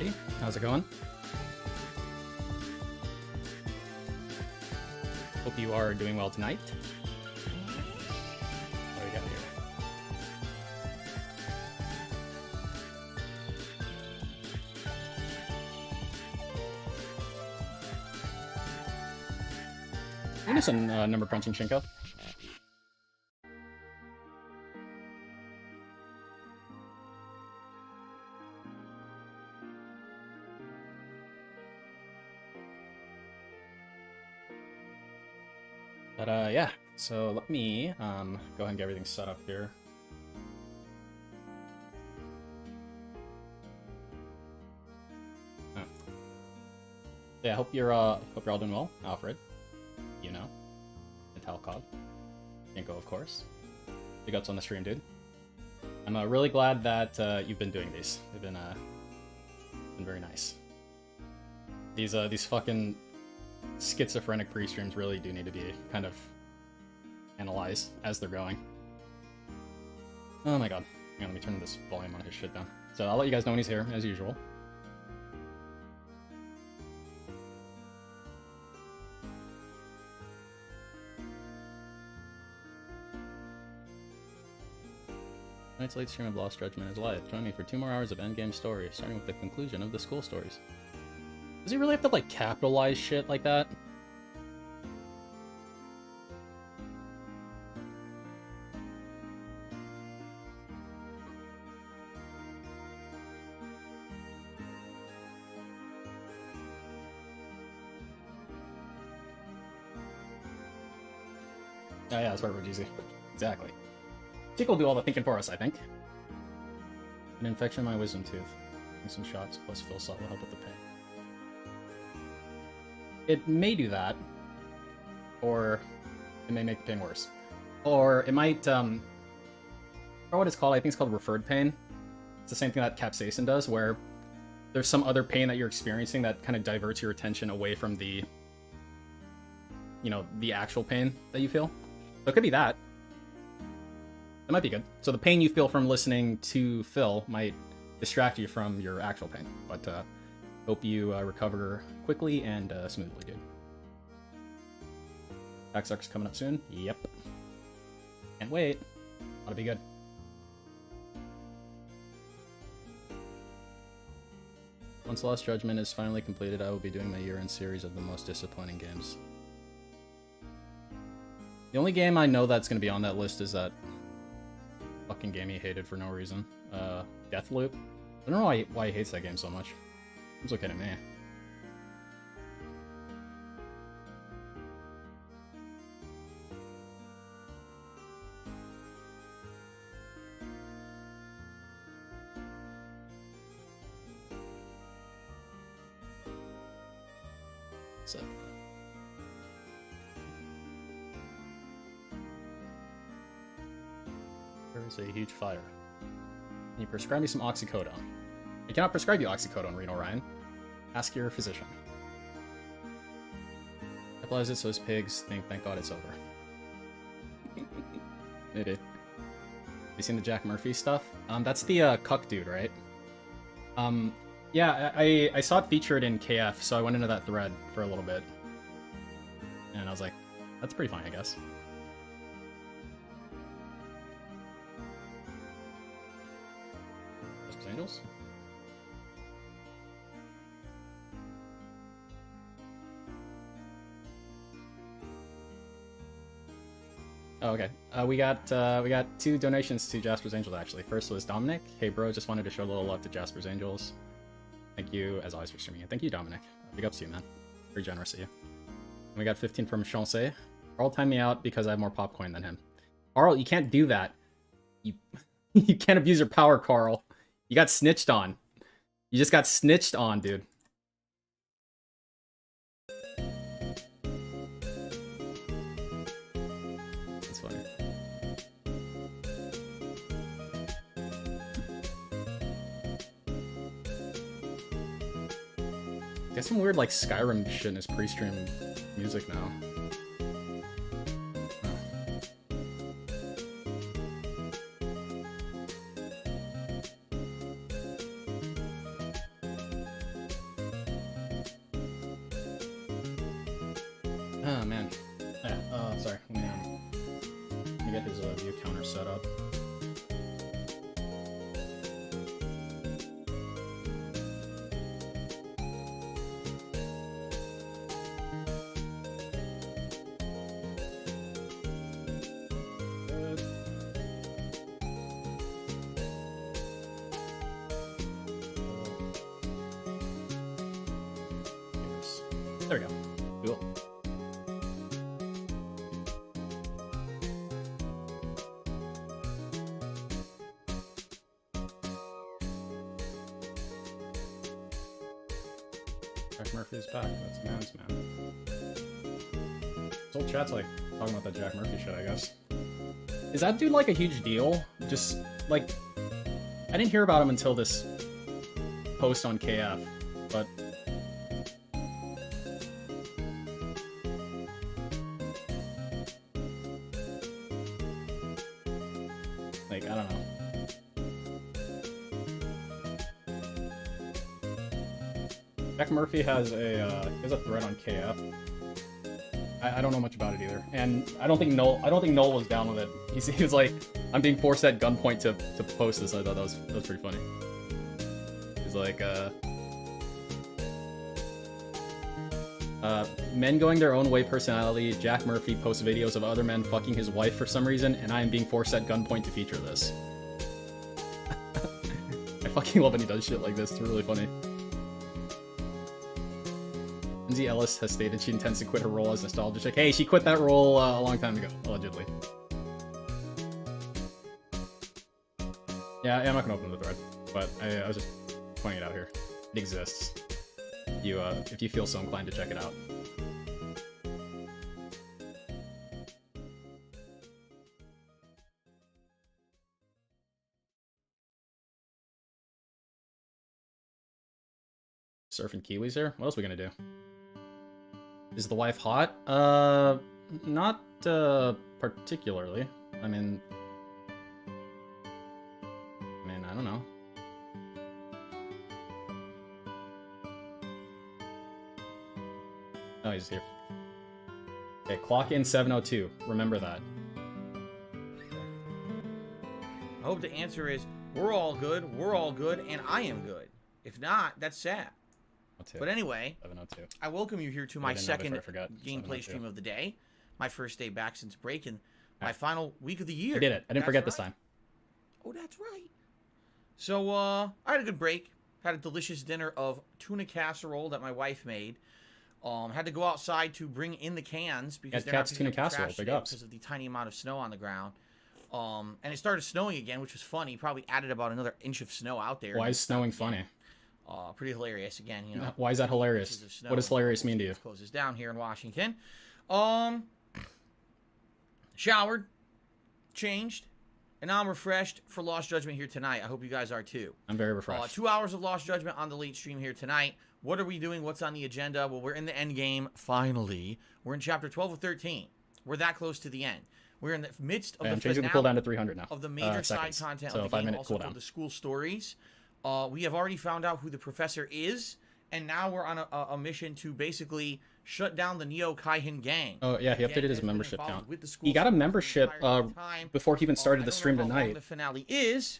everybody. How's it going? Hope you are doing well tonight. What do we got here? Maybe some number crunching, Shinko. But yeah, so let me go ahead and get everything set up here. Oh. Yeah, hope you're all doing well, Alfred. You know, Metalcog, Shinko, of course. Big ups on the stream, dude. I'm really glad that you've been doing these. They've been very nice. These fucking schizophrenic pre-streams really do need to be kind of analyzed as they're going. Oh my god. Hang on, let me turn this volume on his shit down. So I'll let you guys know when he's here, as usual. Tonight's late stream of Lost Judgment is live. Join me for 2 more hours of endgame story, starting with the conclusion of the school stories. Does he really have to, like, capitalize shit like that? Oh yeah, that's right, Rogeezy. Exactly. Chico will do all the thinking for us, I think. An infection in my wisdom tooth. Taking some shots plus Phil salt will help with the pain. It may do that, or it may make the pain worse. Or it might, or what it's called, I think it's called referred pain. It's the same thing that capsaicin does, where there's some other pain that you're experiencing that kind of diverts your attention away from the, you know, the actual pain that you feel. So it could be that. That might be good. So the pain you feel from listening to Phil might distract you from your actual pain. But hope you recover quickly and smoothly, dude. Pax Arc's coming up soon. Yep. Can't wait. Ought to be good. Once Lost Judgment is finally completed, I will be doing my year-end series of the most disappointing games. The only game I know that's going to be on that list is that fucking game he hated for no reason. Deathloop. I don't know why he hates that game so much. He's looking at me. So. There is a huge fire. Can you prescribe me some oxycodone? I cannot prescribe you oxycodone, Reno Ryan. Ask your physician. Applies it so his pigs think, thank God it's over. Maybe. Have you seen the Jack Murphy stuff? That's the cuck dude, right? Yeah, I saw it featured in KF, so I went into that thread for a little bit. And I was like, that's pretty funny, I guess. Angels? Oh, okay. We got 2 donations to Jasper's Angels, actually. First was Dominic. Hey, bro, just wanted to show a little love to Jasper's Angels. Thank you, as always, for streaming it. Thank you, Dominic. Big ups to you, man. Very generous of you. And we got 15 from Chancey. Carl timed me out because I have more popcorn than him. Carl, you can't do that. You can't abuse your power, Carl. You got snitched on. You just got snitched on, dude. That's funny. Got some weird, like, Skyrim shit in his pre-stream music now. Oh man. Yeah, sorry. Let me get his view counter set up. There we go. Cool. Jack Murphy's back. That's man's man. This whole chat's like talking about that Jack Murphy shit, I guess. Is that dude like a huge deal? Just like, I didn't hear about him until this post on KF, but like, I don't know. Jack Murphy has a thread on KF. I don't know much about it either, and I don't think Noel was down with it. He was like, "I'm being forced at gunpoint to post this." I thought that was pretty funny. He's like, men going their own way personality. Jack Murphy posts videos of other men fucking his wife for some reason, and I am being forced at gunpoint to feature this. I fucking love when he does shit like this. It's really funny. Lindsay Ellis has stated she intends to quit her role as nostalgia chick. Hey, she quit that role a long time ago, allegedly. Yeah, I'm not gonna open the thread, but I was just pointing it out here. It exists. If you feel so inclined to check it out. Surfing Kiwis here? What else are we gonna do? Is the wife hot? Not particularly. I mean, I don't know. Oh, he's here. Okay, clock in 7:02. Remember that. I hope the answer is, we're all good, and I am good. If not, that's sad. But anyway, 7:02. I welcome you here to my second gameplay stream of the day. My first day back since break and my final week of the year. I did it. I didn't forget this time. Oh, that's right. So, I had a good break. Had a delicious dinner of tuna casserole that my wife made. Had to go outside to bring in the cans because they're not picking up the trash today because of the tiny amount of snow on the ground. And it started snowing again, which was funny. Probably added about another inch of snow out there. Why is snowing funny? Pretty hilarious again, you know. Why is that hilarious? What does hilarious mean to you? Closes down here in Washington. Showered, changed, and now I'm refreshed for Lost Judgment here tonight. I hope you guys are too. I'm very refreshed. 2 hours of Lost Judgment on the late stream here tonight. What are we doing? What's on the agenda? Well, we're in the end game, finally. We're in chapter 12 of 13. We're that close to the end. We're in the midst of I'm changing the cooldown to 300 now. Of the major side content so of the game, 5-minute also cooldown. called the school stories. We have already found out who the professor is, and now we're on a mission to basically shut down the Neo Kaihin gang. Oh yeah, he updated his membership count. With the He got a membership before he even started the stream tonight. tonight. The finale is,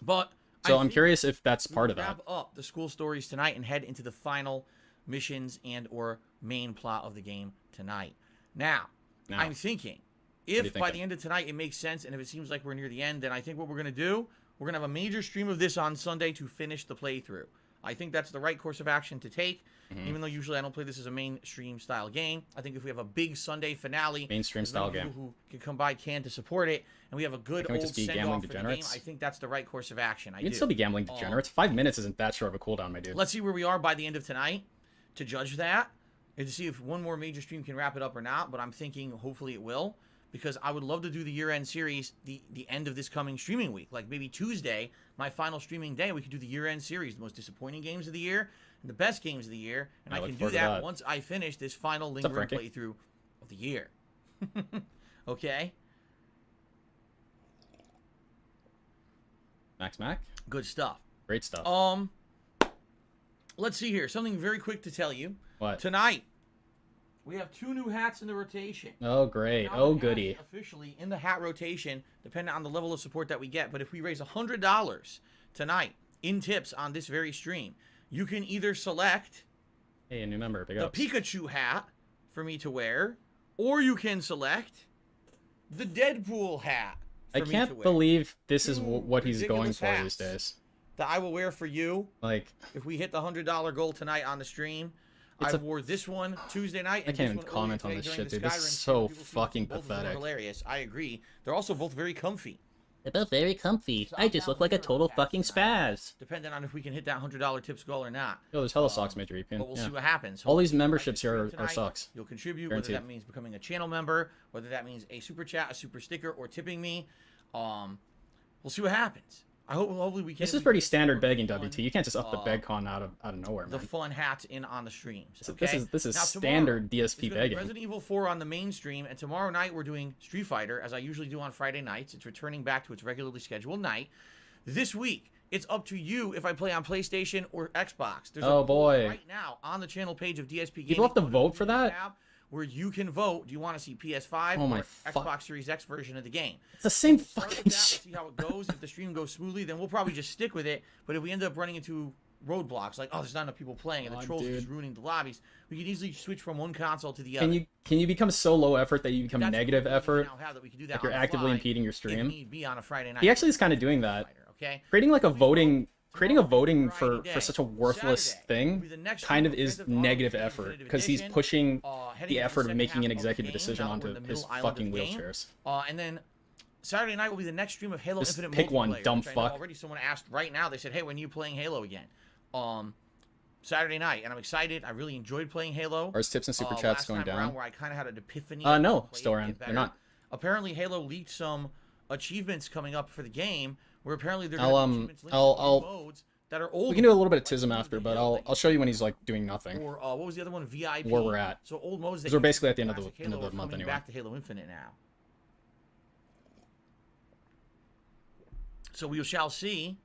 but so I'm curious if that's part of that. Wrap up the school stories tonight and head into the final missions and or main plot of the game tonight. Now I'm thinking, if by the end of tonight it makes sense, and if it seems like we're near the end, then I think what we're gonna do, we're gonna have a major stream of this on Sunday to finish the playthrough. I think that's the right course of action to take, even though usually I don't play this as a mainstream style game. I think if we have a big Sunday finale, mainstream style game, who can come by can to support it, and we have a good old send-off for the game, I think that's the right course of action. You can still be gambling degenerates. 5 minutes isn't that short of a cooldown, my dude. Let's see where we are by the end of tonight to judge that, and to see if one more major stream can wrap it up or not, but I'm thinking hopefully it will, because I would love to do the year-end series the end of this coming streaming week. Like maybe Tuesday, my final streaming day, we could do the year-end series, the most disappointing games of the year and the best games of the year, and I can do that once I finish this final lingering playthrough of the year. Okay? Mac? Good stuff. Great stuff. Let's see here. Something very quick to tell you. What? Tonight, We have 2 new hats in the rotation. Oh, great. Now Oh, the hat goody. is officially in the hat rotation, depending on the level of support that we get. But if we raise $100 tonight in tips on this very stream, you can either select Hey, a new member. Big the ups. Pikachu hat for me to wear, or you can select the Deadpool hat for I me to can't wear. believe this is 2 what he's going ridiculous for hats these days. that I will wear for you Like, if we hit the $100 goal tonight on the stream. It's I a- wore this one Tuesday night. I And can't this even one comment on earlier this today shit, during dude. the This is Skyrim so stream. People seem fucking both of them are pathetic. hilarious. I agree. They're also both very comfy. They're both very comfy. So I I'm just down look like a for total hats fucking tonight, spaz. depending on if we can hit that $100 tips goal or not. Yo, there's hella socks, Major Epian. But we'll Yeah. see what happens. All these Hopefully, memberships if you here like the are stream tonight, socks. You'll contribute, Guaranteed. whether that means becoming a channel member, whether that means a super chat, a super sticker, or tipping me. We'll see what happens. Hopefully we can. This is we pretty can standard get begging, fun, WT. You can't just up the beg con out of nowhere, the man. fun hats in on the streams. Okay? This is Now, standard tomorrow DSP is gonna be begging. Resident Evil 4 on the main stream, and tomorrow night we're doing Street Fighter, as I usually do on Friday nights. It's returning back to its regularly scheduled night. This week, it's up to you if I play on PlayStation or Xbox. There's a Oh, poll boy. right now on the channel page of DSP Gaming. People have to Go vote the for community that? tab where you can vote. Do you want to see PS5 Oh my or fuck. Xbox Series X version of the game? It's the same Start with fucking that, shit. let's see how it goes. If the stream goes smoothly, then we'll probably just stick with it. But if we end up running into roadblocks, like, oh, there's not enough people playing, and the God, trolls are dude. just ruining the lobbies, we can easily switch from one console to the other. Can you become so low effort that you become That's negative the ability we effort? now have that we can do that Like you're on the actively fly impeding your if stream? need be on a Friday night. He actually is kind of doing that. Okay. Creating like a voting Variety for day. such a worthless Saturday will thing be the next kind of stream is Grand Theft Auto negative 3 effort Definitive because he's Edition, pushing heading the into effort of second making half an of the executive game, decision now that we're onto in the his middle island of fucking the game. wheelchairs. And then Saturday night will be the next stream of Halo Just Infinite pick one, multiplayer, dumb which I know fuck. already someone asked right now. They said, "Hey, when are you playing Halo again?" Saturday night, and I'm excited. I really enjoyed playing Halo. Are his tips and super chats last going time around down? where I kind of had an epiphany. No, Play still it around. better. They're not. Apparently, Halo leaked some achievements coming up for the game, where apparently they're I'll, going to achievements linked I'll- to new modes that are old. We can do a little bit of like tism the after, but Halo I'll show you when he's like doing nothing. Or what was the other one? VIP. Where we're at. So old modes. That 'Cause we're used basically to at the end of the- classic end of Halo the are month coming anyway. Back to Halo Infinite now. So we shall see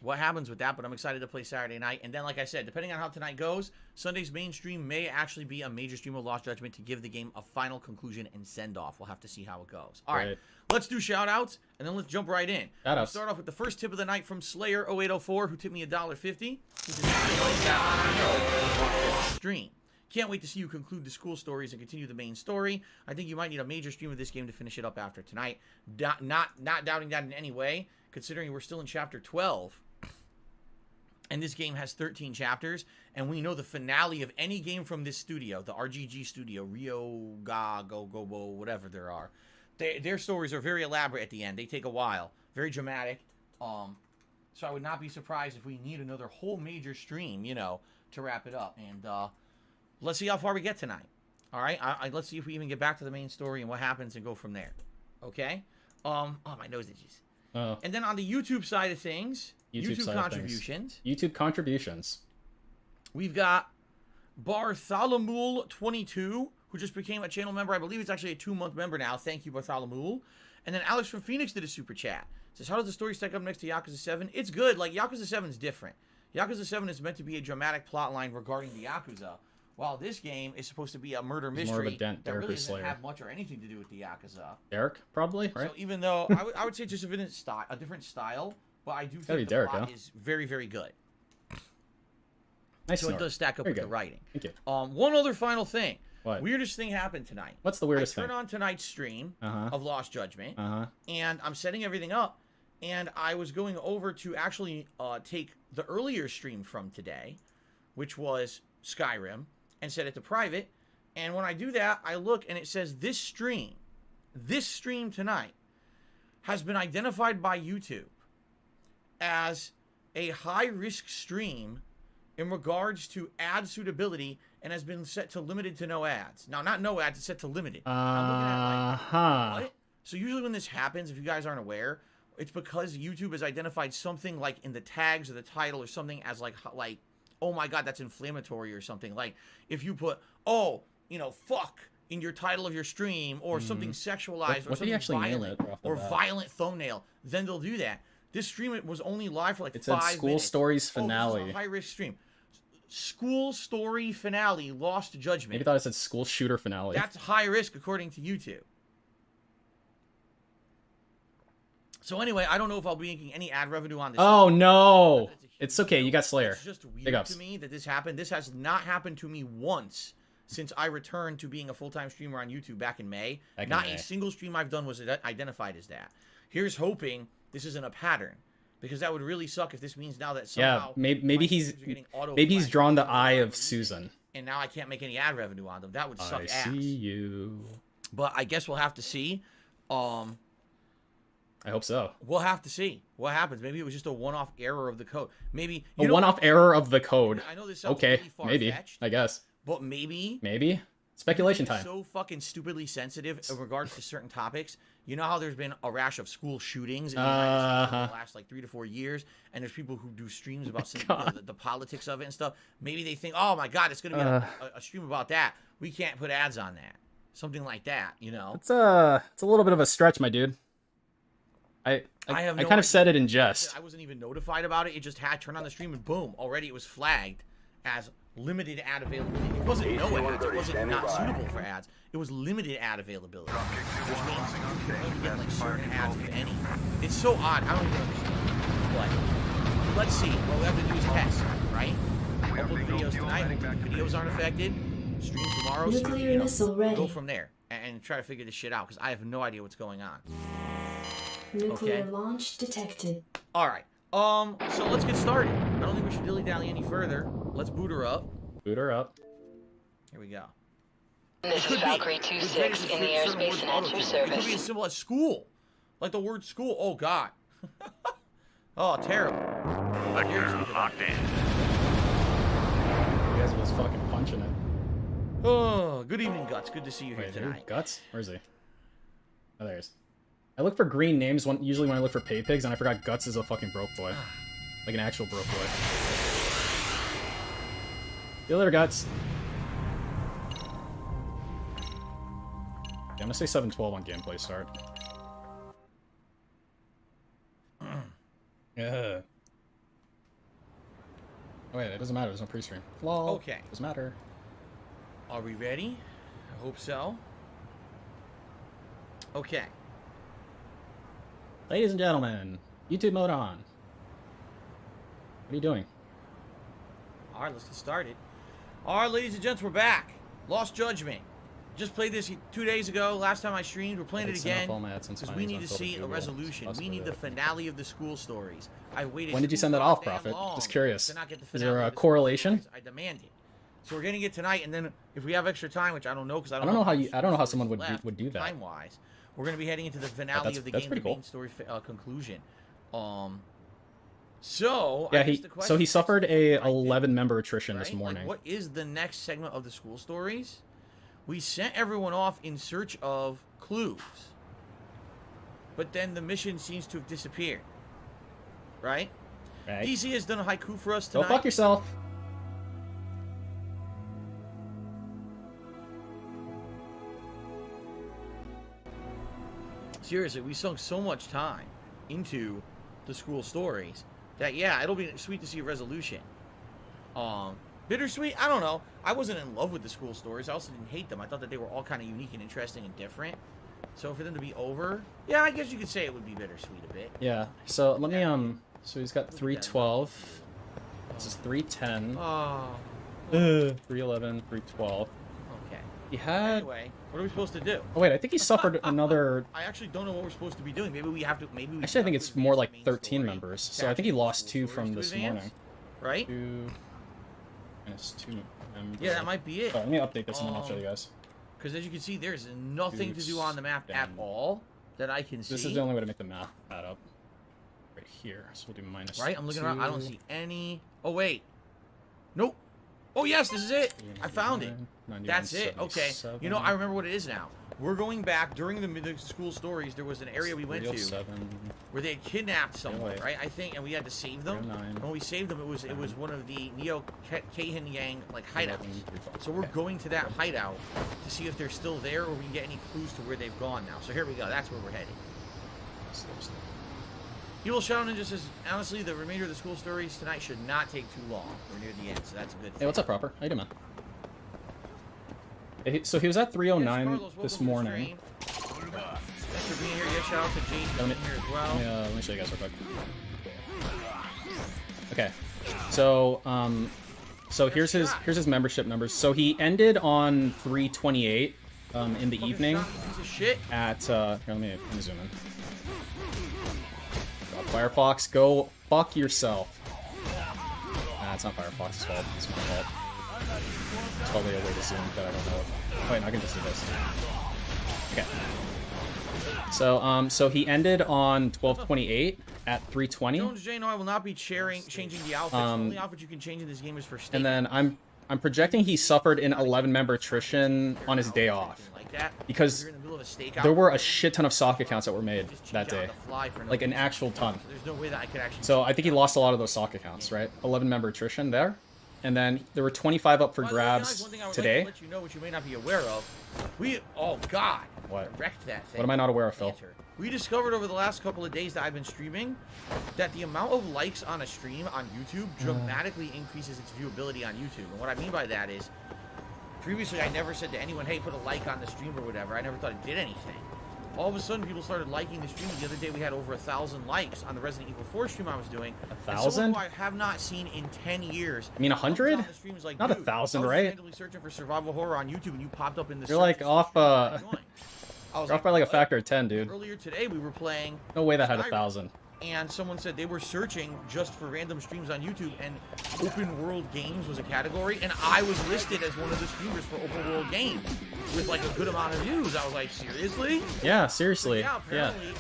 what happens with that, but I'm excited to play Saturday night. And then, like I said, depending on how tonight goes, Sunday's main stream may actually be a major stream of Lost Judgment to give the game a final conclusion and send-off. We'll have to see how it goes. All right, Right. let's do shout-outs, and then let's jump right in. Shout-outs. We'll start off with the first tip of the night from Slayer0804, who tipped me $1.50. Stream. Can't wait to see you conclude the school stories and continue the main story. I think you might need a major stream of this game to finish it up after tonight. Not doubting that in any way, considering we're still in chapter 12. And this game has 13 chapters, and we know the finale of any game from this studio, the RGG studio, Rio, Ga, Go, Gobo, whatever there are. Their stories are very elaborate at the end. They take a while. Very dramatic. So I would not be surprised if we need another whole major stream, to wrap it up. And let's see how far we get tonight. All right? Let's see if we even get back to the main story and what happens and go from there. Okay? Oh, my nose itches. Oh, And then on the YouTube side of things, YouTube side of contributions. YouTube contributions. We've got Bartholomew22, who just became a channel member. I believe it's actually a 2-month member now. Thank you, Bartholomew. And then Alex from Phoenix did a super chat. Says, how does the story stack up next to Yakuza 7? It's good. Like, Yakuza 7 is different. Yakuza 7 is meant to be a dramatic plot line regarding the Yakuza, while this game is supposed to be a murder It's more of a mystery that Derek really or doesn't Slayer. have much or anything to do with the Yakuza. Derek, probably, right? So even though I would say just a different style, but I do Gotta think be the Derek, plot huh? is very, very good. Nice So it snort. does stack up Very with the good. writing. Thank you. One other final thing. What? Weirdest thing happened tonight. What's the I weirdest turn thing? on tonight's stream Uh-huh. of Lost Judgment, Uh-huh. and I'm setting everything up, and I was going over to actually take the earlier stream from today, which was Skyrim, and set it to private. And when I do that, I look, and it says this stream tonight, has been identified by YouTube as a high-risk stream in regards to ad suitability, and has been set to limited to no ads. Now, not no ads, it's set to limited. I'm looking at it like, what? So usually when this happens, if you guys aren't aware, it's because YouTube has identified something like in the tags or the title or something as like, oh my god, that's inflammatory or something. Like if you put, fuck in your title of your stream or something sexualized or What did he something actually name violent it off the or bat? violent thumbnail, then they'll do that. This stream was only live for like It said 5 School minutes. Stories Oh, this Finale. is a high-risk stream. school story finale, Lost Judgment. Maybe thought it said school shooter finale. That's high risk according to YouTube. So anyway, I don't know if I'll be making any ad revenue on this. Oh no! It's okay, you got Slayer. It's just Big weird ups. to me that this happened. This has not happened to me once since I returned to being a full-time streamer on YouTube back in May. Not a single stream I've done was identified as that. Here's hoping this isn't a pattern, because that would really suck if this means now that somehow maybe he's drawn the eye of Susan, and now I can't make any ad revenue on them. That would suck ass. I see you. But I guess we'll have to see. I hope so. We'll have to see what happens. Maybe it was just a one-off error of the code. Maybe a one-off error of the code. I know this sounds okay, really maybe. far-fetched, I guess. but maybe speculation time. So fucking stupidly sensitive in regards to certain topics. You know how there's been a rash of school shootings in the United States over the last like 3 to 4 years, and there's people who do streams about the politics of it and stuff. Maybe they think, oh my god, it's gonna be a stream about that. We can't put ads on that. Something like that, you know. It's a little bit of a stretch, my dude. I kind of said it in jest. I wasn't even notified about it. It just had turned on the stream and boom, already it was flagged as limited ad availability. It wasn't no ads. It wasn't not suitable for ads. It was limited ad availability, which means you can only get like certain ads, if any. It's so odd. I don't even understand. But let's see. What we have to do is test, right? Upload videos tonight. Videos aren't affected. Stream tomorrow. Nuclear missile ready. Go from there and try to figure this shit out because I have no idea what's going on. Nuclear launch detected. All right. So let's get started. I don't think we should dilly-dally any further. Let's boot her up. Boot her up. Here we go. This is Valkyrie 2-6 in the airspace and at your service. It could be as simple as school. Like the word school. Oh, God. Oh, terrible. Locked in. You guys was fucking punching it. Oh, good evening, Guts. Good to see you here tonight. Guts? Where is he? Oh, there he is. I look for green names usually when I look for pay pigs, and I forgot Guts is a fucking broke boy. Like an actual broke boy. See you later, Guts. Yeah, I'm gonna say 7:12 on gameplay start. Yeah. Oh wait, it doesn't matter. There's no pre-stream. Lol. Okay. Doesn't matter. Are we ready? I hope so. Okay. Ladies and gentlemen, YouTube mode on. What are you doing? All right, let's get started. All right, ladies and gents, we're back. Lost Judgment. Just played this 2 days ago. Last time I streamed, we're playing it again because we need to see a resolution. We need the finale of the school stories. I waited. When did you send that off, Prophet? Just curious. Is there a correlation? I demand it. So we're getting it tonight, and then if we have extra time, which I don't know because I don't know how someone would do that. Time-wise, we're going to be heading into the finale of the game, the main story conclusion. So yeah, he suffered a 11-member attrition this morning. Like, what is the next segment of the school stories? We sent everyone off in search of clues, but then the mission seems to have disappeared. Right? DC has done a haiku for us tonight. Go fuck yourself. Seriously, we sunk so much time into the school stories that, yeah, it'll be sweet to see a resolution. Bittersweet? I don't know. I wasn't in love with the school stories. I also didn't hate them. I thought that they were all kind of unique and interesting and different. So for them to be over, yeah, I guess you could say it would be bittersweet a bit. Yeah. So let me so he's got 312. This is 310. 311, 312. Okay. He had. Anyway, what are we supposed to do? Oh wait, I think he suffered another. I actually don't know what we're supposed to be doing. Maybe we have to. Actually, I think it's more like 13 members. So I think he lost 2 from this morning. Right? 2 minus 2 members. Yeah, that might be it. Let me update this and then I'll show you guys. Because as you can see, there's nothing to do on the map at all that I can see. This is the only way to make the map add up. Right here. So we'll do minus. Right? I'm looking around. I don't see any. Oh, wait. Nope. Oh, yes, this is it. I found it. That's it. Okay. You know, I remember what it is now. We're going back during the school stories. There was an area we went to where they had kidnapped someone, right? I think, and we had to save them. And when we saved them, it was one of the Neo Kahan Yang like hideouts. So we're going to that hideout to see if they're still there or we can get any clues to where they've gone now. So here we go. That's where we're heading. Evil Shadow Ninja says, honestly, the remainder of the school stories tonight should not take too long. We're near the end, so that's a good thing. Hey, what's up, Proper? How you doing, man? So he was at 309 Carlos, this welcome to the morning. stream. Thanks for being here. Yes, shout out to Jade for being here as well. Let me show you guys real quick. Okay, so here's his membership numbers. So he ended on 328 in the evening at here, let me zoom in. Firefox, go fuck yourself. Nah, it's not Firefox's fault. It's my fault. It's probably a way to zoom that I don't know. Wait, no, I can just do this. Okay. So he ended on 1228 at 320. Jones J, no, I will not be changing the outfits. The only outfit you can change in this game is for state. And then I'm projecting he suffered an 11-member attrition on his day off. Because there were a shit ton of sock accounts that were made that day. Like an actual ton. There's no way that I could actually. So I think he lost a lot of those sock accounts, right? 11-member attrition there. And then there were 25 up for grabs today. Let you know what you may not be aware of. Oh god. What? I wrecked that thing. What am I not aware of, Phil? We discovered over the last couple of days that I've been streaming that the amount of likes on a stream on YouTube dramatically increases its viewability on YouTube. And what I mean by that is, previously I never said to anyone, hey, put a like on the stream or whatever. I never thought it did anything. All of a sudden, people started liking the stream. The other day, we had over 1,000 likes on the Resident Evil 4 stream I was doing. 1,000? I have not seen in 10 years. I mean, 100? Like, not 1,000, right? I was randomly searching for survival horror on YouTube, and you popped up in the. You're like off. You're off by like a factor of 10, dude. Earlier today, we were playing. No way that had 1,000. And someone said they were searching just for random streams on YouTube, and open world games was a category, and I was listed as one of the streamers for open world games with like a good amount of views. I was like, seriously? Yeah, seriously. Yeah, apparently,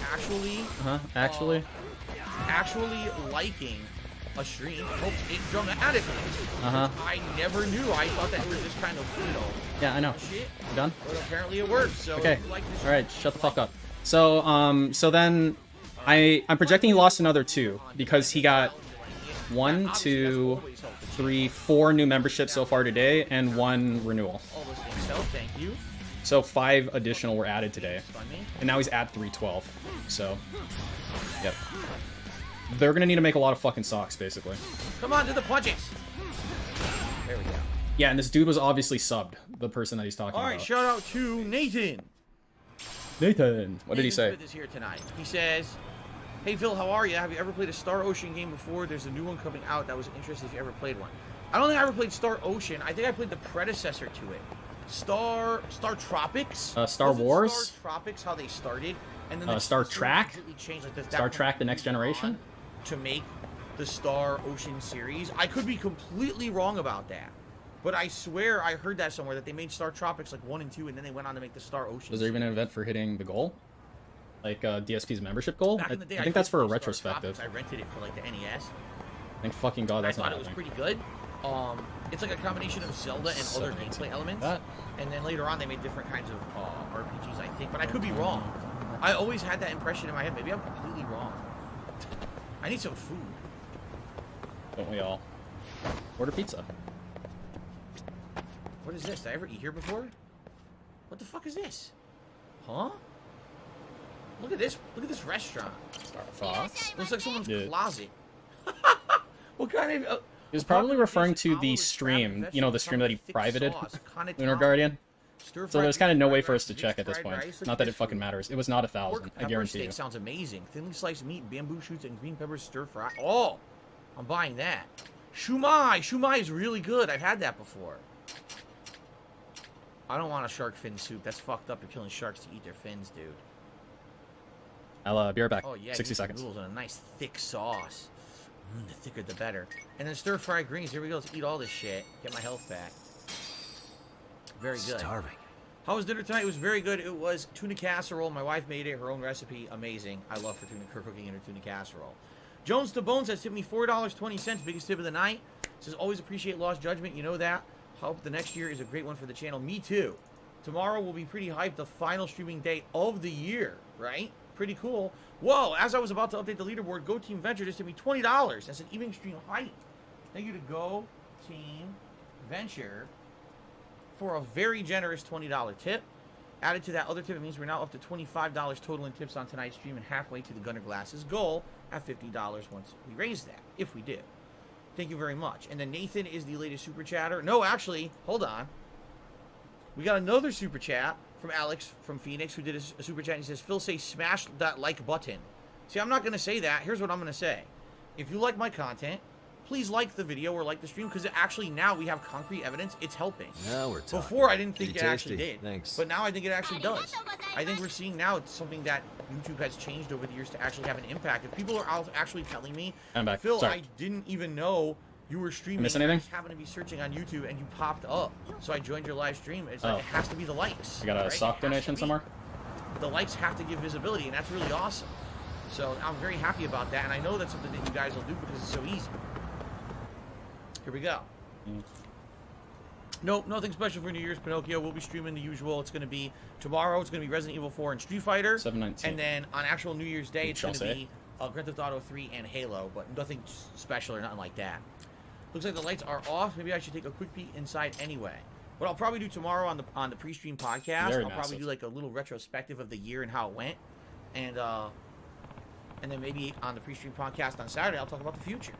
actually liking a stream helps it dramatically. I never knew. I thought that was just kind of, Yeah, I know. shit. You done? But apparently it works. So okay. Like all right, shut the fuck up. So then I'm projecting he lost another 2 because he got 1, 2, 3, 4 new memberships so far today and 1 renewal. all those things. So thank you. So 5 additional were added today, and now he's at 312. So, yep. They're gonna need to make a lot of fucking socks, basically. Come on, do the punches. There we go. Yeah, and this dude was obviously subbed, the person that he's talking about. All right, shout out to Nathan. Nathan, what did he say? Is here tonight. He says, "Hey Phil, how are you? Have you ever played a Star Ocean game before? There's a new one coming out that was interesting if you ever played one." I don't think I ever played Star Ocean. I think I played the predecessor to it, Star Tropics. Star Wars. Star Tropics, how they started, and then Star Trek. Changed, like Star Trek: The Next Generation. To make the Star Ocean series, I could be completely wrong about that. But I swear I heard that somewhere, that they made Star Tropics like 1 and 2, and then they went on to make the Star Ocean. Was there even an event for hitting the goal? Like DSP's membership goal? Back in the day, I think that's for a Star retrospective. Tropics. I rented it for like the NES. Thank fucking God that's I not thought it was happening. pretty good. It's like a combination of Zelda and other gameplay elements. And then later on they made different kinds of RPGs, I think. But I could be wrong. I always had that impression in my head. Maybe I'm completely wrong. I need some food. Don't we all? Order pizza. What is this? Did I ever eat here before? What the fuck is this? Huh? Look at this. Look at this restaurant. Star Fox. Looks like someone's closet. What kind of... He was probably referring to the stream. You know, the stream that he privated. Lunar Guardian. So there's kind of no way for us to check at this point. Not that it fucking matters. It was not 1,000. I guarantee you. Sounds amazing. Thinly sliced meat, bamboo shoots, and green peppers stir fry. Oh, I'm buying that. Shumai. Shumai is really good. I've had that before. I don't want a shark fin soup. That's fucked up. You're killing sharks to eat their fins, dude. I'll be right back. Oh yeah, 60 seconds. Noodles and a nice thick sauce. The thicker the better. And then stir fried greens. Here we go. Let's eat all this shit. Get my health back. Very good. Starving. How was dinner tonight? It was very good. It was tuna casserole. My wife made it. Her own recipe. Amazing. I love her cooking in her tuna casserole. Jones to Bones has tipped me $4.20. Biggest tip of the night. Says, always appreciate Lost Judgment. You know that. Hope the next year is a great one for the channel. Me too. Tomorrow will be pretty hyped. The final streaming day of the year. Right? Pretty cool. Whoa, as I was about to update the leaderboard, Go Team Venture just tipped me $20. That's an even stream height. Thank you to Go Team Venture for a very generous $20 tip. Added to that other tip, it means we're now up to $25 total in tips on tonight's stream and halfway to the Gunner Glasses goal at $50 once we raise that, if we do. Thank you very much. And then Nathan is the latest super chatter. No, actually, hold on. We got another super chat from Alex from Phoenix who did a super chat. And he says, Phil, say smash that like button. See, I'm not going to say that. Here's what I'm going to say. If you like my content, please like the video or like the stream, because actually now we have concrete evidence it's helping. Now we're talking. Before I didn't think Pretty it actually tasty. did. Thanks. But now I think it actually does. I think we're seeing now it's something that YouTube has changed over the years to actually have an impact. If people are actually telling me, I'm back. Phil, Sorry. I didn't even know you were streaming. Miss anything? I just happened to be searching on YouTube and you popped up. So I joined your live stream. It's like, it has to be the likes. I got a right? sock donation somewhere. The likes have to give visibility, and that's really awesome. So I'm very happy about that, and I know that's something that you guys will do because it's so easy. Here we go. Nope, nothing special for New Year's, Pinocchio. We'll be streaming the usual. It's going to be tomorrow. It's going to be Resident Evil 4 and Street Fighter. 7/19. And then on actual New Year's Day, it's going to Shall be Grand Theft Auto 3 and Halo, but nothing special or nothing like that. Looks like the lights are off. Maybe I should take a quick peek inside anyway. What I'll probably do tomorrow on the pre-stream podcast, Very I'll probably massive. do like a little retrospective of the year and how it went, and then maybe on the pre-stream podcast on Saturday, I'll talk about the future.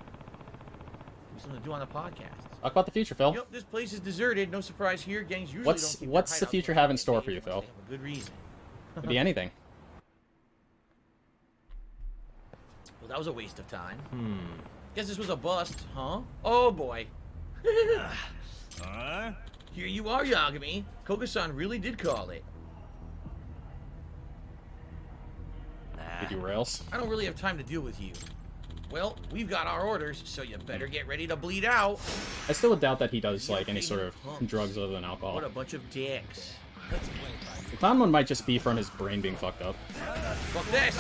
Something to do on the podcast. Talk about the future, Phil. Yep, this place is deserted. No surprise here. Gangs usually What's- don't keep what's their the hideouts future open have in unless store they for you, have Phil? a good reason. Could be anything. Well, that was a waste of time. Guess this was a bust, huh? Oh boy. Here you are, Yagami. Koga-san really did call it. Did you rails? I don't really have time to deal with you. Well, we've got our orders, so you better get ready to bleed out. I still would doubt that he does like any sort of drugs other than alcohol. What a bunch of dicks. The clown one might just be from his brain being fucked up. Fuck this.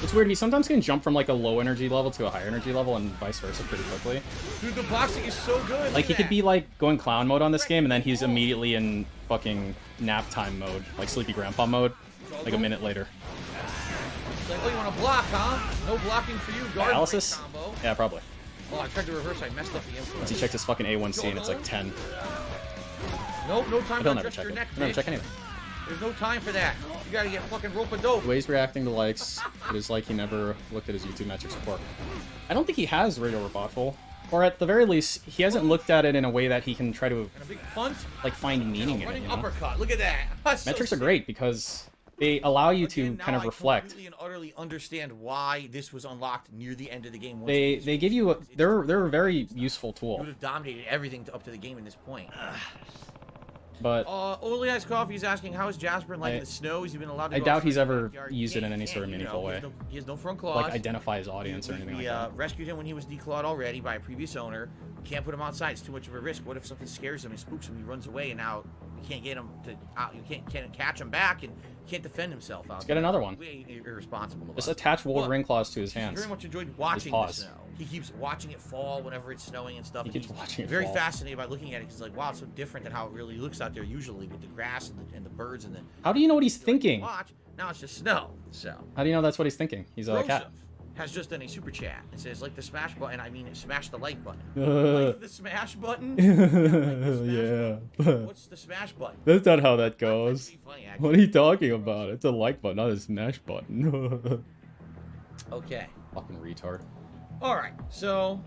It's weird, he sometimes can jump from like a low energy level to a high energy level and vice versa pretty quickly. Dude, the boxing is so good. Like he could be like going clown mode on this game and then he's immediately in fucking nap time mode, like sleepy grandpa mode, like a minute later. Like, oh, you want to block, huh? No blocking for you. Guard Dialysis? break combo. Yeah, probably. Oh, I tried to reverse. I messed up the Once influence. he checked his fucking A1C and it's like 10. Nope, no time He'll to never adjust check your it. neck, He'll never bitch. check anything. There's no time for that. You gotta get fucking rope-a-dope. The way he's reacting to likes, it is like he never looked at his YouTube metrics before. I don't think he has Radio Rebuttful. Or at the very least, he hasn't looked at it in a way that he can try to And a big punch. like find meaning in it, Running you know? uppercut. Look at that. That's so Metrics are sick. great because they allow you to Again, kind now of I reflect. completely and utterly understand why this was unlocked near the end of the game. They give you they're a very useful You tool. would have dominated everything up to the game in this point. But Only Ice Coffee is asking, how is Jasper in lighting I- the snow? Has he been allowed to I go doubt outside he's the ever backyard? used it in He any can't, sort of you meaningful know, way. He has no front claws. like identify his audience or anything We like that. rescued him when he was declawed already by a previous owner. We can't put him outside. It's too much of a risk. What if something scares him and spooks him? He runs away, and now you can't get him to out. You can't catch him back, and he can't defend himself out. Let's get another one. Way irresponsible. Of Just us. attach But Wolverine claws to his He hands. very much enjoyed watching the paws. snow. He keeps watching it fall whenever it's snowing and stuff. He and keeps he's watching it very fall. fascinated by looking at it because, like, wow, it's so different than how it really looks out there usually with the grass and the birds and the. How do you know what he's thinking? Watch. Now it's just snow. So. How do you know that's what he's thinking? He's a cat. Joseph has just done a super chat. It says, like the smash button, I mean, smash the like button. Uh, Like the smash button? yeah. What's the smash button? That's not how that That'd goes. be funny, actually. What are you talking about? It's a like button, not a smash button. Okay. Fucking retard. Alright, so.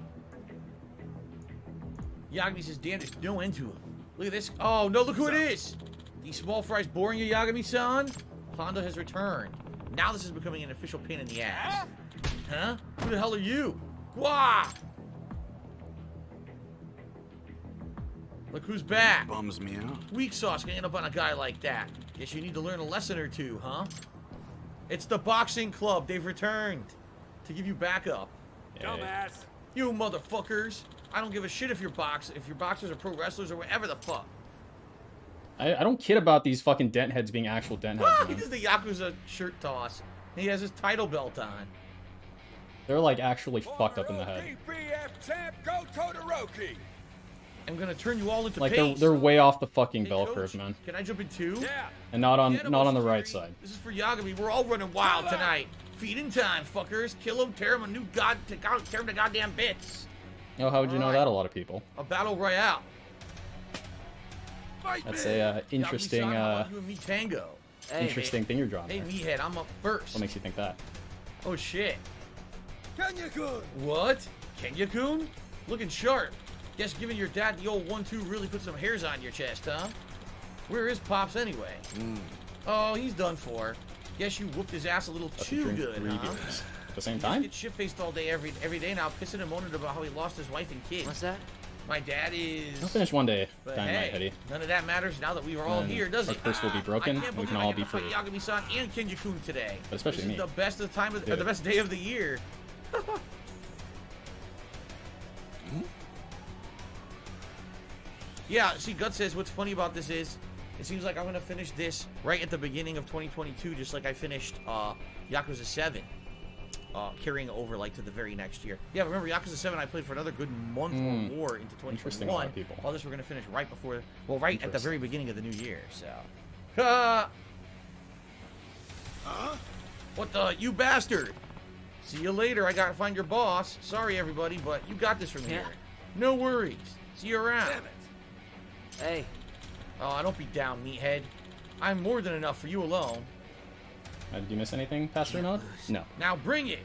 Yagami says, damn, there's no end to him. Look at this. Oh, no, look who it is. These small fries boring you, Yagami-san? Honda has returned. Now this is becoming an official pain in the ass. Huh? Who the hell are you? Gwa! Look who's back. Bums me out. Weak sauce can end up on a guy like that. Guess you need to learn a lesson or two, huh? It's the boxing club. They've returned to give you backup. Dumbass. You motherfuckers. I don't give a shit if your boxers are pro wrestlers or whatever the fuck. I don't kid about these fucking dent heads being actual dent heads, He man. does the Yakuza shirt toss. He has his title belt on. They're like actually fucked up in the head. I'm gonna turn you all into Like paste. they're way off the fucking Hey, bell Coach, curve, man. Can I jump in too? Yeah. And not on the right side. This is for Yagami. We're all running wild tonight. Feeding time, fuckers. Kill him, tear him tear him to goddamn bits. Oh, how would you know Alright. that? A lot of people. A battle royale. That's a interesting, You and me tango. Hey, interesting thing you're drawing Hey, there. meathead, I'm up first. What makes you think that? Oh shit. What? Kenya-kun? Looking sharp. Guess giving your dad the old 1-2 really put some hairs on your chest, huh? Where is Pops anyway? Oh, he's done for. Guess you whooped his ass a little About to too drink good, 3 huh? beers at the same Just time? get shit-faced all day every day now, pissing and moaning about how he lost his wife and kids. What's that? My dad is... I'll finish one day. But Dynamite, hey, Eddie. none of that matters now that we are all And here, does our it? curse will be broken, I can't we can believe all I be get to free. fight Yagami-san and Kenya-kun today. But especially this me. is the best of time, Dude. the best day of the year. Yeah, see, Gut says what's funny about this is it seems like I'm going to finish this right at the beginning of 2022, just like I finished Yakuza 7, carrying over like to the very next year. Yeah, remember Yakuza 7 I played for another good month or more into Interesting, a lot 2021. of people. All this we're going to finish right before, well, right at the very beginning of the new year, so. What the, you bastard! See you later, I gotta find your boss. Sorry everybody, but you got this from here. No worries. See you around. Hey. Oh, don't be down, meathead. I'm more than enough for you alone. Did you miss anything, Pastor Nod? No. Now bring it!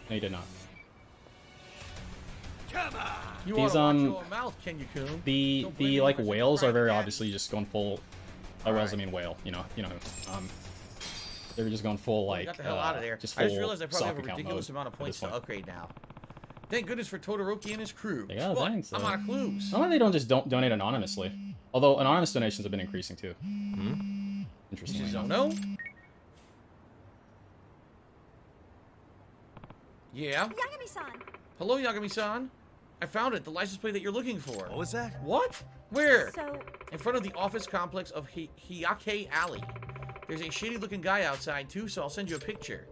No, you did not. You These, ought to watch your mouth, Kenya-kun. The Don't blame me like for such a whales are private very cat. obviously just going full. By whales I mean whale. They're just going full Well, like. you got the hell out of there. Just I just full realized I probably have sock a account ridiculous mode amount of at points this to point. upgrade now. Thank goodness for Todoroki and his crew. Yeah, But thanks. I'm out of clues. Why they don't just donate anonymously? Although anonymous donations have been increasing too. This Interestingly is enough. no. Yeah. Yagami-san. Hello, Yagami-san. I found it. The license plate that you're looking for. What was that? What? Where? So, In front of the office complex of Hiyake Alley. There's a shady-looking guy outside, too, so I'll send you a picture.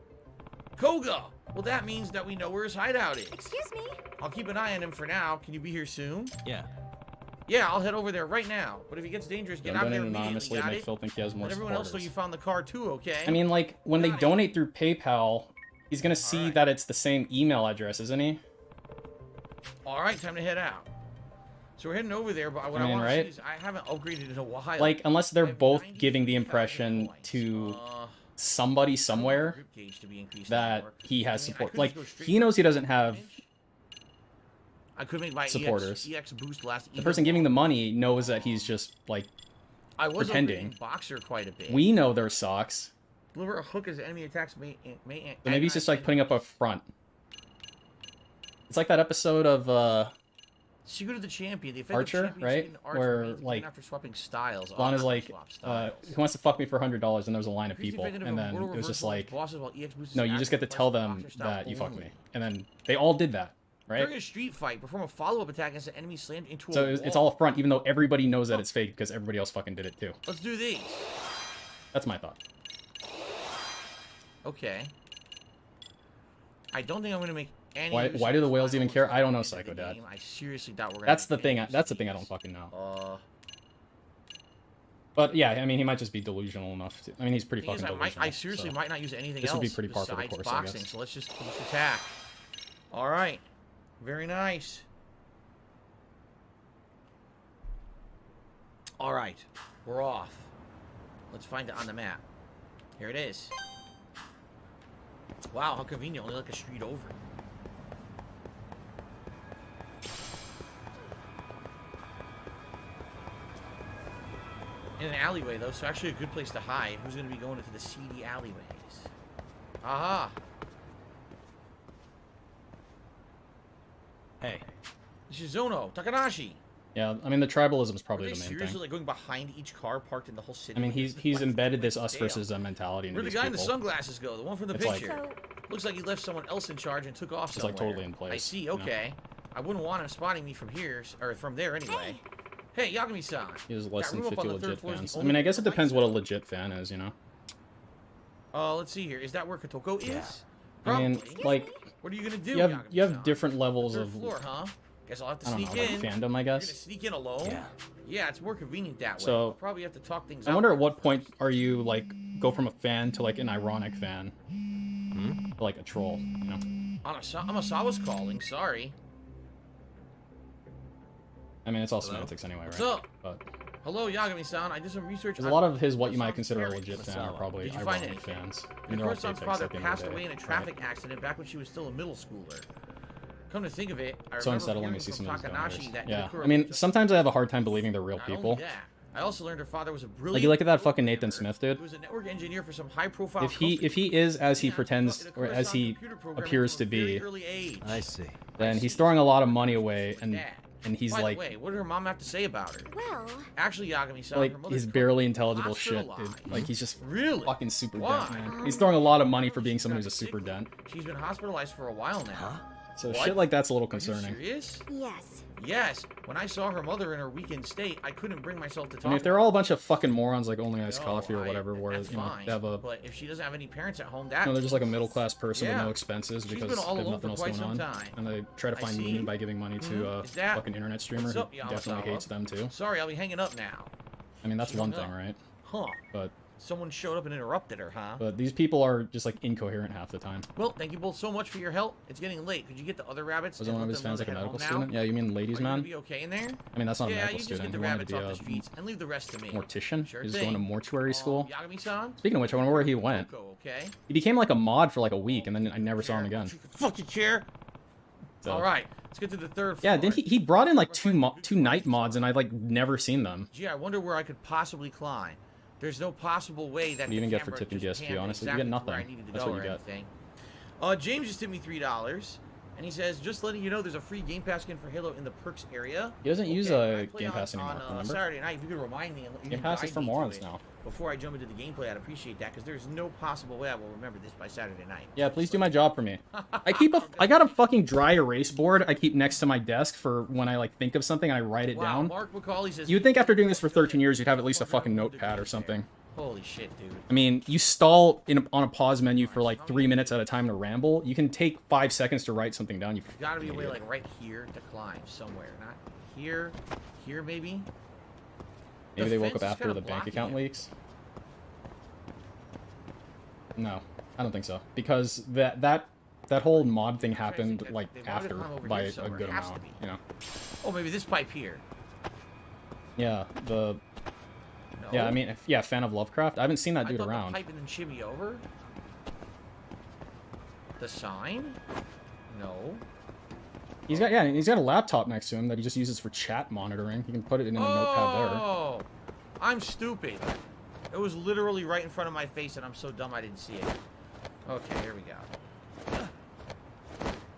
Koga! Well, that means that we know where his hideout is. excuse me. I'll keep an eye on him for now. Can you be here soon? Yeah. Yeah, I'll head over there right now. But if he gets dangerous, get Don't out there donate immediately, anonymously. got Make it? Phil think he has more Let everyone else know supporters. you found the car, too, okay? I mean, like when they Got it. donate through PayPal, he's gonna see Alright. that it's the same email address, isn't he? Alright, time to head out. So we're heading over there, but what I, I mean, want to right? see is I haven't upgraded in a while. Like unless I they're have both 90 giving the 500 impression points. to somebody somewhere Grip gauge to be increased that anymore. he has I mean, I support. could Like just go straight he for knows he doesn't have. I could make my supporters. EX boost last. The person giving the money knows that he's just like. I was pretending. upgrading Boxer quite a bit. We know their socks. Deliver a hook as enemy attacks may So maybe he's just like putting up a front. It's like that episode of Secret of the Champion, the effective Archer, champions right? in Archer Where, means like, after swapping styles. Lon is not like, swap styles. who wants to fuck me for $100? And there was a line of Increase the people, effectiveness and of then mortal it was just reversal against like, bosses while EX boost is no, you just get to active, tell plus them Boxer style that you fucked only. me, and then they all did that, right? During a street fight, perform a follow-up attack against an enemy slammed into So a it's wall. all front, even though everybody knows that it's fake because everybody else fucking did it too. Let's do these. That's my thought. Okay. I don't think I'm gonna make any. Why- use why of do the this whales final even care? I don't know, into the Psycho Dad. game. I seriously doubt we're gonna. That's the make thing. any That's the use thing I of don't these. fucking know. Uh, But yeah, I mean, he might just be delusional enough. To, I mean, he's pretty thing is, fucking delusional. I seriously so. might not use anything This else would be pretty par for the besides course, I boxing. guess. So let's just attack. All right. Very nice. All right. We're off. Let's find it on the map. Here it is. Wow, how convenient. Only like a street over. In an alleyway, though, so actually a good place to hide. Who's going to be going into the seedy alleyways? Aha! Hey. Shizuno, Takanashi! Yeah, I mean, the tribalism is Are probably they the main seriously thing. like going behind each car parked in the whole city? I mean, Like, he's this is he's like embedded this like us jail. versus them mentality into Where'd the these guy in the people. sunglasses go? The one from the It's like- picture. So, Looks like he left someone else in charge and took off It's, like, somewhere. totally in place, I see, you know? okay. I wouldn't want him spotting me from here, or from there anyway. Hey, Yagami-san! He has less That than room up on 50 the third legit floor is the fans. I only mean, I guess it room with depends lights what a on. legit fan is, you know? Let's see here. Is that where Kotoko is? Yeah. I mean, Probably. like, What are you gonna do? you have Yagami-san? different levels Third of, floor, huh? Guess I'll have to I don't sneak know, like in. fandom, I You're gonna guess. sneak in alone? Yeah. Yeah, it's more convenient that way. So, I'll probably have to talk things I out. wonder at what point are you, like, go from a fan to, like, an ironic fan? To, like, a troll, you know? Amasawa's calling, sorry. I mean, it's all Hello? semantics anyway, What's right? up? But Hello, Yagami-san. I did some research. There's a lot of his what you might consider a parents. legit fan are probably Did you find ironic anything? fans. I mean, they're all Kuro-san's JPEGs father at the end of passed the day, away in a right? traffic accident back when she was still a middle schooler. Come to think of it, I So remember unsettling hearing to see from some of these Takanashi donors. that Yeah, Itakura I mean, was just- sometimes I have a hard time believing they're real Not people. only that, I also learned her father was a brilliant. Like, you look at that fucking programmer. Nathan Smith, dude. He was a network engineer for some high-profile. If he is as he pretends or as he appears to be, I see. then he's throwing a lot of money away, and he's By like, the way, what did her mom have to say about her? Well, Actually, Yagami-san, like her mother's his barely currently intelligible shit, dude. hospitalized. Like he's just Really? fucking super Why? dent, man. He's throwing a lot of money for being someone who's a super dent. She's been hospitalized for a while now. So What? shit like that's a little Are you concerning. serious? yes. Yes. When I saw her mother in her weakened state, I couldn't bring myself to talk. I mean, if they're all a bunch of fucking morons like only iced No, coffee or whatever, where that's you know fine. they have a, But if she doesn't have any parents at home, that you know, they're just like a middle class person with Yeah. no expenses She's because been all they have alone nothing for else quite going on, some time. and they try to I find see. meaning by giving money to a Is that- fucking internet streamer What's who up, definitely Yamasawa? hates them too. Sorry, I'll be hanging up now. I mean, that's She one hung thing, up. right? Huh? But Someone showed up and interrupted her, huh? these people are just like incoherent half the time. Well, thank you both so much for your help. It's getting late. Could you get the other rabbits? Was and one of let his them know fans like to a head medical home now? student? Yeah, you mean ladies Are you gonna man? be okay in there? I mean, that's not a Yeah, medical you just get student. the You want rabbits to be off a the streets and leave the rest to me. mortician? Sure He's thing. going to mortuary school. Yagami-san? Speaking of which, I wonder where he went. Coco, okay? He became like a mod for like a week, and then I never saw him again. Fucking chair. So- All right, let's get to the third floor. Yeah, then he brought in like two night mods, and I've like never seen them. Gee, I wonder where I could possibly climb. There's no possible way that What do you the even get for camera tipping just DSP, panned honestly? You exactly get to where I nothing. needed to That's go what you or get. anything. James just tipped me $3, and he says, just letting you know there's a free Game Pass skin for Halo in the perks area. He doesn't use Okay, I a play Game Pass anymore, on remember? Saturday night. If you could remind me. And you Game can Pass is guide for me to morons it now. Before I jump into the gameplay, I'd appreciate that, because there's no possible way I will remember this by Saturday night. Yeah, please do my job for me. I got a fucking dry erase board I keep next to my desk for when I like think of something and I write it Wow, down. Mark McCauley says... You'd think after doing this for 13 years you'd have at least a fucking notepad or something. Holy shit, dude. I mean, you stall on a pause menu for like 3 minutes at a time to ramble. You can take 5 seconds to write something down. You There's gotta be a way, idiot. like, right here to climb somewhere. Not here. Here, maybe? Maybe The they woke fence up is after kinda the bank blocking account it. leaks. No, I don't think so. Because that whole mod thing happened that like they wanted to after climb over by here a somewhere. good It has to amount. be. You know. Oh, maybe this pipe here. Yeah. No. Yeah. I mean, fan of Lovecraft. I haven't seen that I dude thought around. the pipe and then shimmy over. The sign? No. He's got a laptop next to him that he just uses for chat monitoring. You can put it in a notepad there. Oh, I'm stupid. It was literally right in front of my face, and I'm so dumb I didn't see it. Okay, here we go.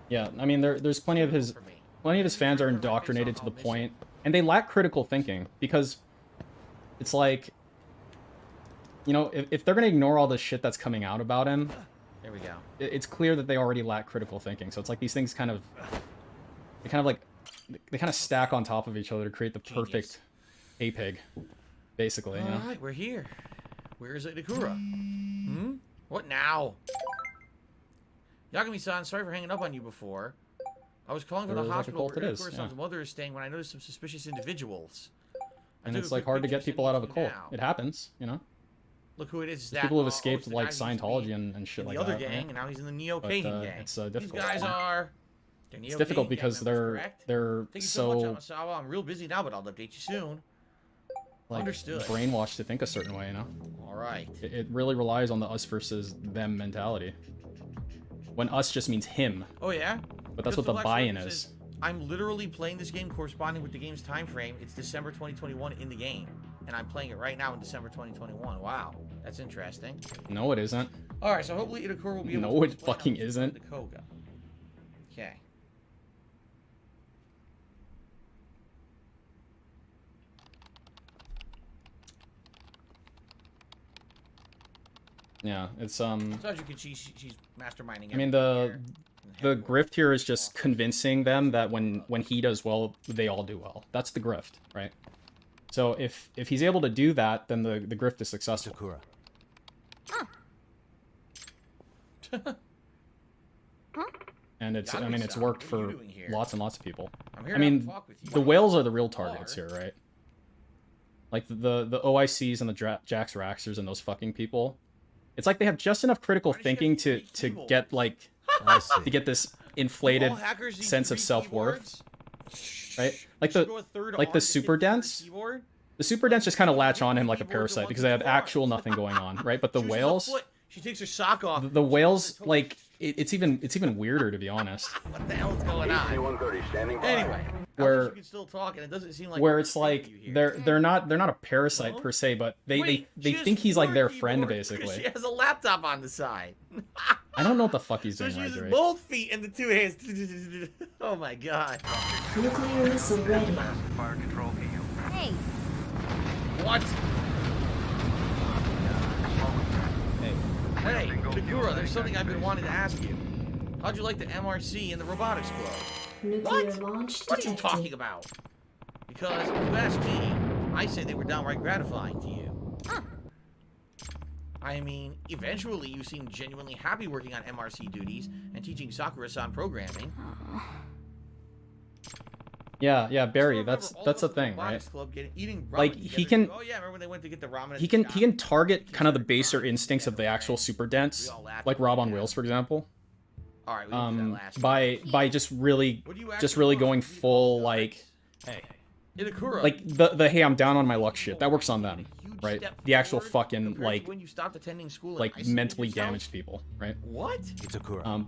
Yeah, I mean, there's plenty of his fans are indoctrinated to the point, and they lack critical thinking because it's like, you know, if they're gonna ignore all the shit that's coming out about him, There we go. it's clear that they already lack critical thinking. So it's like these things kind of stack on top of each other to create the perfect APEG, basically. You know? All right, we're here. Where is Itakura? Hmm? What now? Yagami-san, sorry for hanging up on you before. I was calling from It the was like a hospital cult where it is, Itakura-san's yeah. mother is staying when I noticed some suspicious individuals. I And took it's a like quick hard to picture, get sent people it out to of a you cult. now. It happens, you know. Look who it is. It's There's that people who have it's escaped the like guy who used to be Scientology and shit in like the other that. gang, right? and now he's in the Neo But, Kahan gang. it's These difficult. guys are. They're It's Neo difficult Kahan gang because members, correct? they're Thank you so so much, Amasawa. I'm real busy now, but I'll update you soon. like Understood. brainwashed to think a certain way, you know. All right. It really relies on the us versus them mentality. When us just means him, Oh yeah. but that's what Pistol the Lex buy-in says, is. I'm literally playing this game corresponding with the game's time frame. It's December 2021 in the game, and I'm playing it right now in December 2021. Wow, that's interesting. No, it isn't. All right, so hopefully Itakura will be able No, to it explain how fucking he's isn't. the Koga. Okay. Yeah, it's So as you can see, she's masterminding. I mean everything the here. grift here is just convincing them that when he does well, they all do well. That's the grift, right? So if he's able to do that, then the grift is successful. Sakura. And it's Gotta I be mean it's sound. worked What are you for doing here? lots and lots of people. I'm here I to have a mean, talk with you. the whales are the real targets Are. here, right? Like the OICs and the Jax Raxers and those fucking people. It's like they have just enough critical Why does she thinking have to three to keyboards? get like I see. to get this inflated All hackers use sense of three self-worth, keyboards? right? Like Should the go a third like arm the to hit super third dense. keyboard? The super dents just kind of latch on him like a parasite because they have actual nothing going on, right? But the Chooses a whales, foot. She takes her sock off. the whales, like it's even weirder to be honest. What the hell is going on? Anyway, Where you can still talk, and it doesn't seem like where we're it's like you here. they're not a parasite No? per se, but they Wait, they she has think he's like their 4 friend keyboards because basically. She has a laptop on the side. I don't know what the fuck he's So doing she right uses there. both feet and the 2 hands. Oh my god. Nuclear missile ready. Hey, What? Hey, Hey, Takura, there's something I've been wanting to ask you. How'd you like the MRC and the robotics club? Nuclear What? launch What are you detected. talking about? Because if you ask me, I say they were downright gratifying to you. I mean, eventually you seem genuinely happy working on MRC duties and teaching Sakura-san programming. yeah, Barry, Still that's remember all that's the of us at the thing, right? robotics club eating ramen Like, he together. can- Oh yeah, remember when they went to get the ramen? At He the can shop? target kind of the baser instincts of the actual super dents, We all laughed like at Rob that. on Wheels, for example. All right, we didn't do that last By just really What do you just actually really want? going What do you full want, like guys? Itakura. like the hey, I'm down on my luck shit. That works on them, Huge right? step The actual forward fucking compared to like when you stopped attending school and isolated mentally yourself? damaged people, right? What?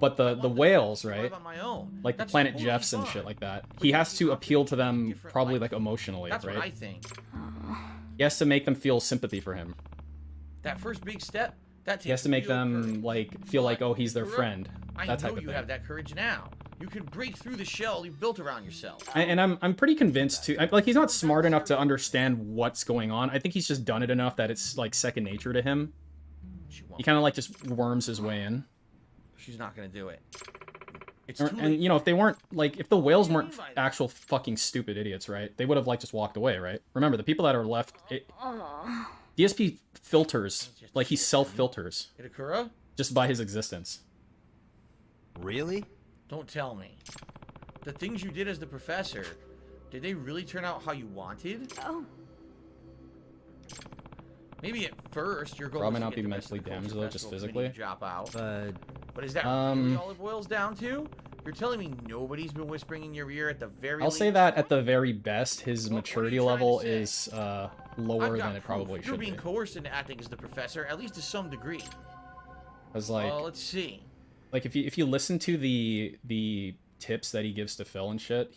But the whales, I right? live on my own. Like the That's Planet totally Jeffs and fine. shit like that. But He you has can to be appeal to them different, probably like, like emotionally, That's what I right? think. He has to make them feel sympathy for him. That first big step, that takes He has to make real them courage. like feel like, oh, he's their Itakura, friend. I That know type of you thing. have that courage now. You can break through the shell you've built around yourself. And I'm pretty convinced too. Like he's not smart enough to understand what's going on. I think he's just done it enough that it's like second nature to him. She won't. He kind of like just worms his way in. She's not gonna do it. It's too late. And you know, if they weren't like, if the whales do you weren't mean by that? actual fucking stupid idiots, right? They would have like just walked away, right? Remember, the people that are left, DSP filters, like he self filters Itakura, just by his existence. Really? don't tell me. The things you did as the professor, did they really turn out how you wanted? oh, Maybe at first your goal Rob was may to not get be the rest of mentally the culture damaged, though, just festival committee physically. to drop out. But is that really all it boils down to? You're telling me nobody's been whispering in your ear at the very I'll say least? that at the very best, his What are you maturity trying to level say? is I've lower got than it probably proof. You're should be. being coerced into acting as the professor, at least to some degree. Because like, Let's see. like if you listen to the tips that he gives to Phil and shit,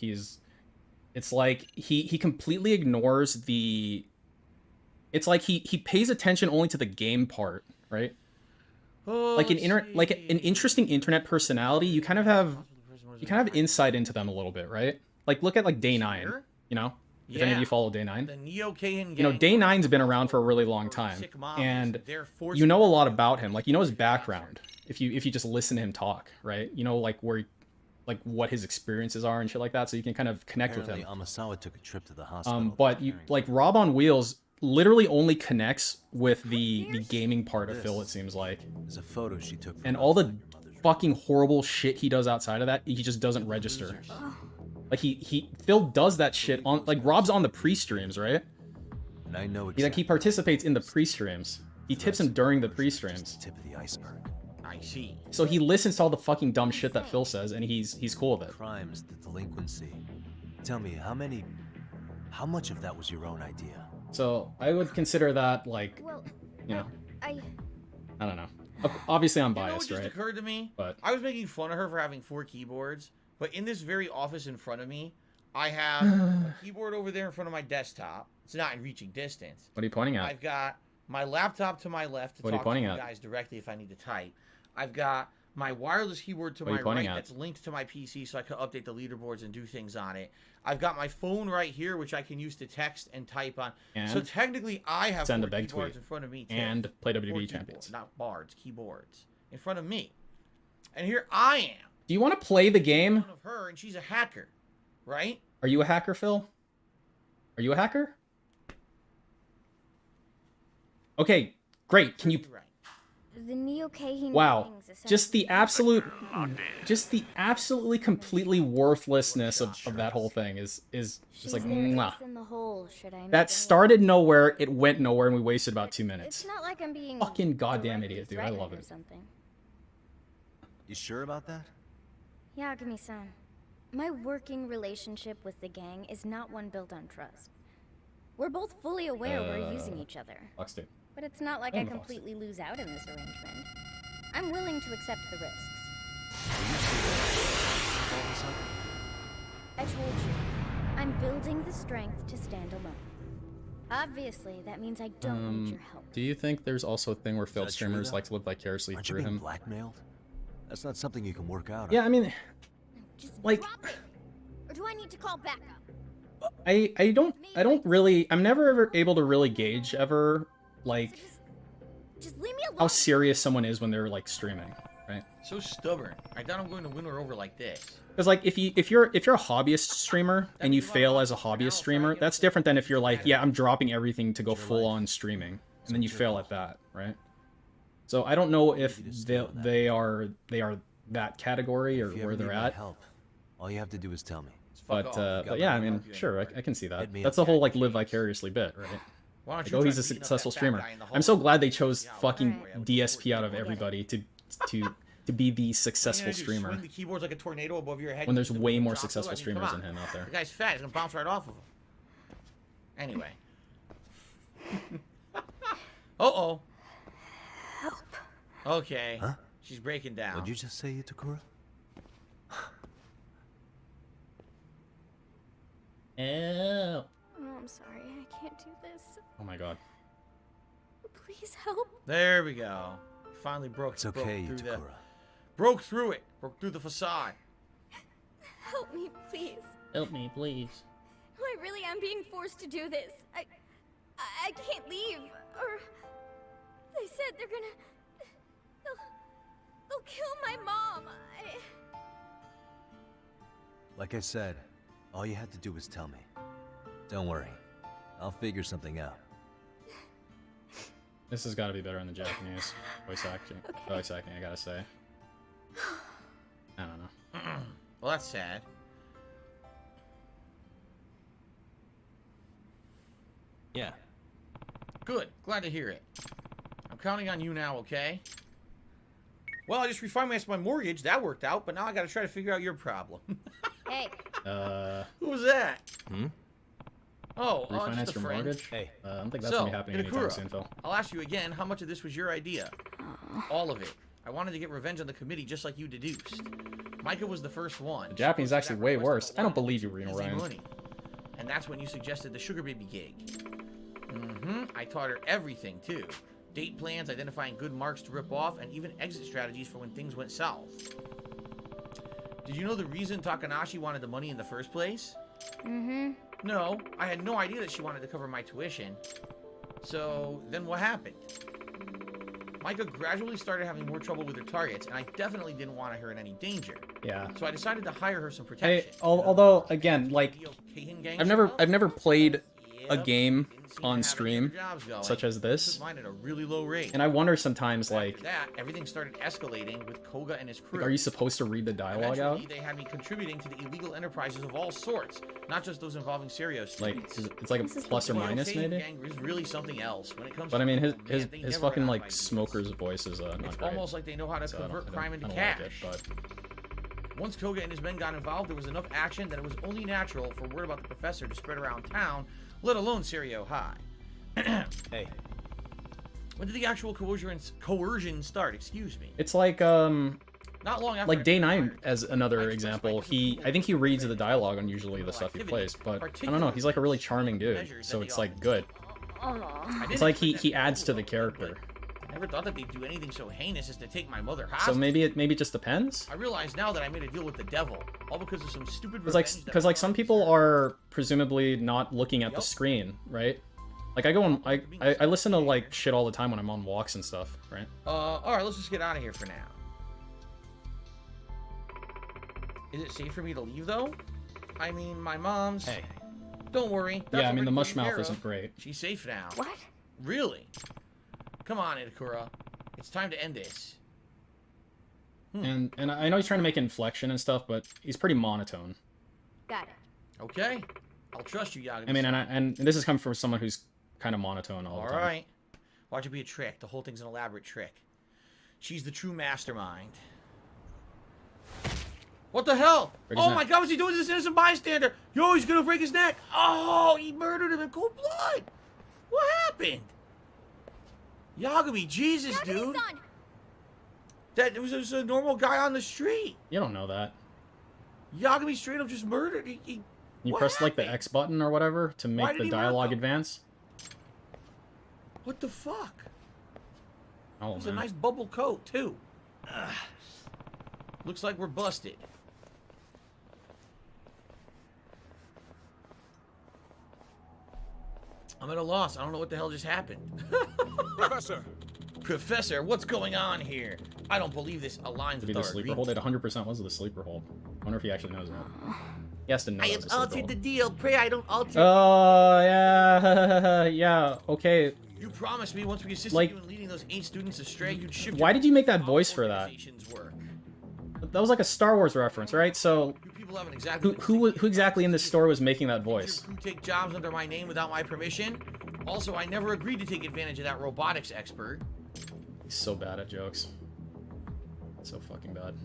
it's like he completely ignores the. It's like he pays attention only to the game part, right? Like an interesting internet personality, you kind of have insight into them a little bit, right? Like look at like Day 9, Sure. you know? If any of Yeah. you follow Day 9. The Neo-Kahan gang. You know, Day 9's been around for a really long time, Sick moms, and they're forced you know a lot about him. Like you know his background if you just listen to him talk, right? You know like what his experiences are and shit like that, so you can kind of connect with him. Apparently, Amasawa took a trip to the hospital. But you like Rob on Wheels literally only connects with the gaming part of Phil, it seems like. There's a photo she took. And all the fucking horrible shit he does outside of that, he just doesn't register. Like Phil does that shit on, like Rob's on the pre-streams, right? And I know He participates in the pre-streams. He tips him during the pre-streams. Tip of the iceberg. I see. So he listens to all the fucking dumb shit that Phil says, and he's cool with it. Crimes, the delinquency. Tell me, how much of that was your own idea? So I would consider that like, well, you know, I I don't know. Obviously I'm You know what biased, just right? occurred to me? But I was making fun of her for having 4 keyboards, but in this very office in front of me, I have a keyboard over there in front of my desktop. It's not in reaching distance. what are you pointing at? I've got my laptop to my left to What are you talk to pointing you at? guys directly if I need to type. I've got my wireless keyboard to What are my you pointing right at? that's linked to my PC so I can update the leaderboards and do things on it. I've got my phone right here, which I can use to text and type on. And so technically, I have send 4 a beg keyboards tweet. in front of me, too. And play 4 WWE keyboards, champions. not bards, keyboards. In front of me. And here I am. Do you want to play the game? In front of her, and she's a hacker. Right? Are you a hacker, Phil? Are you a hacker? Okay, great. Can you? Right. the Neo-Kahan Wow, gangs just the essentially- absolutely completely worthlessness of that whole thing is just She's like their mwah. ace in the hole, should I make That any- started nowhere, it went nowhere, and we wasted about 2 minutes. It's not like I'm being Fucking goddamn directly idiot, dude. I love threatened or it. something. You sure about that? Yagami-san, my working relationship with the gang is not one built on trust. We're both fully aware we're using each other. Fox 2. But it's not like I completely lose out in this arrangement. I'm willing to accept the risks. Are you serious? All of a sudden? I told you, I'm building the strength to stand alone. Obviously, that means I don't need your help. Do you think there's also a thing where failed that true, streamers though? like to live vicariously Aren't you through being him? blackmailed? That's not something you can work out. Yeah, I mean, Just like- drop it! Or do I need to call backup? I don't really, I'm never ever able to really gauge ever, like, Just leave me alone. how serious someone is when they're, like, streaming, right? So stubborn. I thought I'm going to win her over like this. Because, like, if you're a hobbyist streamer and you fail as a hobbyist streamer, that's different than if you're like, yeah, I'm dropping everything to go full on streaming, and then you fail at that, right? So I don't know if they are that category or If you where ever they're need my at. help, all you have to do is tell me. But yeah, I mean, sure, I can see that. Hit me That's up. the whole like live vicariously bit, right? Why don't Like, you oh, try he's a beating up successful that fat streamer. guy in the I'm so hallway? glad they chose Yeah, fucking Alright. DSP out of everybody to be the successful streamer Swing the keyboards like a tornado above your head. when there's and way more drop through? successful I mean, streamers come than on. him out there. The guy's fat. He's gonna bounce right off of him. Anyway. Uh-oh. Help. Okay. Huh? She's breaking down. What'd you just say, Itakura? Oh. Oh, I'm sorry. I can't do this. Oh my god. Please help. There we go. Finally broke. It's okay, broke through Itakura. broke through it. Broke through the facade. Help me, please. Help me, please. I really am being forced to do this. I can't leave. Or they said they're gonna. They'll kill my mom. Like I said, all you had to do was tell me. Don't worry. I'll figure something out. This has got to be better in the Japanese voice acting. Voice acting, I gotta say. I don't know. Well, that's sad. Yeah. Good. Glad to hear it. I'm counting on you now, okay? Well, I just refinanced my mortgage. That worked out, but now I gotta try to figure out your problem. Hey, Who was that? Hmm? Oh, Refinance just a your friend. mortgage? Hey. I don't think that's So, gonna be happening anytime Itakura, soon, Phil. I'll ask you again, how much of this was your idea? All of it. I wanted to get revenge on the committee just like you deduced. Micah was the first one. The Japanese She actually posted way that worse. request I don't online. believe you, Reno Easy Ryan. money. And that's when you suggested the sugar baby gig. I taught her everything, too. Date plans, identifying good marks to rip off, and even exit strategies for when things went south. Did you know the reason Takanashi wanted the money in the first place? No, I had no idea that she wanted to cover my tuition. So, then what happened? Micah gradually started having more trouble with her targets, and I definitely didn't want her in any danger. Yeah. So I decided to hire her some Hey, protection. although again, like, Keihin gang I've never stuff? played a Yep, game didn't seem to on have any stream other jobs going. such as Took this, mine at a really low rate. and I wonder sometimes, like, After that, everything started escalating with Koga and his crew. are you supposed to read the dialogue out? Eventually, they had me contributing to the illegal enterprises of all sorts, not just those involving Serios. Like, it's like a plus or minus, maybe? Gang is really something else. When it comes But I mean, to his they his never fucking got like my smoker's voice is not It's great. almost like they know how to So I don't- convert I don't- crime I into don't cash. like it, but Once Koga and his men got involved, there was enough action that it was only natural for word about the professor to spread around town, let alone Serio High. Hey. When did the actual coercion start? Excuse me. it's like Not long after. like I Day first 9 hired him. as another I expressed example. my I think he approval reads for the dialogue on usually the stuff he activity, plays, but I don't know. particularly He's like a really charming dude, measures so that it's they like offer. good. I didn't It's like expect he that adds to the approval, character. but I never thought that they'd do anything so heinous as to take my mother So hostage. maybe it just depends. I realize now that I made a deal with the devil, all because of some stupid. Because like some people are presumably not looking at the screen, right? Like I go on, I listen to like shit all the time when I'm on walks and stuff, right? All right, let's just get out of here for now. Is it safe for me to leave though? I mean, my mom's. Hey. Don't worry. that's Yeah, I mean the already mush taken mouth care isn't of. great. She's safe now. what? Really? Come on, Itakura. It's time to end this. And I know he's trying to make inflection and stuff, but he's pretty monotone. Got it. Okay. I'll trust you, Yagami. I mean, and this has come from someone who's kind of monotone all the All time. right. Watch it be a trick. The whole thing's an elaborate trick. She's the true mastermind. What the hell? Break his Oh neck. my god, what's he doing to this innocent bystander? Yo, he's gonna break his neck. Oh, he murdered him in cold blood. What happened? Yagami, Jesus, dude. Yagami-san! That was just a normal guy on the street. You don't know that. Yagami straight up just murdered. You What press like the happened? X button or whatever to Why make did the he murder dialogue him? advance. What the fuck? Oh It's a man. nice bubble coat, too. Looks like we're busted. I'm at a loss. I don't know what the hell just happened. Professor! Professor, what's going on here? I don't believe this aligns To be with the our sleeper agreement. hold. It 100% was the sleeper hold. I wonder if he actually knows that. He has to know. I it have was a sleeper altered hold. the deal. Pray I don't alter. Oh yeah, yeah. Okay. You promised me once we assisted Like- you in leading those 8 students astray, you'd shift. Why your did you make that how voice for that? organizations work. That was like a Star Wars reference, right? So You people haven't exactly. who exactly in this store was making that voice? Who take jobs under my name without my permission? Also, I never agreed to take advantage of that robotics expert. He's so bad at jokes. So fucking bad.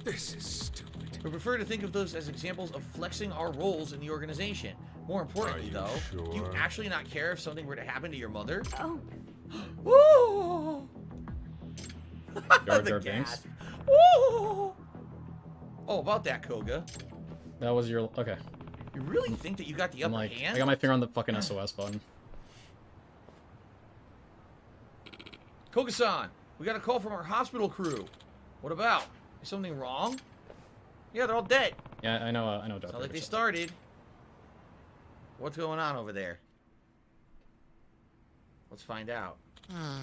This is stupid. We prefer to think of those as examples of flexing our roles in the organization. More importantly, you though, do you sure? actually not care if something were to happen to your mother? Oh, Ooh! Jar The Jar Binks. gasp. Ooh! Oh, about that, Koga. That was your okay. You really think that you got the I'm upper like, hand? I got my finger on the fucking SOS button. Koga-san, we got a call from our hospital crew. What about? Is something wrong? Yeah, they're all dead. Yeah, I know. I know. Sounds like they started. What's going on over there? Let's find out. Oh,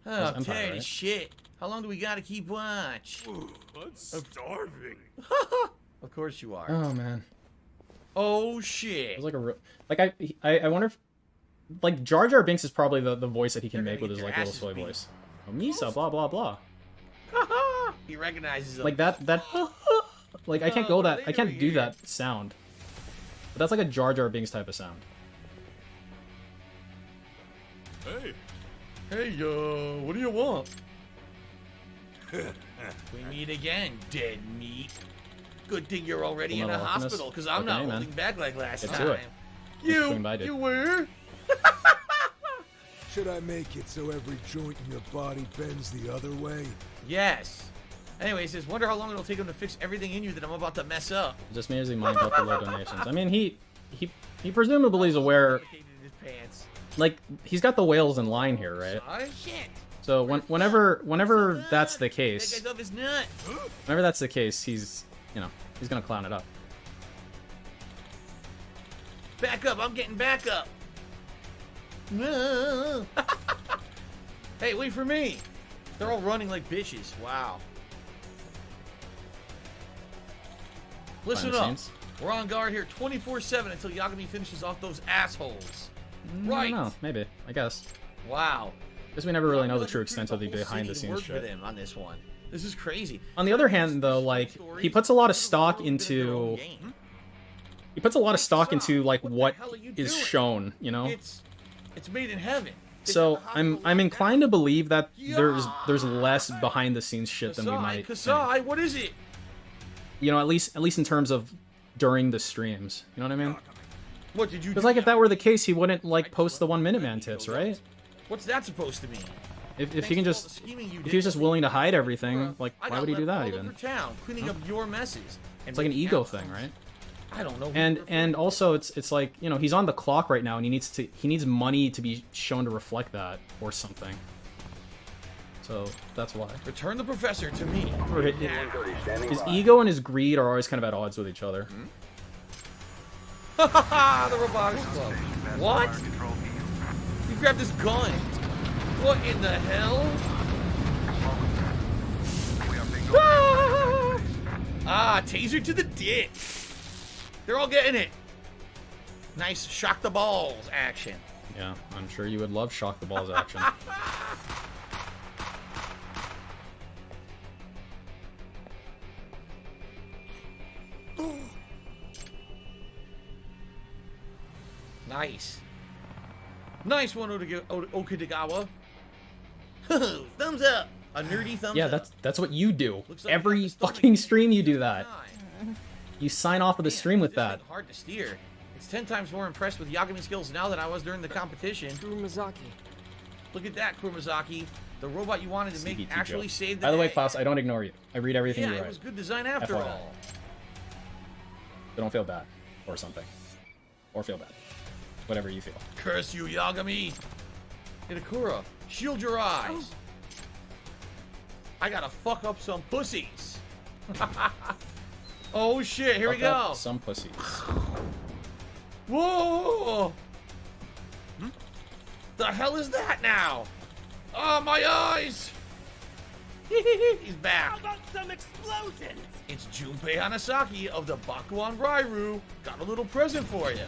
That's I'm Empire, tired right? as shit. How long do we gotta keep watch? Ooh, I'm starving. Of course you are. Oh man, Oh it shit. was like a like I wonder if like Jar Jar Binks is probably the voice that he can They're make gonna with get his their like little asses soy beat. voice. Oh, Misa, blah blah blah. He recognizes them. Like that like I can't go that I can't do that sound. But that's like a Jar Jar Binks type of sound. Hey, Hey, what do you want? We meet again, dead meat. Good thing you're already in a Fullmetal Alchemist. hospital, because I'm Okay, not man. holding back like last Get to time. it. swing by, dude. You were? Should I make it so every joint in your body bends the other way? Yes. Anyway, he says, wonder how long it'll take him to fix everything in you that I'm about to mess up. Just me as he minds up the low donations. I mean, he presumably is aware. Located in his pants. Like he's got the whales in line here, right? Son, shit. So whenever that's the That case, guy's up his nut. whenever that's the case, he's gonna clown it up. Back up, I'm getting back up. No. Hey, wait for me. They're all running like bitches. Wow. Listen Behind the up. scenes. We're on guard here 24/7 until Yagami finishes off those assholes. I Right. don't know, maybe. I guess. Wow. Because we never really know the Like, true we extent recruited of the whole city behind the to scenes work for shit. them on this one. This is crazy. On the other hand, though, like he puts a lot of stock into like what is shown, you know. It's made in heaven. So I'm inclined to believe that there's less behind the scenes shit than we might think. Kasai, what is it? You know, at least in terms of during the streams. You know what I mean? What did you Because do? like if that were the case, he wouldn't like post the 1 Minute Man tips, right? What's that supposed to mean? If he can just if he was just willing to hide everything, like why would he do that even? Town, cleaning up your messes. It's like an ego thing, right? I don't know. And also it's like, you know, he's on the clock right now and he needs money to be shown to reflect that or something. So that's why. Return the professor to me. Or his ego and his greed are always kind of at odds with each other. The robotics club. What? You grabbed this gun. What in the hell? Ah, taser to the dick. They're all getting it. Nice shock the balls action. Yeah, I'm sure you would love Shock the Balls action. Nice. Nice one, Okinawa. Thumbs up. A nerdy thumbs Yeah, up. that's what you do. Looks like Every we got the stomach fucking stream you do that. time. You sign off of the Man, stream with this that. thing's hard to steer. It's 10 times more impressed with Yagami skills now than I was during the competition. Kurumazaki. Look at that, Kurumazaki. The robot you wanted to make CBT actually joke. saved the By the way, day. Klaus, I don't ignore you. I read everything Yeah, you it write. was good design after FYI. all. So don't feel bad. Or something. Or feel bad. Whatever you feel. Curse you, Yagami! Itakura, shield your eyes! I gotta fuck up some pussies! Oh shit, here we Fuck up go! some pussies. Whoa! The hell is that now? Oh, my eyes! He's back. How about some explosions? It's Junpei Hanasaki of the Bakuan Rairu. Got a little present for you.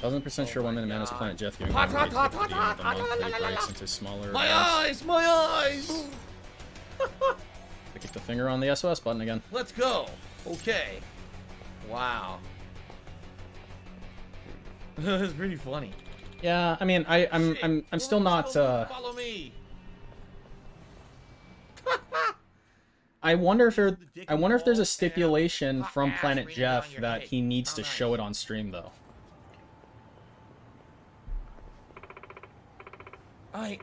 1000% sure one minute man is Planet Jeff giving Ha, one ha, rate ha, the ha, beginning ha, of the ha, month la, la, it la, breaks la. into smaller My events. eyes! My eyes! Pick the finger on the SOS button again. Let's go. Okay. Wow. That's pretty funny. Yeah, I mean, I'm still not. Follow me. I wonder if there's a stipulation from Planet Jeff that he needs to show it on stream though. I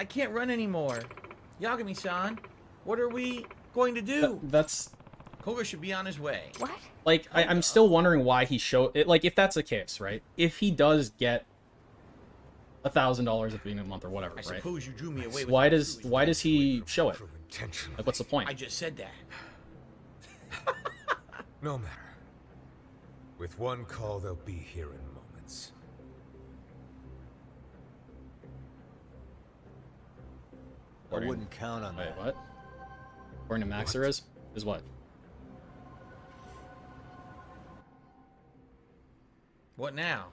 can't run anymore. Yagami-san, what are we going to do? That's Koga should be on his way. What? like I'm still wondering why he showed it. Like if that's the case, right? If he does get $1,000 at the beginning of the month or whatever, I right? suppose you drew me away with Why your does truly- he show it? Intention. Like what's the point? I just said that. No matter. With one call, they'll be here in moments. I wouldn't count on Wait, that. what? According to Max, there is what? What now?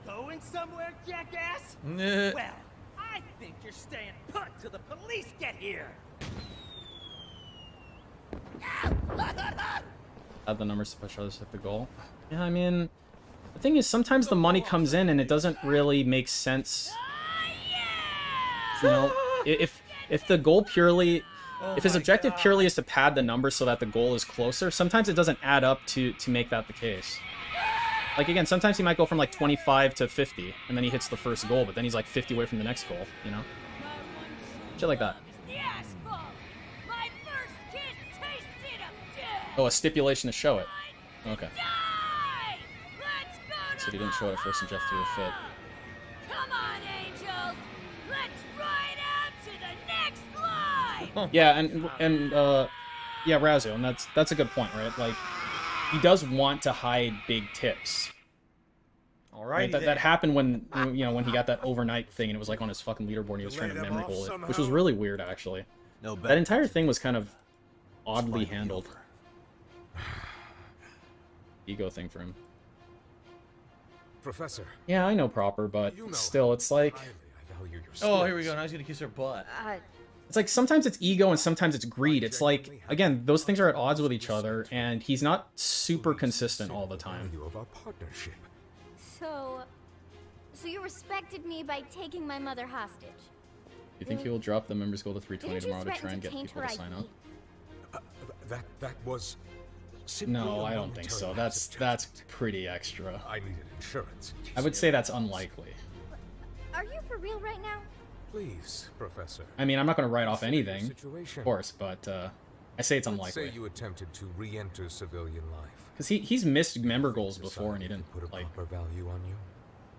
Going somewhere, jackass? Nah. Well, I think you're staying put till the police get here. Add the numbers to push others hit the goal. Yeah, I mean, the thing is, sometimes the money comes in and it doesn't really make sense. You know, if the goal purely, if his objective purely is to pad the numbers so that the goal is closer, sometimes it doesn't add up to make that the case. Like again, sometimes he might go from like 25 to 50, and then he hits the first goal, but then he's like 50 away from the next goal. You know, shit like that. Oh, a stipulation to show it. Okay. So he didn't show it at first and Jeff threw a fit. Come on, angels! Let's ride out to the next line! Yeah, and yeah, Razzo, and that's a good point, right? Like, he does want to hide big tips. All Right? right. That happened when when he got that overnight thing and it was like on his fucking leaderboard and he was trying to memory hole it, which was really weird actually. No That entire thing was kind of oddly handled. Ego thing for him. Professor. Yeah, I know proper, but You know still, it's like highly I value your Oh, here we skills. go. Now he's gonna kiss her butt. it's like sometimes it's ego and sometimes it's greed. It's like again, those things are at odds with each other, and he's not super consistent all the time. Value of our partnership. So you respected me by taking my mother hostage. You think he will drop the members goal to 320 Didn't you tomorrow to threaten try and to get taint people her to sign up? ID? That was simply No, a I don't think so. momentary lapse That's of judgment. pretty extra. I needed insurance. in case I would of say that's anything. unlikely. Are you for real right now? Please, Professor. I mean, I'm not going to write off Consider your anything, situation. of course, but I say it's Let's unlikely. say you attempted to re-enter civilian life. Because he's missed member goals before and he Decided didn't, to put a like... proper value on you.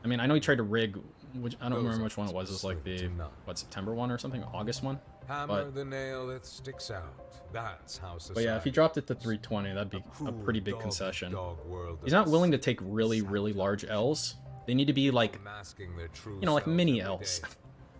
I mean, I know he tried to rig... Which, I don't Those remember which one it was. It options was like slim the... to none. What, September one or something? August one? Hammer But- the nail that sticks out. That's how society. But yeah, if he dropped it to 320, that'd be a cruel pretty big dog concession. dog world He's of not willing to deceit. take really, really large L's. They need to be like, Masking their true you know, like selves mini every L's. day.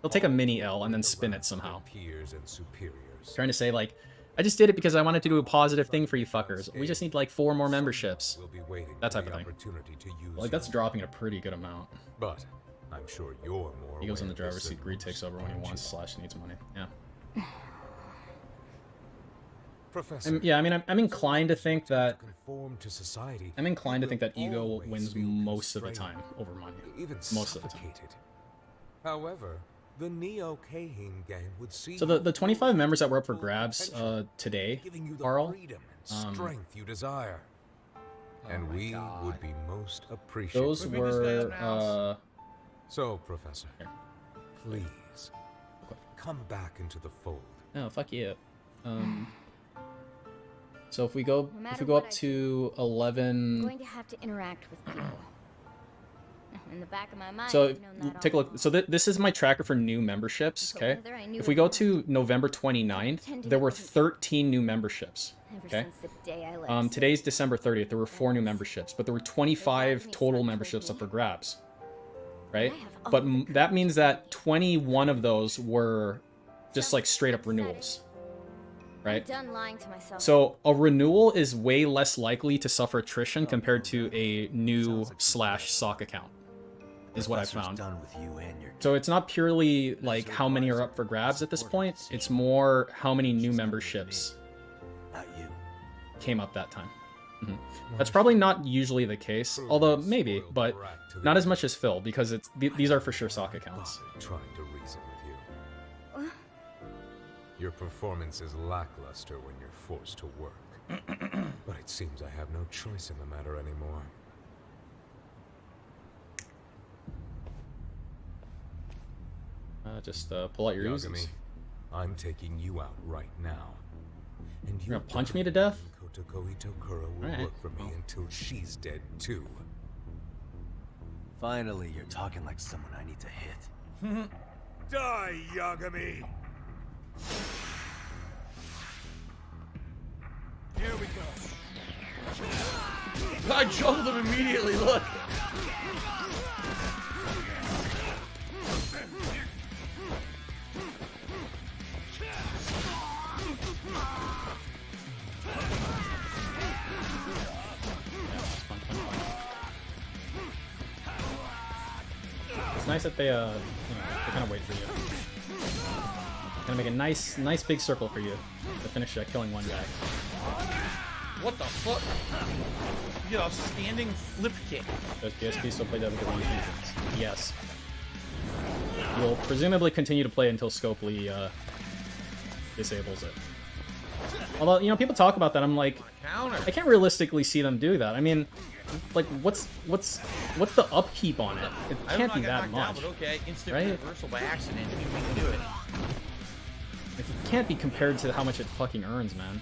He'll take a mini All L and then with the spin it wrath of their somehow. Peers and superiors. Trying to say like, I just did it because I wanted to do a positive thing for you fuckers. We just need like 4 more memberships. We'll be waiting That for type the of thing. opportunity to use Like that's you. dropping a pretty good amount. But I'm sure you're more. He goes in aware the of driver's this seat. than Greed most, takes over when he aren't wants you? / needs money. Yeah. Professor. Yeah, I mean, I'm inclined to think that Conform to society. I'm inclined to you think will that ego always wins feel most of the constrained, time over money. even Most of the time. suffocated. However, The Neo Kahing gang would see So the 25 members that were up for grabs today, giving you the Carl, freedom and strength you desire. And my we God. would be most appreciative. those Maybe this guy up were now. So, Professor, Here. please come back into the fold. no, fuck you. So if we go No matter up what I to I'm 11. going to have to interact with people. In the back of my mind, So I've known that take a all look. So this is my tracker for new memberships. But Okay. whether I knew If we it go or to November 29th, pretending there it were wasn't 13 new memberships. ever Okay. since the day I left. Today's December 30th. There were 4 new memberships, but there were 25 me total son memberships told up for me. grabs. Right? I have all But the that means that 21 of those were just like straight up renewals. Right? I'm done lying to myself. So a renewal is way less likely to suffer attrition compared to a new /sock account, is what I Professor's found. done with you and your So it's not purely like how many are up for grabs at this point. It's more how many new memberships not you. came up that time. That's probably not usually the case, although maybe, but not as much as Phil because these are for sure sock accounts. Trying to reason with you. Your performance is lackluster when you're forced to work. But it seems I have no choice in the matter anymore. Just pull out your Yagami, Uzis. I'm taking you out right now. And You're gonna punch me to death? Kotoko Itokura will Alright. work for me until she's dead too. Finally, you're talking like someone I need to hit. Die, Yagami! Here we go. I jumped him immediately, look. It's nice that they they kind of wait for you. Gonna make a nice big circle for you to finish killing one guy. What the fuck? You get a standing flip kick. Does PSP still play WWE Fusions? Yes. You'll presumably continue to play until Scopely disables it. Although, you know, people talk about that, I'm like, Counter. I can't realistically see them do that. I mean, like, what's the upkeep on it? It I can't don't be know, I that got knocked much. down, but okay, instant right? reversal by accident. If we can do it. Like, it can't be compared to how much it fucking earns, man.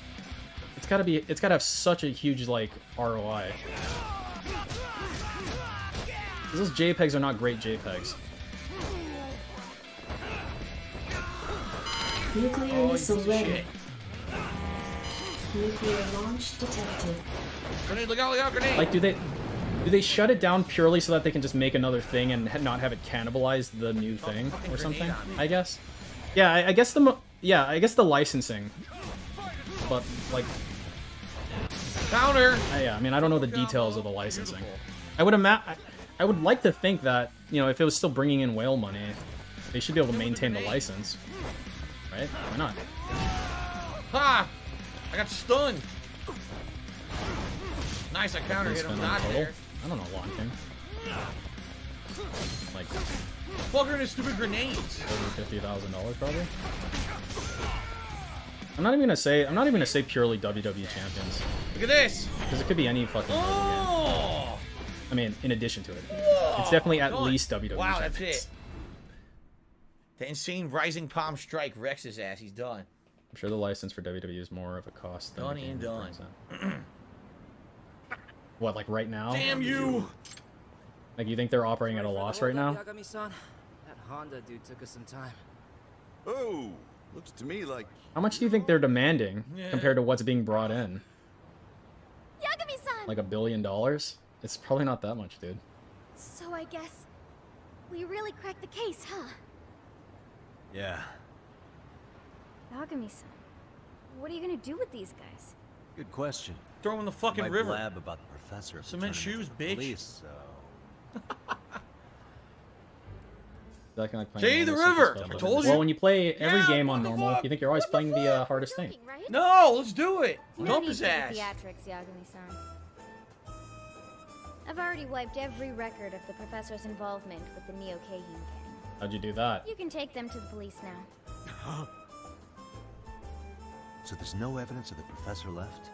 It's gotta have such a huge, like, ROI. 'Cause those JPEGs are not great JPEGs. Nuclear Oh, missile you piece of ready. shit. Nuclear launch detected. Grenade, look out, grenade! Like, do they shut it down purely so that they can just make another thing and not have it cannibalize the new thing fucking or something? grenade on me. I guess. Yeah, I guess I guess the licensing. But like, Counter! yeah, I mean, I don't know the details of the licensing. I would like to think that, you know, if it was still bringing in whale money, they should be able to maintain the license, right? Why not? Ha! I got stunned. Nice, I counter hit him. Spend Not on total? there. I don't know, launching. Like Fucker and his stupid grenades. over $50,000 probably. I'm not even gonna say purely WWE champions, Look at this. because it could be any fucking. Oh! I mean, in addition to it, it's definitely at Done. least WWE Wow, champions. that's it. The insane rising palm strike wrecks his ass. He's done. I'm sure the license for WWE is more of a cost than Done the and game done. brings in. What, like right now? Damn you! Like, you think they're operating at a loss right now? Yagami-san, that Honda dude took us some time. Oh, looks to me like How much do you think they're demanding Yeah. compared to what's being brought in? Yagami-san! Like $1 billion? It's probably not that much, dude. So I guess we really cracked the case, huh? Yeah, Yagami-san, what are you gonna do with these guys? good question. Throw him in the fucking Might river. blab about the professor. if we Cement turn him into shoes, the bitch. Police, so. That can, like, play See, on the normal river! system I stuff. told you. Well, when you play every Yeah, game on what the normal, fuck? you think you're always playing the hardest thing. Joking, right? No, let's do it. No Dump need his for the ass. theatrics, Yagami-san. I've already wiped every record of the professor's involvement with the Neo Kahing gang. How'd you do that? You can take them to the police now. So there's no evidence of the professor left?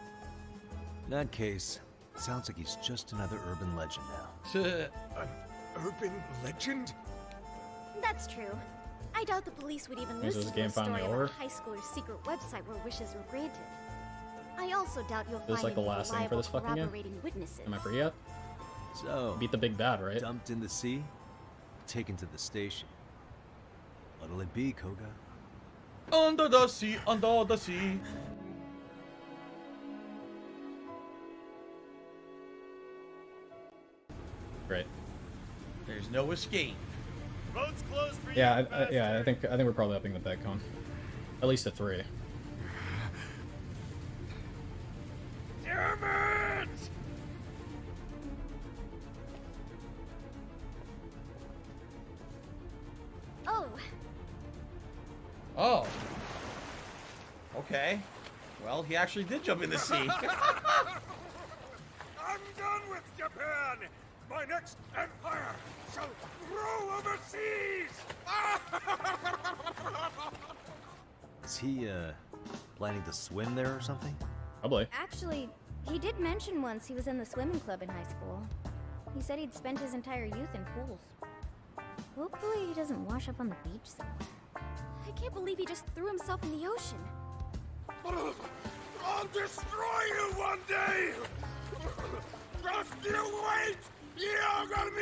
In that case, sounds like he's just another urban legend now. An urban legend? That's true. I doubt the police would even Is listen this to game a story finally about over? a high schooler's secret website where wishes were granted. I also doubt you'll Is this find like the any last thing for reliable this fucking game? corroborating witnesses. Am I free yet? So, Beat the big bad, right? dumped in the sea, taken to the station. What'll it be, Koga? Under the sea, under the sea. Great. There's no escape. Road's closed for Yeah, I think we're probably upping the bet con. At least a 3. Damn it! Oh, Oh. Okay. Well, he actually did jump in the sea. I'm done with Japan! My next empire shall grow overseas! Is he, planning to swim there or something? Probably. actually, he did mention once he was in the swimming club in high school. He said he'd spent his entire youth in pools. Hopefully he doesn't wash up on the beach somewhere. I can't believe he just threw himself in the ocean. I'll destroy you one day! Just you wait! You're gonna be...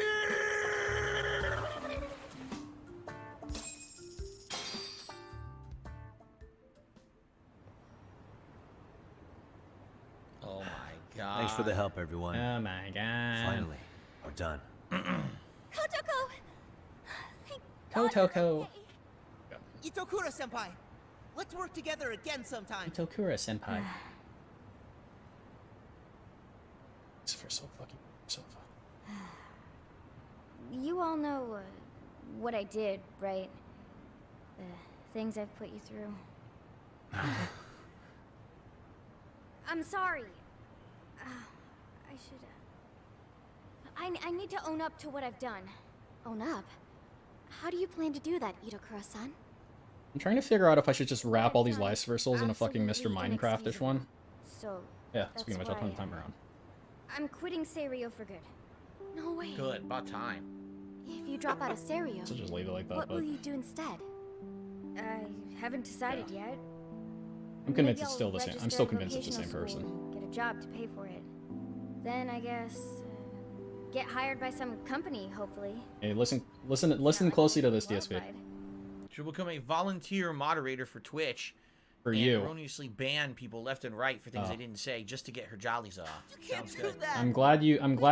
Oh my god. Thanks for the help, everyone. Oh my god. Finally, we're done. Kotoko! Thank God you're Kotoko. okay. Itokura-senpai, let's work together again sometime. Itokura senpai. It's for so fucking so fun. You all know what I did, right? The things I've put you through. I'm sorry. I should. I need to own up to what I've done. Own up? How do you plan to do that, Itokura-san? I'm trying to figure out if I should just wrap all these life reversals in a fucking Mr. Absolutely Minecraft-ish inexcusable. one. So. Yeah, that's speaking of which, I'll turn the why timer on. I'm quitting Serio for good. No way. Good, about time. If you drop out of Serio, So just leave it like that, what but will you do instead? I haven't decided yet. I'm convinced Maybe it's still I'll the same. I'm register still at convinced it's the same vocational person. school, get a job to pay for it. Then I guess get hired by some company, hopefully. Hey, listen Not like closely to I'm this, DSP. qualified. Should become a volunteer moderator for Twitch. For and you. erroneously ban people left and right for things Oh. they didn't say just to get her jollies off. You can't Sounds do good. that. I'm glad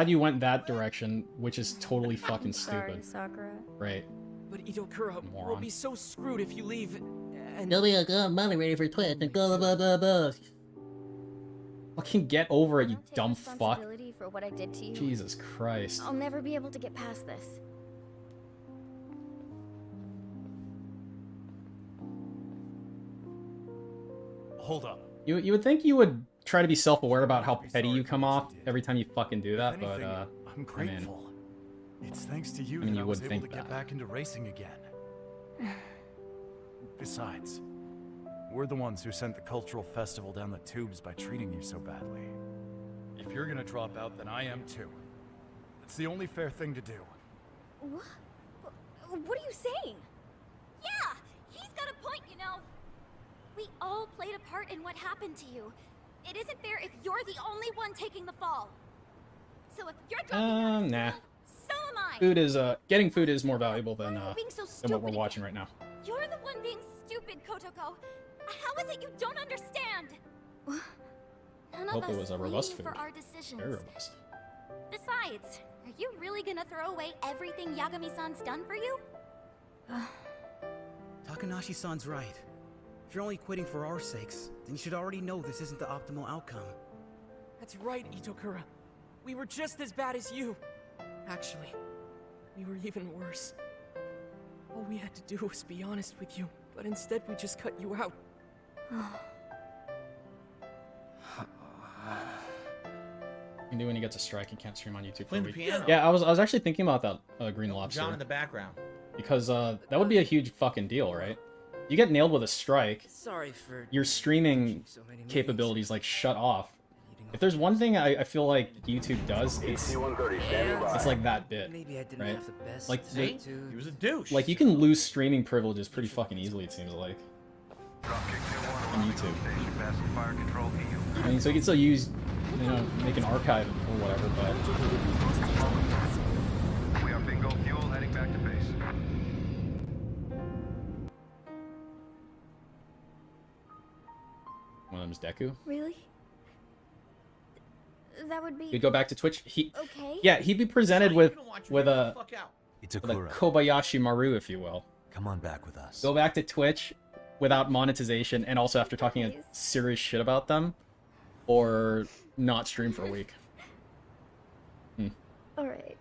you went that direction, which is totally fucking Sorry, stupid. Sakura. Right. But Itokura, we'll Moron. be so screwed if you leave. And You'll be a good moderator for Twitch and blah blah blah blah. Fucking get over it, I you don't take dumb fuck. responsibility for what I did to you. Jesus Christ. I'll never be able to get past this. Hold up. You would think you would try to be self-aware about how petty you come off did. every time you fucking do that, If but anything, I'm I mean, grateful. It's thanks to you I mean, that you I was would able think to get that. back into racing again. Besides, we're the ones who sent the cultural festival down the tubes by treating you so badly. If you're gonna drop out, then I am too. It's the only fair thing to do. What? What are you saying? Yeah, he's got a point, you know. We all played a part in what happened to you. It isn't fair if you're the only one taking the fall. So if you're dropping out of nah. school, so am I. Food is getting food is more valuable than Why are you being so what we're stupid watching again? right now. You're the one being stupid, Kotoko. How is it you don't understand? None Hope of it us was a blame robust you for food. our decisions. Very robust. Besides, are you really gonna throw away everything Yagami-san's done for you? Takanashi-san's right. If you're only quitting for our sakes, then you should already know this isn't the optimal outcome. That's right, Itokura. We were just as bad as you. Actually, we were even worse. All we had to do was be honest with you, but instead we just cut you out. You can do when he gets a strike, he can't stream on YouTube for Playing a the week. piano. Yeah, I was actually thinking about that, Green Lobster. John in the background. Because that would be a huge fucking deal, right? You get nailed with a strike, Sorry for your streaming capabilities like shut off. If there's one thing I feel like YouTube does, it's like that bit, right? Like See? He was a douche. Like you can lose streaming privileges pretty fucking easily, it seems like. On YouTube. I mean, so you can still use, you know, make an archive or whatever, but... We are bingo fuel heading back to base. One of them's Deku. Really? That would be... He'd go back to Twitch. Okay. Yeah, he'd be presented with a Itakura. Kobayashi Maru, if you will. Come on back with us. Go back to Twitch without monetization, and also after talking a serious shit about them, or not stream for a week. All right.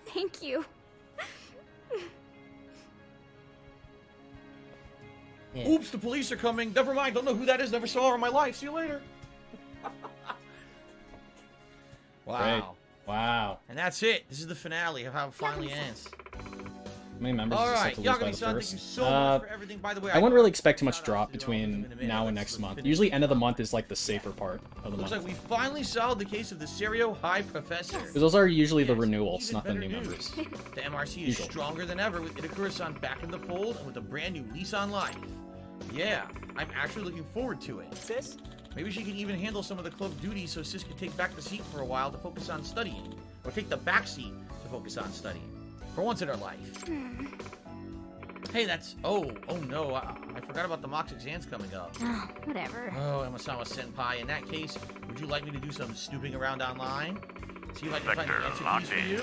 Thank you. Yeah. Oops, the police are coming. Never mind, don't know who that is. Never saw her in my life. See you later. Wow. Great. Wow. And that's it. This is the finale of how it finally ends. How many members All is right, set to lose by the Yagami-san, first? thank you so much for everything. By the way, I wouldn't really expect too much drop between now and next month. Usually end of the month is like the safer part of the Looks month. like we finally solved the case of the Serio High Professor. Because those are usually the renewals, not the new members. The MRC is Usually. stronger than ever with Itakura-san back in the fold and with a brand new lease on life. Yeah, I'm actually looking forward to it. Sis? Maybe she can even handle some of the club duties so Sis can take back the seat for a while to focus on studying. Or take the back seat to focus on studying. For once in her life. Hey, that's... Oh no, I forgot about the mock exams coming up. Oh, whatever. Oh, Emasawa-senpai, in that case, would you like me to do some snooping around online? See if I can find the answer keys for you?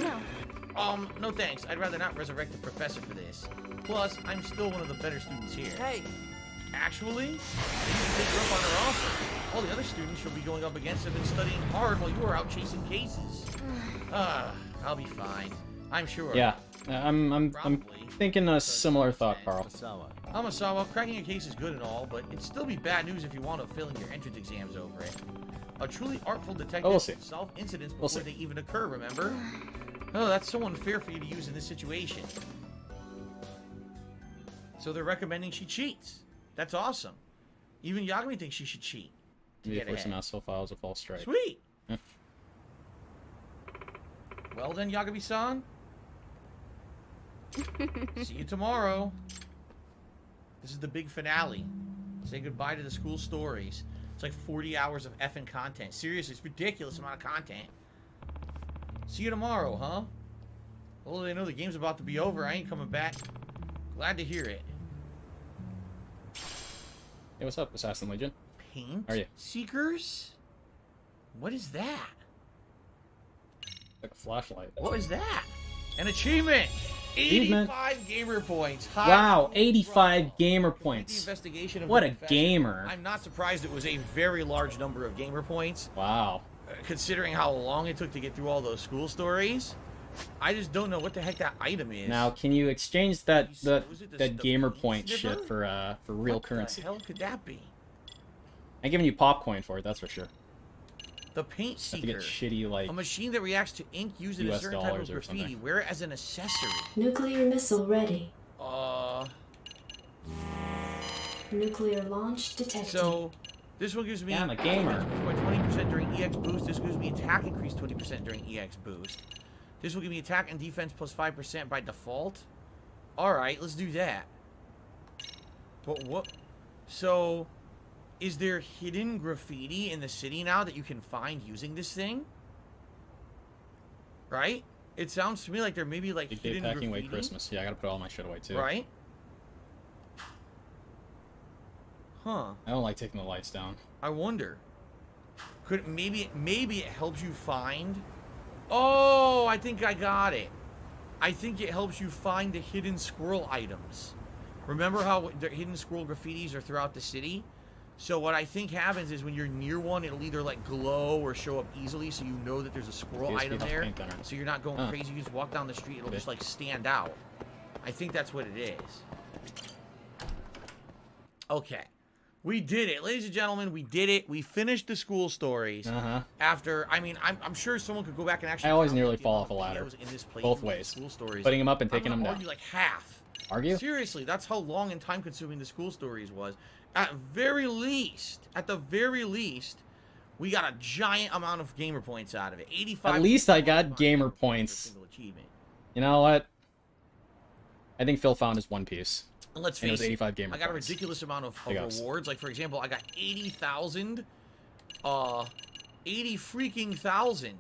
No. No thanks. I'd rather not resurrect the professor for this. Plus, I'm still one of the better students here. Hey. Actually, maybe you can take her up on her offer. All the other students she'll be going up against have been studying hard while you are out chasing cases. I'll be fine. I'm sure. Yeah, I'm thinking a similar thought, Carl. Amasawa, cracking a case is good and all, but it'd still be bad news if you wound up failing your entrance exams over it. A truly artful detective we'll see. solve incidents before they even occur, remember? Oh, that's so unfair for you to use in this situation. So they're recommending she cheats. That's awesome. Even Yagami thinks she should cheat. The first semester files a false strike. Sweet! Yeah. Well then, Yagami-san. See you tomorrow. This is the big finale. Say goodbye to the school stories. It's like 40 hours of effing content. Seriously, it's ridiculous amount of content. See you tomorrow, huh? Well, they know the game's about to be over. I ain't coming back. Glad to hear it. Hey, what's up, Assassin Legion? Paint How are you? Seekers? What is that? Like a flashlight. What is that? An achievement! 85 gamer points. Wow, 85 gamer points. Investigation of What the a confession. gamer. I'm not surprised it was a very large number of gamer points. Wow. Considering how long it took to get through all those school stories. I just don't know what the heck that item is. Now, can you exchange that gamer point shit for real currency? What the hell could that be? I'm giving you popcoin for it, that's for sure. The Paint Have to get Seeker. shitty, like, A machine that reacts to ink used in a US certain type of dollars or graffiti. something. Wear it as an accessory. Nuclear missile ready. Nuclear launch detected. So, this one gives me... Yeah, I'm a gamer. 20% during EX boost. This gives me attack increase 20% during EX boost. This will give me attack and defense plus 5% by default. Alright, let's do that. But what... So... Is there hidden graffiti in the city now that you can find using this thing? Right? It sounds to me like there may be like Big day hidden packing graffiti. away Christmas. Yeah, I gotta put all my shit away too. Right? Huh. I don't like taking the lights down. I wonder. Could maybe it helps you find... Oh, I think I got it. I think it helps you find the hidden squirrel items. Remember how the hidden squirrel graffitis are throughout the city? So what I think happens is when you're near one, it'll either like glow or show up easily, so you know that there's a squirrel item there. So you're not going crazy. You just walk down the street, it'll just like stand out. I think that's what it is. Okay. We did it, ladies and gentlemen. We did it. We finished the school stories. After, I mean, I'm sure someone could go back and actually. I always nearly fall off a ladder. Both ways. School stories. Putting them up and taking them down. Argue like half. Argue? Seriously, that's how long and time consuming the school stories was. At the very least, we got a giant amount of gamer points out of it. 85. At least I got gamer points. You know what? I think Phil found his One Piece. And let's face it, was 85 it, gamer I got points. a ridiculous amount of rewards. Like, for example, I got 80,000. 80 freaking thousand.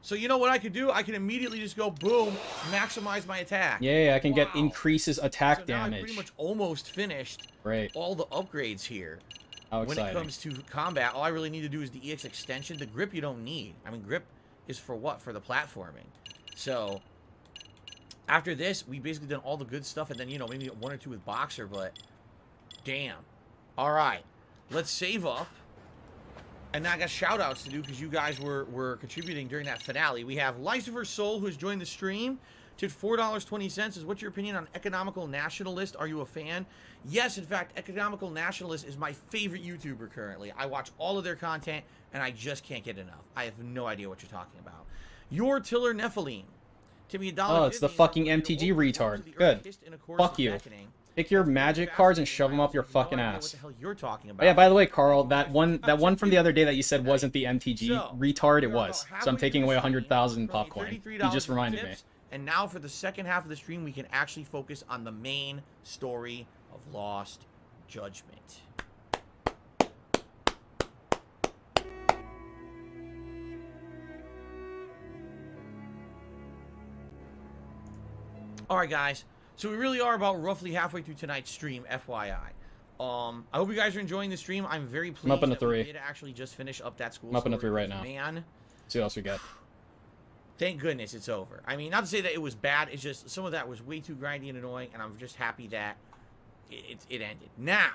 So you know what I could do? I can immediately just go, boom, maximize my attack. Yeah, I can get increases attack so damage. Now I pretty much almost finished all the upgrades here. How when exciting. it comes to combat, all I really need to do is the EX extension. The grip you don't need. I mean, grip is for what? For the platforming. So after this, we basically done all the good stuff, and then, you know, maybe 1 or 2 with Boxer, but damn. All right, let's save up. And now I got shout-outs to do because you guys were contributing during that finale. We have Lucifer Soul, who has joined the stream. Tipped $4.20. What's your opinion on Economical Nationalist? Are you a fan? Yes, in fact, Economical Nationalist is my favorite YouTuber currently. I watch all of their content, and I just can't get enough. I have no idea what you're talking about. Your Tiller Nephilim. Timmy, $1.50. Oh, it's the fucking MTG retard. Good. Fuck you. Pick your magic cards and shove them up your fucking ass. What the hell you're talking about? Oh, yeah, by the way, Carl, that one from the other day that you said wasn't the MTG retard, it was. So I'm taking away 100,000 popcorn. You just reminded me. And now for the second half of the stream, we can actually focus on the main story of Lost Judgment. Alright, guys. So we really are about roughly halfway through tonight's stream, FYI. I hope you guys are enjoying the stream. I'm very pleased I'm up in the that 3. we did actually just finish up that school I'm up in the story. 3 right now. Man. See what else we got. Thank goodness it's over. I mean, not to say that it was bad. It's just some of that was way too grindy and annoying, and I'm just happy that it ended. Now,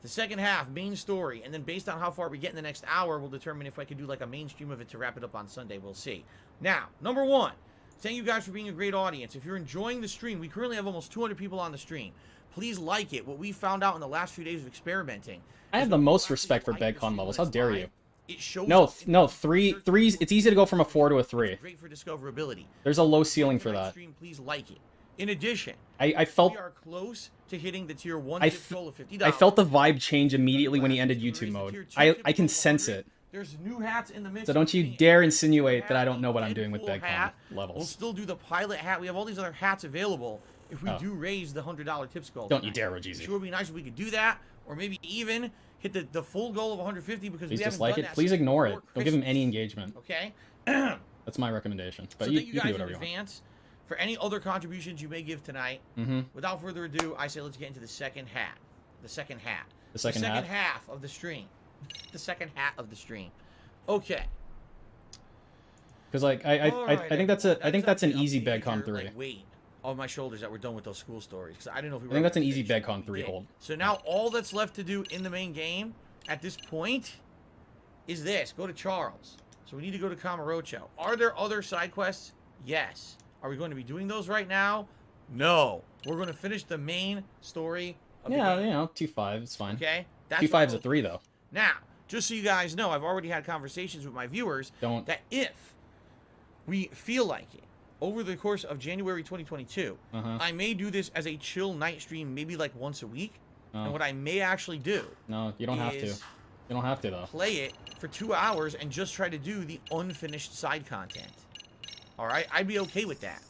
the second half, main story, and then based on how far we get in the next hour, we'll determine if I can do like a main stream of it to wrap it up on Sunday. We'll see. Now, number 1. Thank you guys for being a great audience. If you're enjoying the stream, we currently have almost 200 people on the stream. Please like it. What we found out in the last few days of experimenting. I have the most respect for BegCon levels. How dare you? It shows no, threes. It's easy to go from a 4 to a 3. Great for discoverability. There's a low ceiling for that. Please like it. In addition, I felt we are close to hitting the tier 1 zip goal of $50. I felt the vibe change immediately when he ended YouTube mode. I can sense it. There's new hats in the midst. So don't you dare insinuate that I don't know what I'm doing with BegCon levels. We'll still do the pilot hat. We have all these other hats available if we do raise the $100 tips goal. Don't you dare, Rogeezy. Sure would be nice if we could do that, or maybe even hit the full goal of 150 because Please we haven't dislike done it. that Please since ignore it. before Don't give him any Christmas. engagement. Okay. That's my recommendation. But so you thank you can guys do whatever in you want. advance for any other contributions you may give tonight. Without further ado, I say let's get into the second hat. The second hat. The second hat? half of the stream. The second hat of the stream. Okay. Because like I think that's an easy BegCon 3. Like, weight on my shoulders that we're done with those school stories. Because I didn't know if we were. I think that's an gonna easy finish, BegCon 3 hold. So now all that's left to do in the main game at this point is this. Go to Charles. So we need to go to Kamurocho. Are there other side quests? Yes. Are we going to be doing those right now? No. We're going to finish the main story of the game. You know, 2-5, it's fine. Okay? 2-5's a 3 though. Now, just so you guys know, I've already had conversations with my viewers that if we feel like it over the course of January 2022, I may do this as a chill night stream, maybe like once a week. And what I may actually do No, you don't have to. You don't have to though. Play it for 2 hours and just try to do the unfinished side content. All right? I'd be okay with that.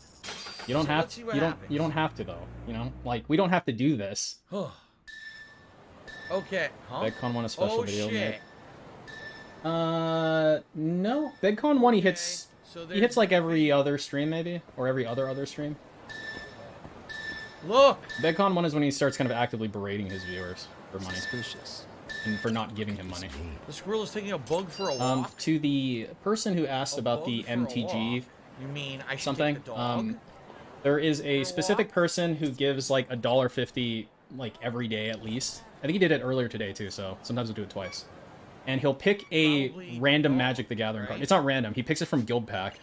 You don't have to. You don't have to though. You know, like we don't have to do this. Okay. Huh? BegCon 1 a special video. Shit. No. BegCon 1 he hits. So he hits like every other stream maybe, or every other stream. Look. BegCon 1 is when he starts kind of actively berating his viewers for money. And for not giving him money. The squirrel is taking a bug for a walk. To the person who asked about the MTG. You mean I should something? take the dog? There is a specific person who gives like $1.50 like every day at least. I think he did it earlier today too, so sometimes he'll do it twice. And he'll pick a random Magic the Gathering card. It's not random. He picks it from Guild Pack.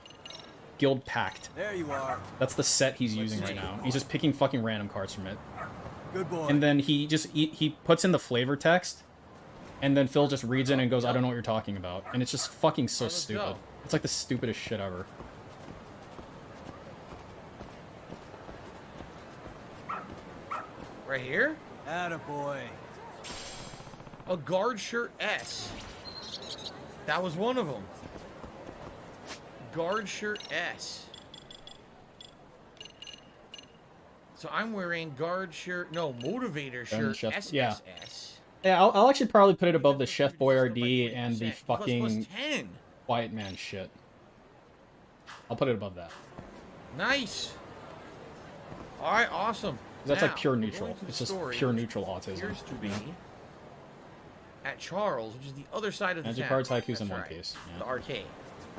Guild Pact. There you are. That's the set he's using right now. He's just picking fucking random cards from it. Good boy. And then he puts in the flavor text, and then Phil just reads it and goes, I don't know what you're talking about. And it's just fucking so stupid. It's like the stupidest shit ever. Right here? Attaboy. A guard shirt S. That was one of them. Guard shirt S. So I'm wearing guard shirt, no, motivator shirt SSS. Yeah. Yeah, I'll actually probably put it above the Chef Boyardee and the fucking +10. Quiet Man shit. I'll put it above that. Nice. All right, awesome. That's now, like pure neutral. It's just story, pure neutral autism. Appears to be at Charles, which is the other side of the Magic town. Cards, Haikus, and One right. Piece. Yeah. The arcade.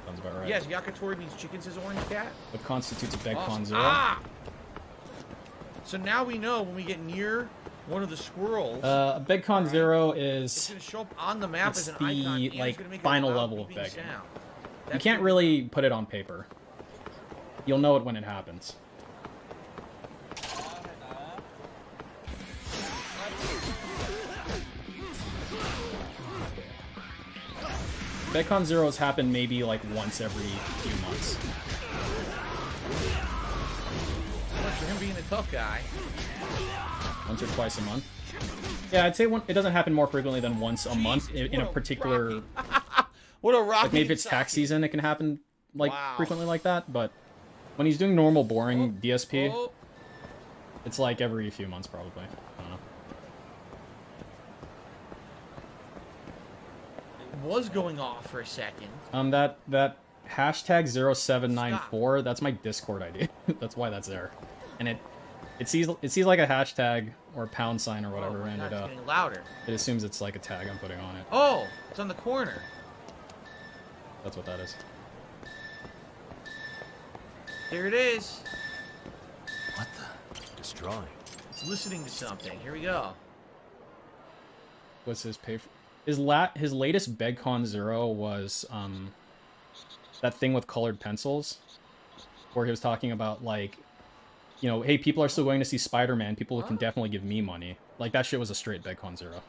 Sounds about right. Yes, Yakatori means chicken, says Orange Cat. What constitutes a BegCon Awesome. 0? Ah! So now we know when we get near one of the squirrels. BegCon 0 It's is going to show up on the map as an the icon. And it's like gonna make a final loud level of beeping begging. sound. You That's can't really put it on paper. You'll know it when it happens. BegCon 0 has happened maybe like once every few months. Well, for him being a tough guy. Once or twice a month. Yeah, I'd say it doesn't happen more frequently than once a month in a particular... What a rocky like maybe if it's tax season, it can happen like frequently like that, but when he's doing normal, boring DSP, it's like every few months probably. I don't know. Was going off for a second. That hashtag 0794, that's my Discord ID. That's why that's there. And it sees like a hashtag or a pound sign or whatever, and it's getting louder. It assumes it's like a tag I'm putting on it. Oh, it's on the corner. That's what that is. There it is. What the? Just drawing. It's listening to something. Here we go. What's his pay for? His latest BegCon 0 was that thing with colored pencils, where he was talking about like, you know, hey, people are still going to see Spider-Man. People can definitely give me money. Like that shit was a straight BegCon 0.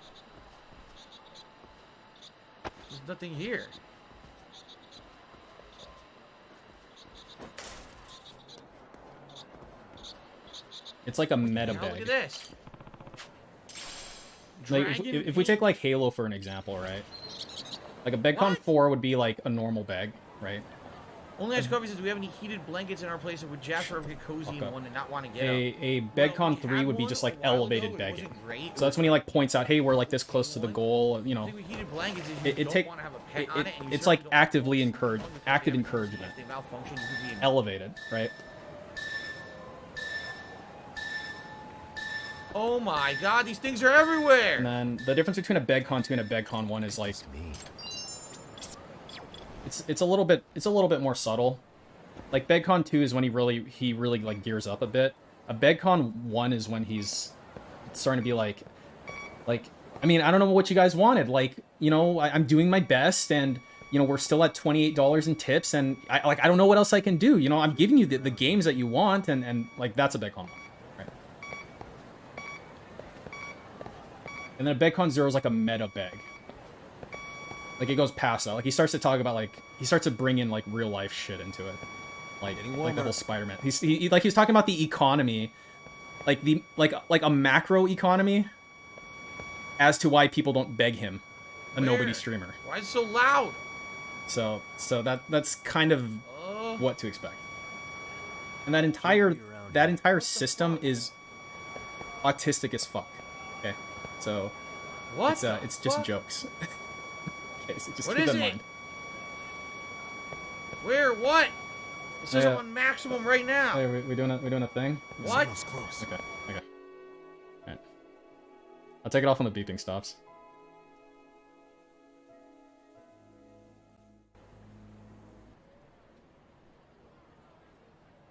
There's nothing here. It's like a meta Look beg. at this. Like if we take like Halo for an example, right? Like a BegCon 4 would be like a normal bag, right? Only Ice Coffee says, do we have any heated blankets in our place that would Jasper ever get cozy and one and not want to get up? A BegCon 3 would be just like elevated begging. So that's when he like points out, hey, we're like this close to the goal, you know. It's like active encouragement, elevated, right? Oh my god, these things are everywhere! And then the difference between a BegCon 2 and a BegCon 1 is like it's a little bit more subtle. Like BegCon 2 is when he really like gears up a bit. A BegCon 1 is when he's starting to be like I mean, I don't know what you guys wanted. Like, you know, I'm doing my best, and you know, we're still at $28 in tips, and I don't know what else I can do. You know, I'm giving you the games that you want, and like that's a BegCon 1. And then a BegCon 0 is like a meta beg. Like it goes past that. Like he starts to talk about he starts to bring in like real life shit into it. Like the whole Spider-Man. He's talking about the economy, like a macro economy, as to why people don't beg him, nobody streamer. Why is it so loud? So that's kind of what to expect. And that entire system is autistic as fuck. Okay. So, it's just jokes. Okay, so just keep that in mind. Where? What? It says I'm on maximum right now. Hey, we doing a thing? What? Okay. Alright. I'll take it off when the beeping stops.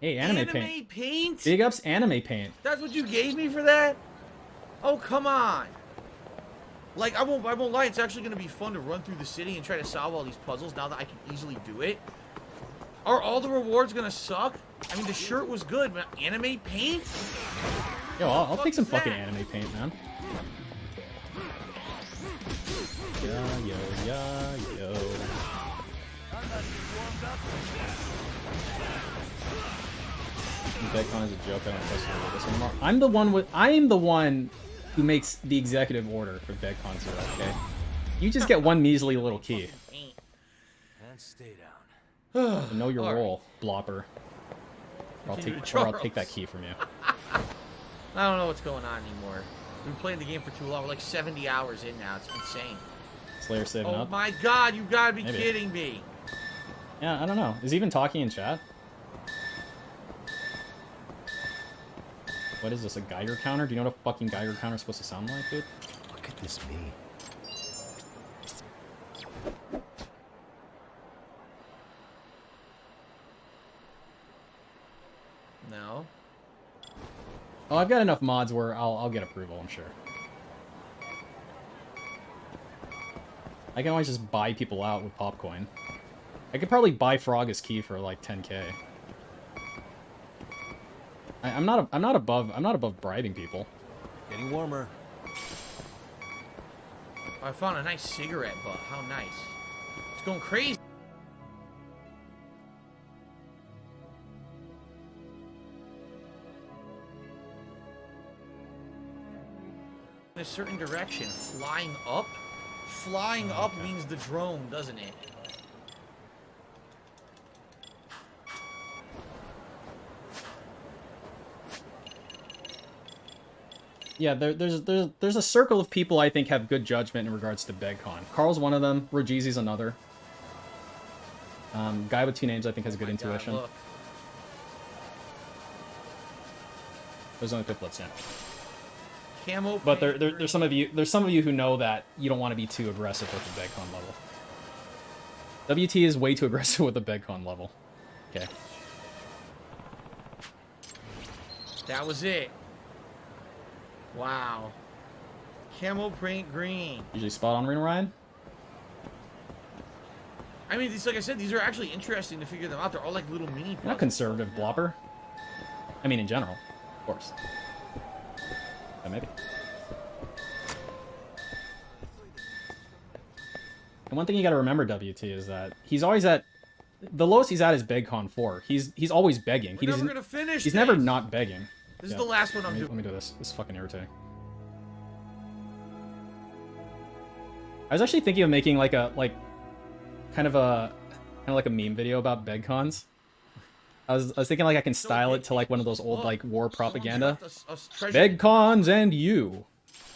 Hey, Anime Paint. Big ups, Anime Paint. That's what you gave me for that? Oh, come on. Like, I won't lie, it's actually going to be fun to run through the city and try to solve all these puzzles now that I can easily do it. Are all the rewards going to suck? I mean, the shirt was good, but Anime Paint? Yo, I'll take some fucking anime paint, man. Yeah, yo, yeah, yo. Bedcon is a joke. I don't trust you with this anymore. I'm the one who makes the executive order for Bedcon 0, okay? You just get one measly little key. And stay down. Know your role, Blopper. Or I'll take that key from you. I don't know what's going on anymore. We've been playing the game for too long. We're like 70 hours in now. It's insane. Slayer saving up. Oh my god, you gotta be Maybe. kidding me. Yeah, I don't know. Is he even talking in chat? What is this, a Geiger counter? Do you know what a fucking Geiger counter is supposed to sound like, dude? What could this be? No. Oh, I've got enough mods where I'll get approval, I'm sure. I can always just buy people out with Popcoin. I could probably buy Frog's key for like 10k. I'm not above bribing people. Getting warmer. I found a nice cigarette butt. How nice. It's going crazy. In a certain direction. Flying up? Flying up means the drone, doesn't it? Yeah, there's a circle of people I think have good judgment in regards to BegCon. Carl's one of them. Rogeezy's another. Guy with two names I think has good intuition. Look. There's only Piplets, yeah. Camo. But there's some of you who know that you don't want to be too aggressive with the BegCon level. WT is way too aggressive with the BegCon level. Okay. That was it. Wow. Camo print green. Usually spot on, Reno Ryan. I mean, these, like I said, these are actually interesting to figure them out. They're all like little mini. Not conservative, Blopper. I mean, in general, of course. But maybe. And one thing you got to remember, WT, is that he's always at the lowest he's at is BegCon 4. He's always begging. We're never gonna finish. He's never not begging. This is the last one I'm doing. Let me do this. This is fucking irritating. I was actually thinking of making like a kind of like a meme video about BegCons. I was thinking like I can style it to like one of those old like war propaganda. BegCons and you,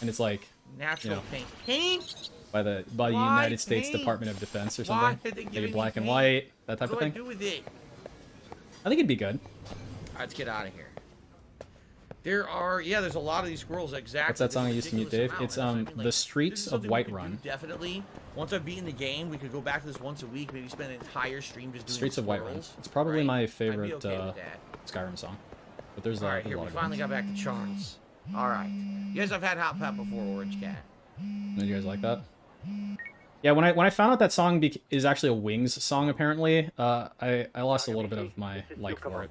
and it's like natural paint. By the United States Department of Defense or something. Maybe black and white, that type of thing. What do I do with it? I think it'd be good. Alright, let's get out of here. There's a lot of these squirrels exactly. What's that song I used to mute, Dave? Amount. It's Like, The Streets of Whiterun. Definitely. Once I've beaten the game, we could go back to this once a week, maybe spend an entire stream just doing Streets of Whiterun. It's probably my favorite Skyrim song. But there's Alright, here, we finally got back to charts. Alright. You guys have had Hot Pat before, Orange Cat. Did you guys like that? Yeah, when I found out that song is actually a Wings song, apparently, I lost a little bit of my like for it.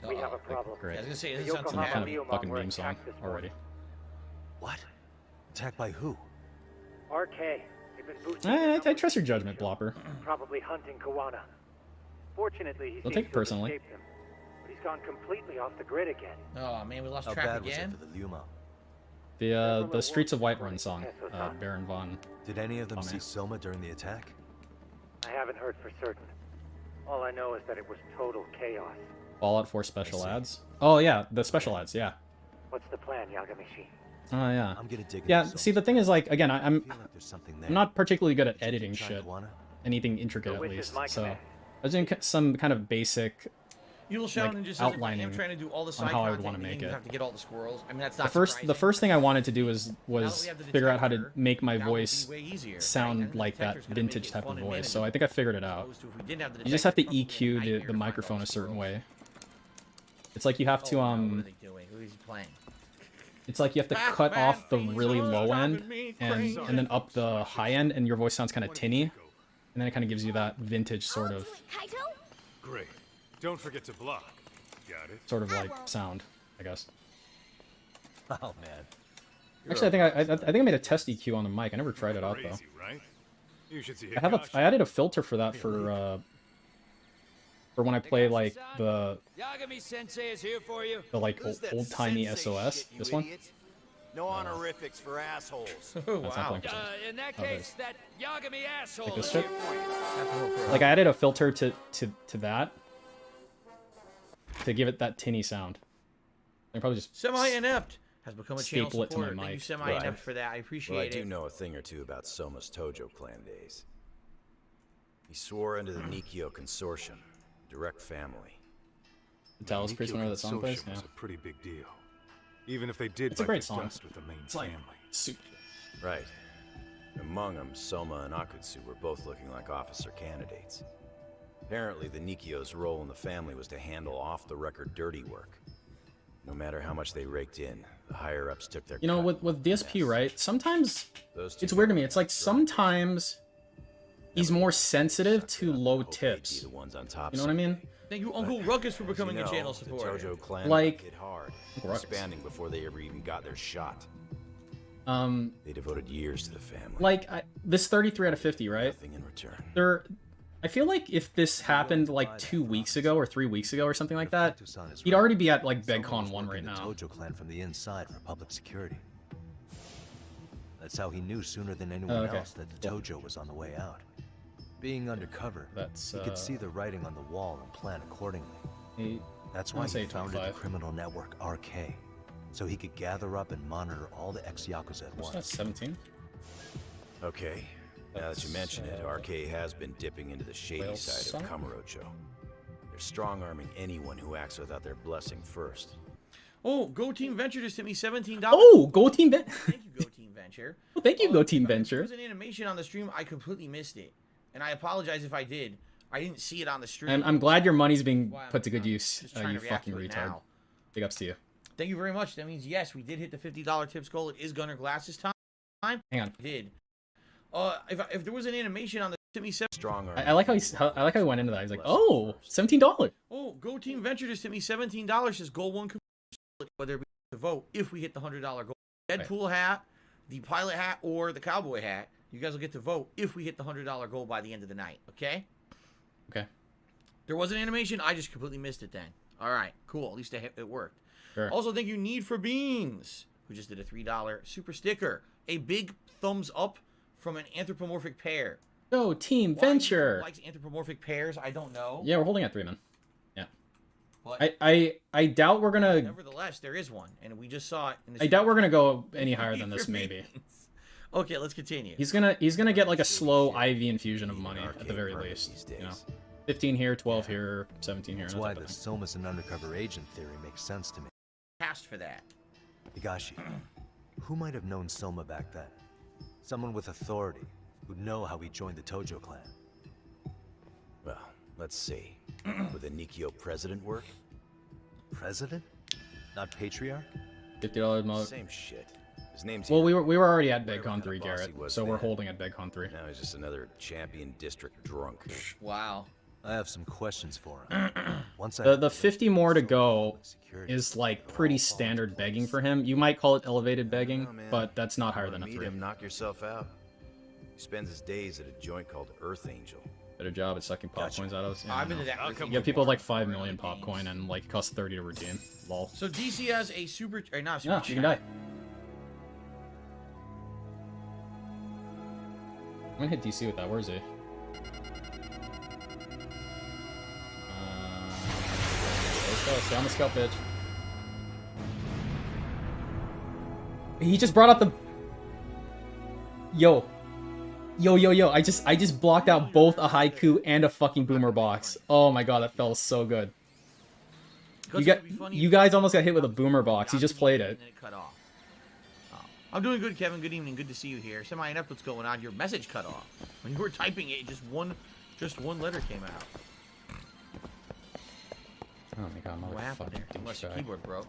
We have a problem. Great. I was gonna say, The this sounds Yokohama kind of Leo fucking were meme song attacked this morning. already. What? Attacked by who? RK. They've been boosting I trust your judgment, Blopper. probably hunting Kawana. Fortunately, he Don't seems take it to have personally. escaped him. But he's gone completely off the grid again. Oh man, we lost How track bad again. was it for the Luma? The Streets of Whiterun song, Baron Von. Did any of them Tommy. see Soma during the attack? I haven't heard for certain. All I know is that it was total chaos. Fallout 4 special ads. Oh yeah, the special ads. Yeah. What's the plan, Yagamishi? Oh yeah. I'm gonna dig Yeah. into See, the thing is, like, again, I'm feel like there's something there. I'm not particularly good at Did you editing try shit. Kawana? Anything intricate, Your at wish is least. my So command. I was doing some kind of basic. Evil Shadow Ninja says outlining if I'm trying to do all the on side how I would content, wanna meaning make you it. have to get all the squirrels. I mean, that's The not first thing I wanted to do was we have the figure out how to detector, make my that would be voice way easier, right? sound And the like that detector's gonna make vintage it type fun of and voice. manageable, So I think I figured it out. opposed to if we didn't have the You just have to detector, it's probably a EQ nightmare the to find all microphone the a certain squirrels. way. It's like you have to What are they doing? Who is he playing? It's like you have to cut off the really low end and then up the high end, and your voice sounds kind of tinny, and then it kind of gives you that vintage sort of Great. Don't forget to block. Got it? like sound, I guess. Oh man. Actually, I think I made a test EQ on the mic. I never tried it out though. Crazy, right? You should see I added a filter for that for when I play like the Yagami-sensei is here for you. like Who's that old timey sensei SOS. shit, you This one. idiot? No honorifics for assholes. Oh, That's not wow. playing. In that Oh, case, that Yagami asshole Like this is shit? here for you. Like I added a filter to that to give it that tinny sound. I probably just Semi-inept has become a channel staple it to my supporter. Thank you, mic. Semi-inept, Right. for that. I appreciate Well, I it. do know a thing or two about Soma's Tojo clan days. He swore into the Nikio Consortium, direct family. Dallas Priest, whenever that song plays. Consortium Yeah. was a pretty big deal. Even if they did It's a bite great the song. dust with the main It's like family. soup. Right. Among them, Soma and Akutsu were both looking like officer candidates. Apparently, the Nikio's role in the family was to handle off-the-record dirty work. No matter how much they raked in, the higher-ups took their You know, cut. with DSP, right? Sometimes Those two it's weird to me. It's like sometimes he's more sensitive to low tips. the ones on top. You know what I mean? Thank you, Uncle Ruckus, for becoming You know, a channel the supporter. Tojo clan Like- hit hard, Uncle Ruckus. expanding before they ever even got their shot. Um, They devoted years to the family. like this 33 out of 50, right? Nothing in return. I feel like if this happened like 2 weeks ago or 3 weeks ago or something like that, he'd already be at like BegCon 1 right The now. Tojo clan from the inside for public security. That's how he knew sooner than anyone okay. else that the Tojo was on the way out. Being undercover, he could see the writing on the wall and plan accordingly. That's why he founded the criminal network RK, so he could gather up and monitor all the ex-Yakuza at once. That's 17. Okay, now that you mention it, RK has been dipping into the shady Whale side of song? Kamurocho. They're strong-arming anyone who acts without their blessing first. Oh, Go Team Venture just hit me $17. Oh, Go Team Venture. Thank you, Go Team Venture. Thank you, Go Team There Venture. was an animation on the stream. I completely missed it. And I apologize if I did. I didn't see it on the stream. I'm glad your money's being Why put to good I'm use, just trying you to react fucking to it retard. now. Big ups to you. Thank you very much. That means, yes, we did hit the $50 tips goal. It is Gunner Glasses time. Hang on. I did. If there was an animation on the hit me strong I like how I like how he went into that. He's like, oh, $17. Oh, Go Team Venture just hit me $17. Says goal one, whether it be the vote if we hit the $100 goal. Deadpool hat, the pilot hat, or the cowboy hat. You guys will get to vote if we hit the $100 goal by the end of the night. Okay. Okay. There was an animation. I just completely missed it then. All right, cool. At least it worked. Sure. Also, thank you, Need for Beans, who just did a $3 super sticker. A big thumbs up from an anthropomorphic pear. Go Team Why Venture. likes anthropomorphic pears, I don't know. Yeah, we're holding at 3, man. Yeah. But I doubt we're gonna. nevertheless, there is one, and we just saw it. In this I doubt we're gonna go any Need higher than this. for Maybe. Beans. Okay, let's continue. He's gonna get like a slow IV infusion of money at the very least. You know, 15 here, 12 here, 17 here. That's that why type of the thing. Soma's an undercover agent theory makes sense to me. Passed for that. Higashi, who might have known Soma back then? Someone with authority, who'd know how he joined the Tojo clan. Well, let's see. Would the Nikio president work? President? Not patriarch? $50 mode. Same shit. His name's Well, we were already at Whatever BegCon kind 3, of boss Garrett. he was So we're then. holding at BegCon 3. Now he's just another champion district drunk. Wow. I have some questions for him. Once The 50 more to go is like pretty standard begging for him. You might call it elevated begging, but that's not higher than a Meet 3. him, knock yourself out. He spends his days at a joint called Earth Angel. Better job at sucking pop coins out of us. I've been to that. You have people with like 5 million pop coin and like it costs 30 to redeem. Lol. So DC has a super, or not a No, super you can die. I'm gonna hit DC with that. Where is he? Let's go. Stay on the scout, bitch. He just brought out the. Yo. I just blocked out both a haiku and a fucking boomer box. Oh my god, that felt so good. You guys almost got hit with a boomer box. You just played it. And then it cut off. Oh. I'm doing good, Kevin. Good evening. Good to see you here. Semi-inept, what's going on? Your message cut off. When you were typing it, just one letter came out. Oh my god, What happened there? Unless your keyboard broke.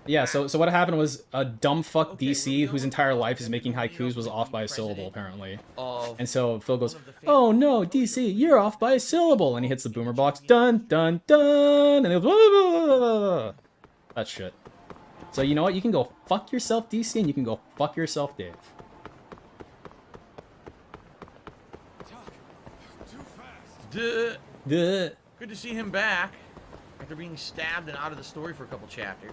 Yeah, so what happened was a dumb fuck DC whose entire life is making haikus was off by a syllable apparently. And so Phil goes, "Oh no, DC, you're off by a syllable," and he hits the boomer box, dun dun dun, and it goes, blah, blah, blah, blah, blah. That shit. So you know what? You can go fuck yourself, DC, and you can go fuck yourself, Dave. Duh. Duh. Good to see him back after being stabbed and out of the story for a couple chapters.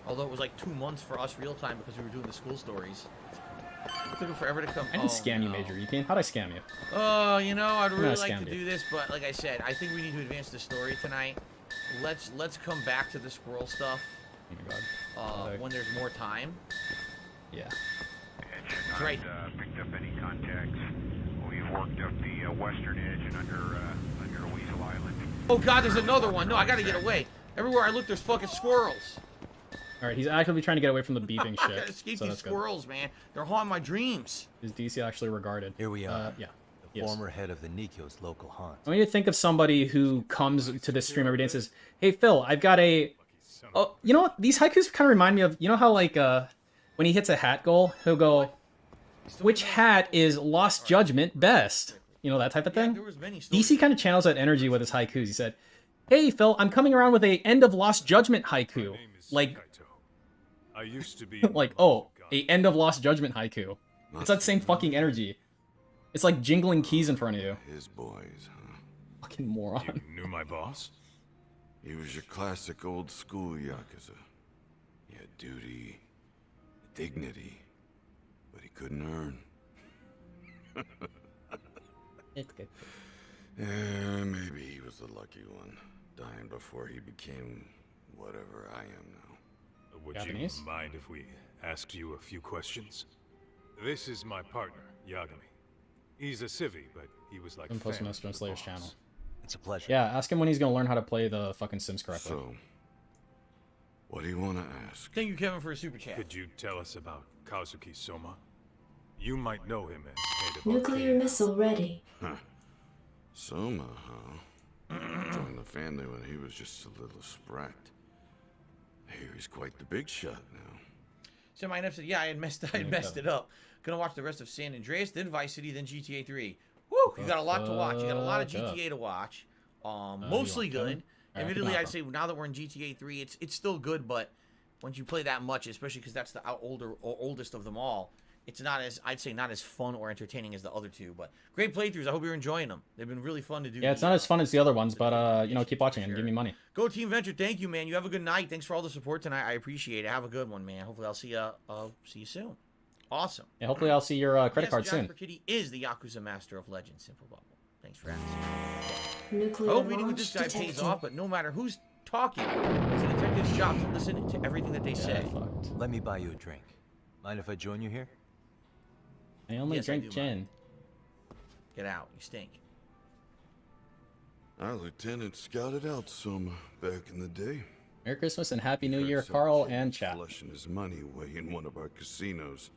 Although it was like 2 months for us real time because we were doing the school stories. It took him forever to come. I didn't scam you, Major Epine. How'd I scam you? Oh, you know, I'd really like to do this, but like I said, I think we need to advance the story tonight. Let's come back to the squirrel stuff. Oh my god. When there's more time. Yeah. That's right. Picked up any contacts. We've worked up the western edge and under Weasel Island. Oh god, there's another one. No, I gotta get away. Everywhere I look, there's fucking squirrels. Alright, he's actively trying to get away from the beeping I shit. gotta escape so these squirrels, man. They're haunting my dreams. Is DC actually regarded? Here we are. Yeah. The former head of the Nikio's local haunt. I want you to think of somebody who comes to this stream every day and says, "Hey Phil, I've got a..." Oh, you know what? These haikus kind of remind me of, you know how like when he hits a hat goal, he'll go, "Which hat is Lost Judgment best?" You know, that type of thing. DC kind of channels that energy with his haikus. He said, "Hey Phil, I'm coming around with a end of Lost Judgment haiku." Like, I used to be like, oh, a end of Lost Judgment haiku. It's that same fucking energy. It's like jingling keys in front of you. His boys, huh? Fucking moron. You knew my boss? He was your classic old school Yakuza. He had duty, dignity, but he couldn't earn. It's good. Yeah, maybe he was the lucky one, dying before he became whatever I am now. Would Japanese? you mind if we asked you a few questions? This is my partner, Yagami. He's a civvy, but he was like I'm posting family this on to the Slayer's boss. channel. It's a pleasure. Yeah, ask him when he's gonna learn how to play the fucking Sims correctly. So, what do you want to ask? Thank you, Kevin, for a super chat. Could you tell us about Kazuki Soma? You might know him as head of Nuclear Arcade. missile ready. Huh. Soma, huh? Joined the family when he was just a little sprat. Here he's quite the big shot now. So my said, yeah, I had messed it up. Gonna watch the rest of San Andreas, then Vice City, then GTA 3. Woo! You got a lot to watch. You got a lot of GTA to watch. Mostly good. Admittedly, I'd say now that we're in GTA 3, it's still good, but once you play that much, especially because that's the oldest of them all, it's not as, I'd say, not as fun or entertaining as the other two. But great playthroughs. I hope you're enjoying them. They've been really fun to do. Yeah, it's not as fun as the other ones, but you know, keep watching and give me money. Go Team Venture. Thank you, man. You have a good night. Thanks for all the support tonight. I appreciate it. Have a good one, man. Hopefully, I'll see you soon. Awesome. Yeah, hopefully I'll see your credit card soon. Jasper Kitty is the Yakuza Master of Legend. Simple Bubble. Thanks for asking. Nuclear I hope meeting with launch this guy pays detected. off, but no matter who's talking, it's a detective's job to listen to everything that they say. Let me buy you a drink. Mind if I join you here? I only Yes, I drink do, gin. Get out. You stink. Our lieutenant scouted out Soma back in the day. Merry Christmas and Happy New Year, Carl and chat. Flushing his money away in one of our casinos.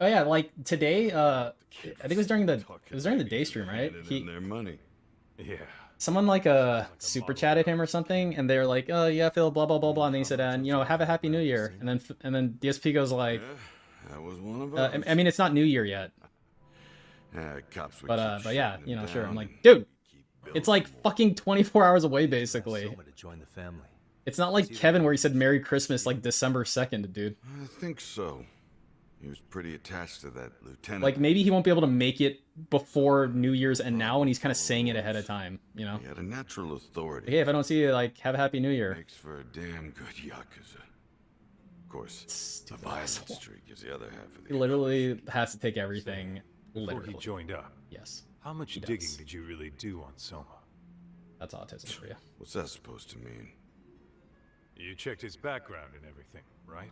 Oh yeah, like today, I think it was during the day stream, right? Their money. Yeah. Someone like super chatted him or something, and they're like, "Oh yeah, Phil, blah blah blah blah," and then he said, "And you know, have a Happy New Year." And then DSP goes like, That was one of us. I mean, it's not New Year yet. Cops would But yeah, you know, sure. I'm like, dude, it's like fucking 24 hours away, basically. Soma to join the family. It's not like Kevin where he said Merry Christmas like December 2nd, dude. I think so. He was pretty attached to that lieutenant. Like maybe he won't be able to make it before New Year's and now, and he's kind of saying it ahead of time, you know. He had a natural authority. Hey, if I don't see you, like, have a Happy New Year. Makes for a damn good Yakuza. Of course, the violent streak is the other half of the He literally has to take everything Before literally. he joined up, Yes. how much He digging does. did you really do on Soma? That's autism for you. What's that supposed to mean? You checked his background and everything, right?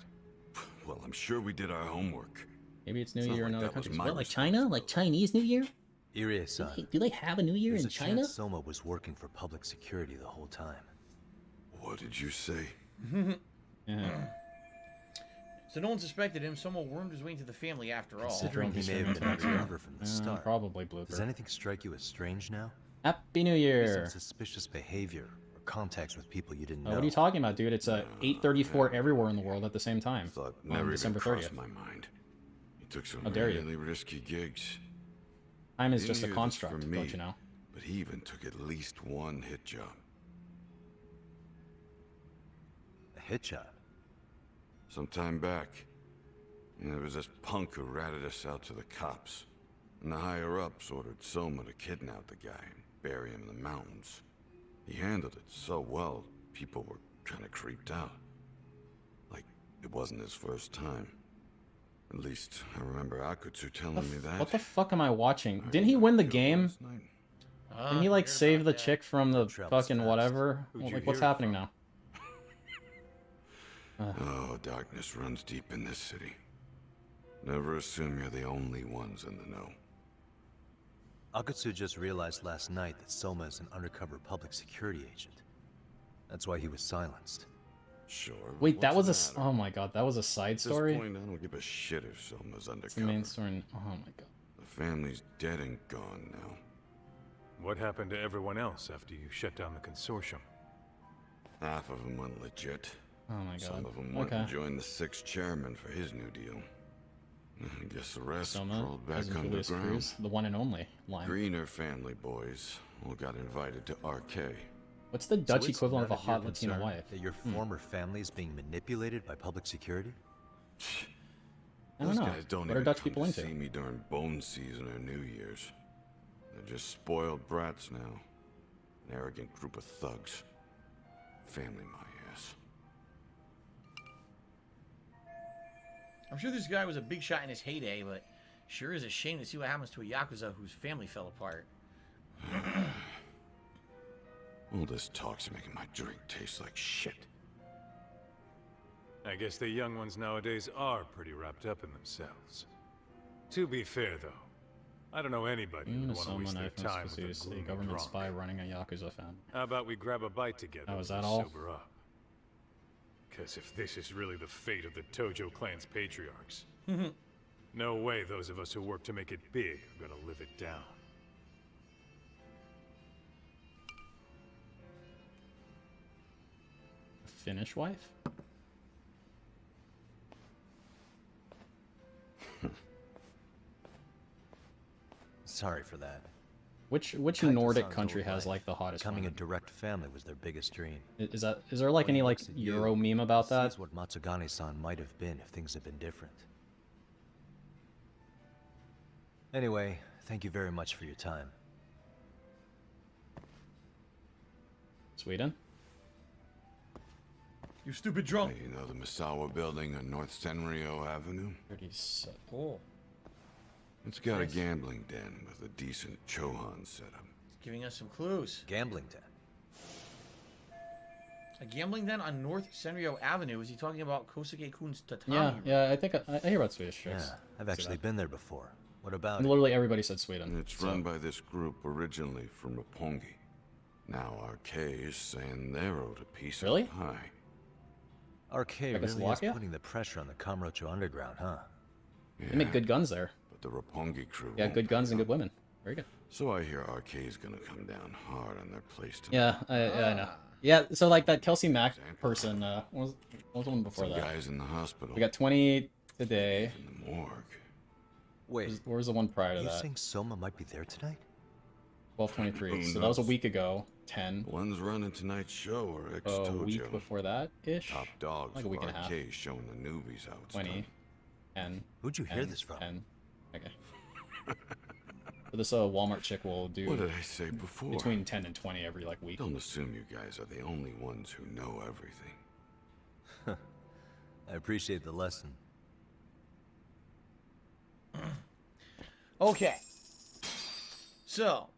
Well, I'm sure we did our homework. Maybe it's New It's not Year in like other that was countries. my What, like China? Like Chinese New Year? Irie-san. Do they have a New Year There's in a China? chance Soma was working for public security the whole time. What did you say? So no one suspected him. Someone wormed his way into the family after all. Considering he may have been undercover from the start. Probably blooper. Does anything strike you as strange now? Happy New Year. Some suspicious behavior or contacts with people you didn't know. What are you talking about, dude? It's 8:34 everywhere in the world at the some time. Thought On never December even crossed 30th. my mind. He took some How dare you. really risky gigs. Time is Didn't just a hear this construct, from me, don't you know? But he even took at least one hit job. A hit job? Some time back, there was this punk who ratted us out to the cops. And the higher-ups ordered Soma to kidnap the guy and bury him in the mountains. He handled it so well, people were kind of creeped out. Like, it wasn't his first time. At least, I remember Akutsu telling me that. What the fuck am I watching? Didn't he win the game? Didn't he, like, save the chick from the fucking whatever? Well, like, what's happening now? Oh, darkness runs deep in this city. Never assume you're the only ones in the know. Akutsu just realized last night that Soma is an undercover public security agent. That's why he was silenced. Sure. Wait, that was a... Oh my god, that was a side story? At this point, I don't give a shit if Soma's undercover. It's the main story. Oh my god. The family's dead and gone now. What happened to everyone else after you shut down the consortium? Half of them went legit. Oh my god. Some of them went and joined the 6th chairman for his new deal. I guess the rest crawled back underground. The one and only line. Greener family boys all got invited to RK. What's the Dutch equivalent of a hot Latina wife? That your former family is being manipulated by public security? I don't know. Those guys don't what are even Dutch come people to into? see me during bone season or New Year's. They're just spoiled brats now. An arrogant group of thugs. Family my ass. I'm sure this guy was a big shot in his heyday, but sure is a shame to see what happens to a Yakuza whose family fell apart. All this talk's making my drink taste like shit. I guess the young ones nowadays are pretty wrapped up in themselves. To be fair, though, I don't know anybody who would want to waste their time with a gloomy government drunk. spy running a Yakuza family. How about we grab a bite together Oh, is and that all? sober up? Because if this is really the fate of the Tojo clan's patriarchs, no way those of us who work to make it big are gonna live it down. Finnish wife? Sorry for that. Which Kaito-san's Nordic old country has life, like the hottest Becoming women? a direct family was their biggest dream. Is there like any like Euro meme about that? Sees what Matsugane-san might have been if things had been different. Anyway, thank you very much for your time. Sweden? You stupid drunk. You know the Misawa building on North Senryo Avenue? 37. Oh. It's got a gambling den with a decent Chohan setup. It's giving us some clues. Gambling den. A gambling den on North Senryo Avenue. Is he talking about Kosuke-kun's tatami? Yeah, I think I hear about Swedish chicks. Yeah, I've actually been there before. What about And literally everybody said Sweden. It's run by this group originally from Roppongi. Now RK is saying they're owed a piece of the pie. RK really is Czechoslovakia? putting the pressure on the Kamurocho Underground, huh? They make good guns there. But the Roppongi crew Yeah, won't good guns and back good women. Very good. So I hear RK is gonna come down hard on their place tonight. Yeah, I know. Yeah, so like that Kelsey Mack person, what was the one before Some that? guys in the hospital. We got 20 today. In the morgue. Wait, where was the one prior to you that? think Soma might be there tonight? 12:23. So that was a week ago. 10. One's running tonight's show or A ex-Tojo. week before that ish. Top dogs Like a week and a half. RK showing the newbies how it's 20. done. 10. Who'd you hear this from? 10. Okay. So this Walmart chick will do. What did I say before? Between 10 and 20 every like week. Don't assume you guys are the only ones who know everything. I appreciate the lesson. Okay. So,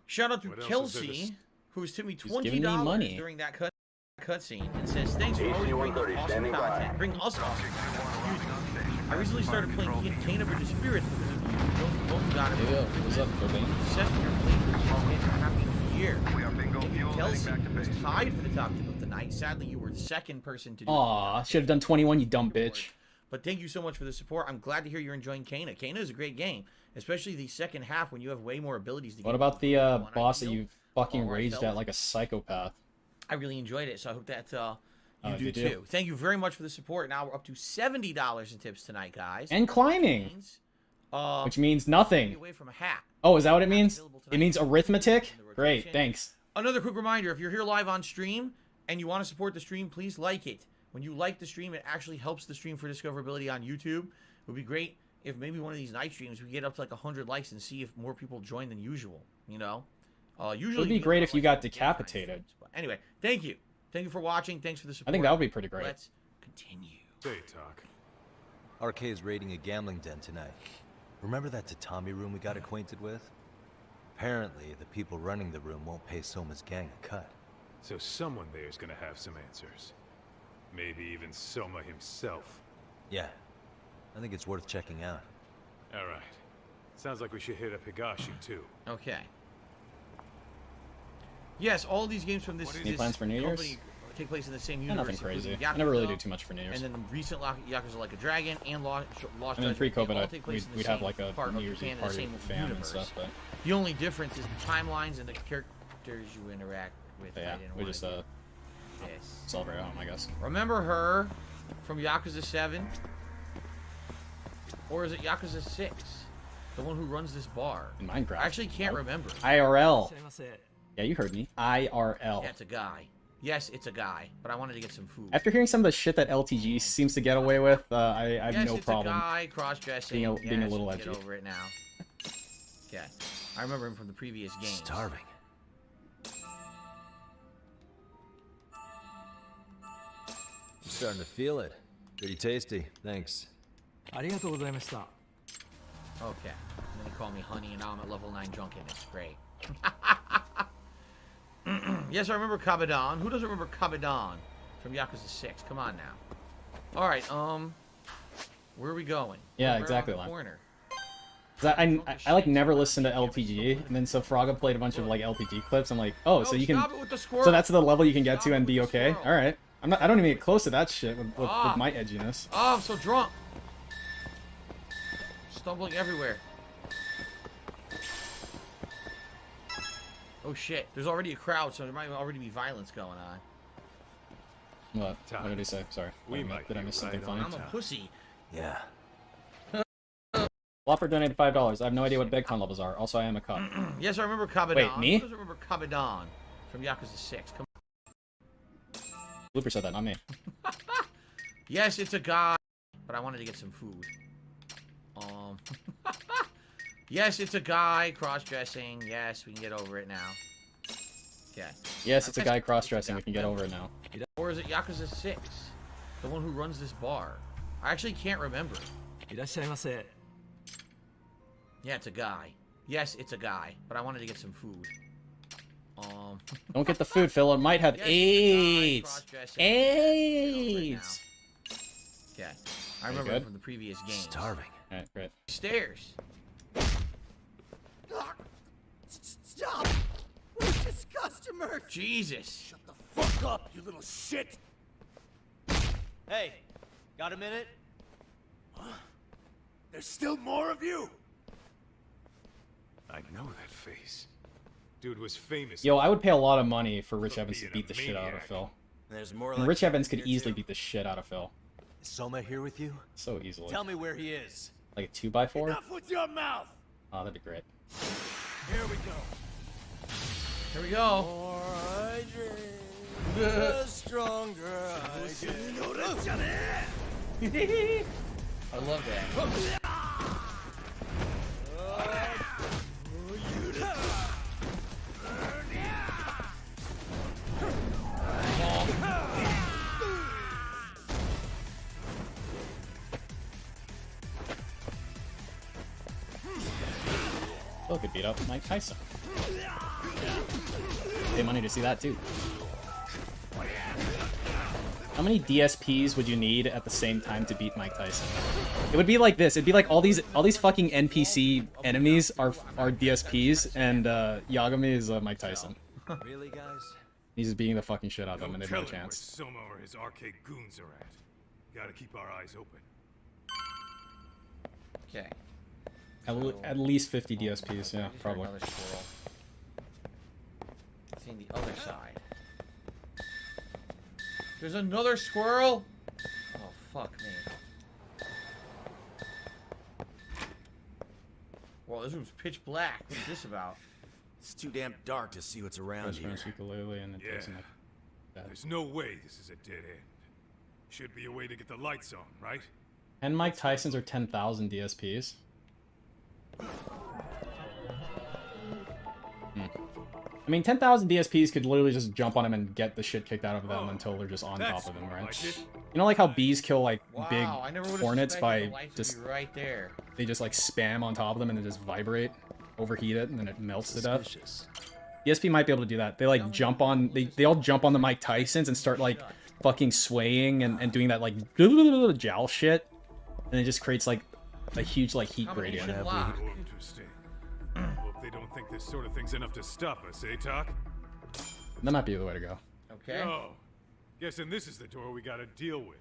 shout out to What else is there Kelsey, who has tipped me giving me $20 money. during that cutscene and says, "Thanks for always bringing awesome content. Bring us awesome content. I recently started playing Cane of the Spirits because of you. Both got it. What's up, Cobain? Session your playthrough. Happy New Year." Kelsey was tied for the top tip of the night. Sadly, you were the second person to do Aw, should have done 21, you dumb bitch. But thank you so much for the support. I'm glad to hear you're enjoying Kana. Kana is a great game, especially the second half when you have way more abilities to What get about the one boss that ideal, you fucking or I raged felt. at like a psychopath? I really enjoyed it, so I hope that you do did too. you? Thank you very much for the support. Now we're up to $70 in tips tonight, guys. And climbing! Which means nothing. Away from a hat. Oh, is that what it means? It means arithmetic? Great, thanks. Another quick reminder, if you're here live on stream and you want to support the stream, please like it. When you like the stream, it actually helps the stream for discoverability on YouTube. It would be great if maybe one of these night streams we get up to like 100 likes and see if more people join than usual. You know, usually it would be great if you got decapitated. But anyway, thank you for watching. Thanks for the support. I think that would be pretty great. Let's continue. Say, Talk. RK is raiding a gambling den tonight. Remember that tatami room we got acquainted with? Apparently, the people running the room won't pay Soma's gang a cut. So someone there is gonna have some answers. Maybe even Soma himself. Yeah. I think it's worth checking out. Alright. Sounds like we should hit up Higashi, too. Okay. Yes, all these games from this plans for New Year's? Take place in the same universe. Nothing crazy. I never really do too much for New Year's. And then the recent Yakuza Like a Dragon and Lost Judgment, pre-COVID, we'd have like a New Year's Eve party with the fam and stuff. But the only difference is the timelines and the characters you interact with. Yeah, we just solve her at home, I guess. Remember her from Yakuza 7? Or is it Yakuza 6? The one who runs this bar. In Minecraft. I actually can't remember. IRL. Yeah, you heard me. IRL. Yeah, it's a guy. Yes, it's a guy, but I wanted to get some food. After hearing some of the shit that LTG seems to get away with, I have no problem a guy, cross-dressing. Being a little edgy. Get over it now. Okay. I remember him from the previous game. Starving. I'm starting to feel it. Pretty tasty. Thanks. Okay. And then he called me honey, and now I'm at level 9 drunkenness. Great. Yes, I remember Kabadan. Who doesn't remember Kabadan from Yakuza 6? Come on now. All right, where are we going? Yeah, exactly. I like never listened to LTG, and then so Fraga played a bunch of like LTG clips. I'm like, oh, so you can, so that's the level you can get to and be okay. All right, I don't even get close to that shit with my edginess. Oh, I'm so drunk. Stumbling everywhere. Oh shit, there's already a crowd, so there might already be violence going on. What did he say? Sorry. Did I miss something funny? I'm a pussy. Yeah. Whopper donated $5. I have no idea what BegCon levels are. Also, I am a cop. Yes, I remember Kabadan. Wait, me? Who doesn't remember Kabadan from Yakuza 6? Come on. Looper said that, not me. Yes, it's a guy, but I wanted to get some food. Yes, it's a guy, cross-dressing. Yes, we can get over it now. Okay. Yes, it's a guy cross-dressing. We can get over it now. Or is it Yakuza 6? The one who runs this bar. I actually can't remember. Yeah, it's a guy. Yes, it's a guy, but I wanted to get some food. Don't get the food, Phil. It might have AIDS. AIDS. Okay. I remember from the previous game. Starving. Alright, great. Stairs. Stop! Where's this customer? Jesus. Shut the fuck up, you little shit! Hey, got a minute? Huh? There's still more of you? I know that face. Dude was famous. Yo, I would pay a lot of money for Rich Evans to beat the shit out of Phil. There's more. And Rich Evans could easily beat the shit out of Phil. Is Soma here with you? So easily. Tell me where he is. Like a 2x4? Enough with your mouth! Oh, that'd be great. Here we go. Here we go. More I drink, the stronger I get. I love that. Phil could beat up Mike Tyson. Pay money to see that too. How many DSPs would you need at the same time to beat Mike Tyson? It would be like this. It'd be like all these fucking NPC enemies are DSPs, and Yagami is Mike Tyson. Really, guys? He's just beating the fucking shit out of them, and they have no Tell him chance. where Soma or his arcade goons are at. Gotta keep our eyes open. Okay. At least 50 DSPs, yeah, probably. Another squirrel. Seeing the other side. There's another squirrel? Oh, fuck me. Well, this room's pitch black. What's this about? It's too damn dark to see what's around here. Yeah. There's no way this is a dead end. Should be a way to get the lights on, right? 10 Mike Tysons or 10,000 DSPs? I mean, 10,000 DSPs could literally just jump on him and get the shit kicked out of them until they're just on top of them, right? You know, like how bees kill, like, big hornets by just... right there. They just, like, spam on top of them and then just vibrate, overheat it, and then it melts to death. DSP might be able to do that. They, like, jump on... They all jump on the Mike Tysons and start, like, fucking swaying and doing that, like, jowl shit. And it just creates, like, a huge, like, heat gradient. Interesting. Hope they don't think this sort of thing's enough to stop us, eh, Talk? That might be the way to go. Okay. Oh, guessing this is the door we gotta deal with.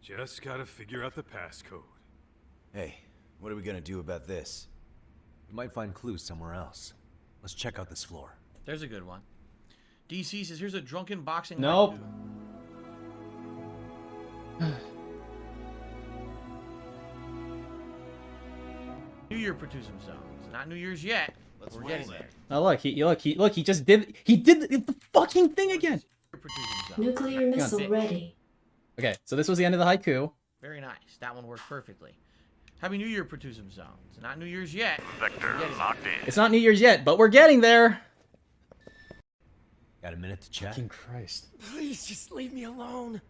Just gotta figure out the passcode. Hey, what are we gonna do about this? We might find clues somewhere else. Let's check out this floor. There's a good one. DC says, here's a drunken boxing... Nope. New Year Pertusum Zones. Not New Year's yet. We're getting there. Oh look, he just did the fucking thing again. Nuclear missile ready. Okay, so this was the end of the haiku. Very nice. That one worked perfectly. Happy New Year Pertusum Zones. Not New Year's yet. Vector locked in. It's not New Year's yet, but we're getting there. Got a minute to chat? Fucking Christ. Please just leave me alone.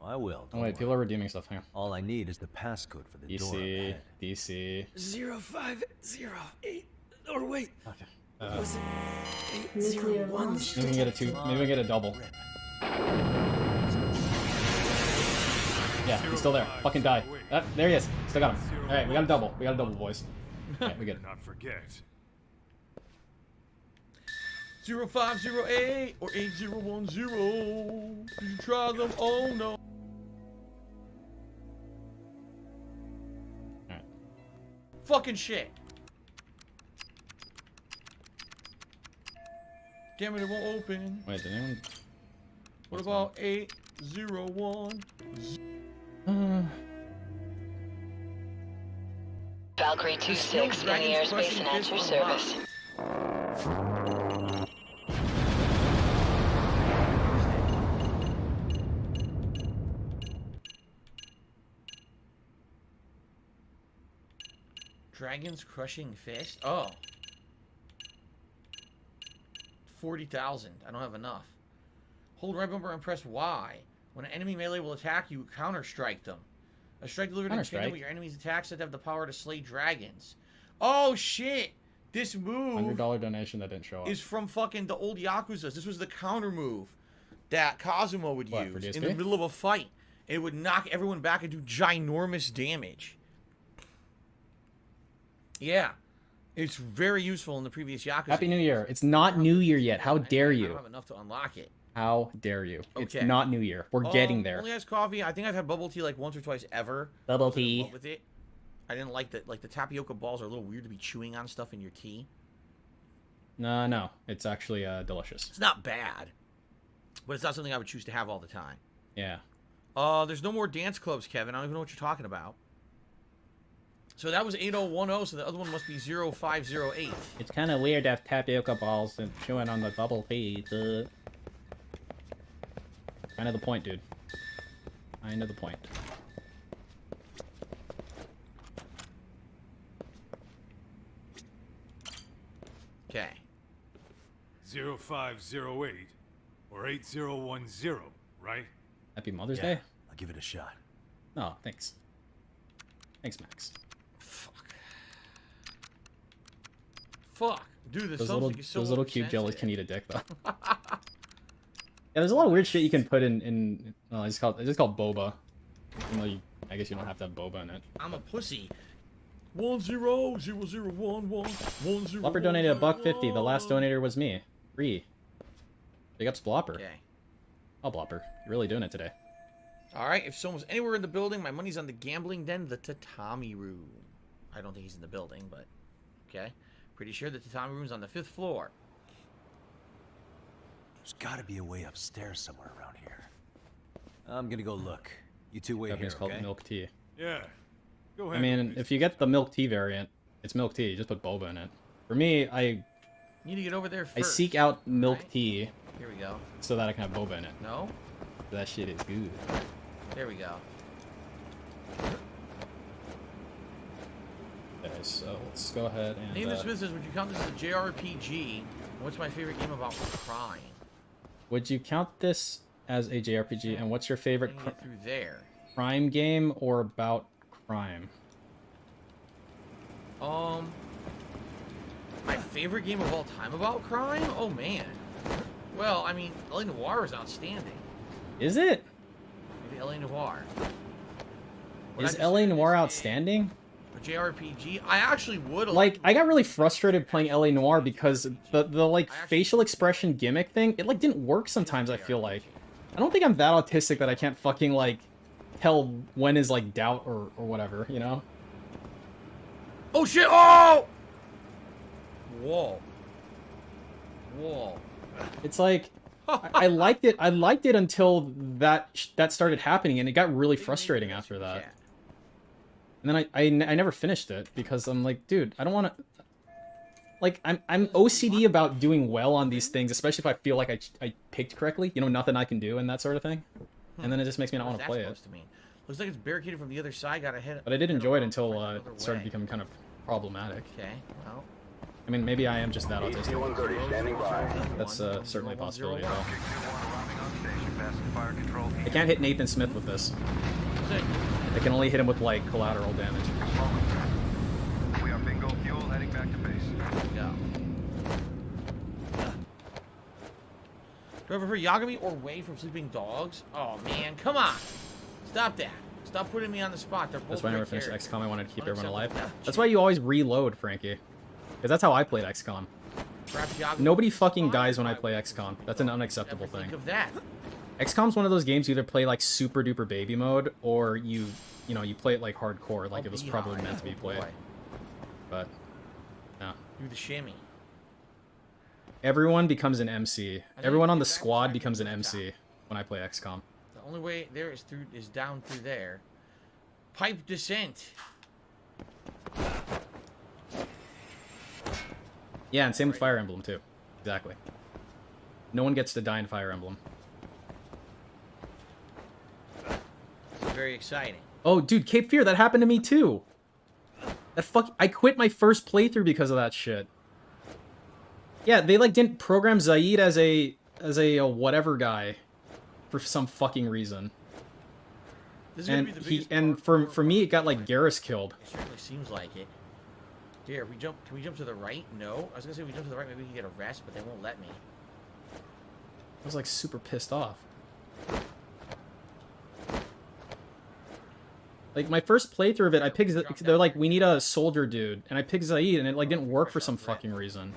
I will. Oh wait, people are redeeming stuff. Hang on. All I need is the passcode for the door. DC. 0508. Or wait. Okay. Was it Nuclear launch. Maybe we can get a two. Maybe we can get a double. Yeah, he's still there. Fucking die. There he is. Still got him. All right, we got a double. We got a double, boys. Okay, we get it. Not forget. 0508 or 8010. Did you try them? Oh no. Alright. Fucking shit. Damn it, it won't open. Wait, did anyone... What about 801? Valkyrie 2-6 in the airspace and at your service. Dragon's Crushing Fist? Oh. 40,000. I don't have enough. Hold right bumper and press Y. When an enemy melee will attack you, counter-strike them. A strike delivered in tandem with your enemy's attacks that have the power to slay dragons. Oh, shit! This move... $100 donation that didn't show up. ...is from fucking the old Yakuzas. This was the counter move that Kazuma would use in the middle of a fight. It would knock everyone back and do ginormous damage. Yeah. It's very useful in the previous Yakuza. Happy New Year. It's not New Year yet. How dare you? I don't have enough to unlock it. How dare you? Okay. It's not New Year. We're getting there. Only iced coffee. I think I've had bubble tea like once or twice ever. Bubble tea. With it. I didn't like that. Like the tapioca balls are a little weird to be chewing on stuff in your tea. No. It's actually delicious. It's not bad. But it's not something I would choose to have all the time. Yeah. There's no more dance clubs, Kevin. I don't even know what you're talking about. So that was 8010, so the other one must be 0508. It's kind of weird to have tapioca balls and chewing on the bubble tea. Kind of the point, dude. Kind of the point. Okay. 0508 or 8010, right? Happy Mother's Day? I'll give it a shot. Oh, thanks. Thanks, Max. Fuck. Dude, this those little cute jellies can eat a dick, though. Yeah, there's a lot of weird shit you can put in it's just called boba. Even though I guess you don't have to have boba in it. I'm a pussy. 10001110. Blopper donated $1.50. The last donator was me. Big ups, Blopper. Okay. Oh, Blopper. You're really doing it today. Alright, if someone's anywhere in the building, my money's on the gambling den, the tatami room. I don't think he's in the building, but okay. Pretty sure the tatami room's on the 5th floor. There's gotta be a way upstairs somewhere around here. I'm gonna go look. You two wait here, It's called milk tea. Yeah. Go ahead. I mean, if you get the milk tea variant, it's milk tea. You just put boba in it. For me, I need to get over there first. I seek out milk tea. Here we go. So that I can have boba in it. No? That shit is good. There we go. Okay, so let's go ahead and... Name the Smith says, would you count this as a JRPG? What's my favorite game about crime? Would you count this as a JRPG? And what's your favorite through there. crime game or about crime? My favorite game of all time about crime? Oh, man. Well, I mean, LA Noire is outstanding. Is it? Maybe LA Noire. Is LA Noire outstanding? A JRPG? I actually would like, I got really frustrated playing LA Noire because the like facial expression gimmick thing, it like didn't work sometimes, I feel like. I don't think I'm that autistic that I can't fucking like tell when is like doubt or whatever, you know? Oh shit! Oh! Whoa. Whoa. It's like I liked it. I liked it until that started happening, and it got really frustrating after that. And then I never finished it because I'm like, dude, I don't want to. Like, I'm OCD about doing well on these things, especially if I feel like I picked correctly. You know, nothing I can do and that sort of thing. And then it just makes me not want to play it. Looks like it's barricaded from the other side. Got to hit it. But I did enjoy it until it started becoming kind of problematic. Okay, well. I mean, maybe I am just that autistic. That's certainly a possibility, though. I can't hit Nathan Smith with this. I can only hit him with, like, collateral damage. We are bingo fuel heading back to base. Go. Do I prefer Yagami or Wei from Sleeping Dogs? Oh, man, come on. Stop that. Stop putting me on the spot. They're both That's why I never finished XCOM. I wanted to keep everyone alive. Unacceptable. That's why you always reload, Frankie. Because that's how I played XCOM. Nobody fucking dies when I play XCOM. That's an unacceptable thing. Think of that. XCOM's one of those games you either play like super duper baby mode or you play it like hardcore, like it was probably meant to be played. But no. Do the shimmy. Everyone becomes an MC. Everyone on the squad becomes an MC when I play XCOM. The only way there is down through there. Pipe descent. Yeah, and same with Fire Emblem too. Exactly. No one gets to die in Fire Emblem. It's very exciting. Oh, dude, Cape Fear, that happened to me too. I quit my first playthrough because of that shit. Yeah, they like didn't program Zaid as a whatever guy for some fucking reason. And for me it got like Garrus killed. It certainly seems like it. Here, can we jump to the right? No. I was gonna say we jump to the right, maybe we can get a rest, but they won't let me. I was like super pissed off. Like my first playthrough of it, I picked. They're like, we need a soldier dude, and I picked Zaid, and it like didn't work for some fucking reason.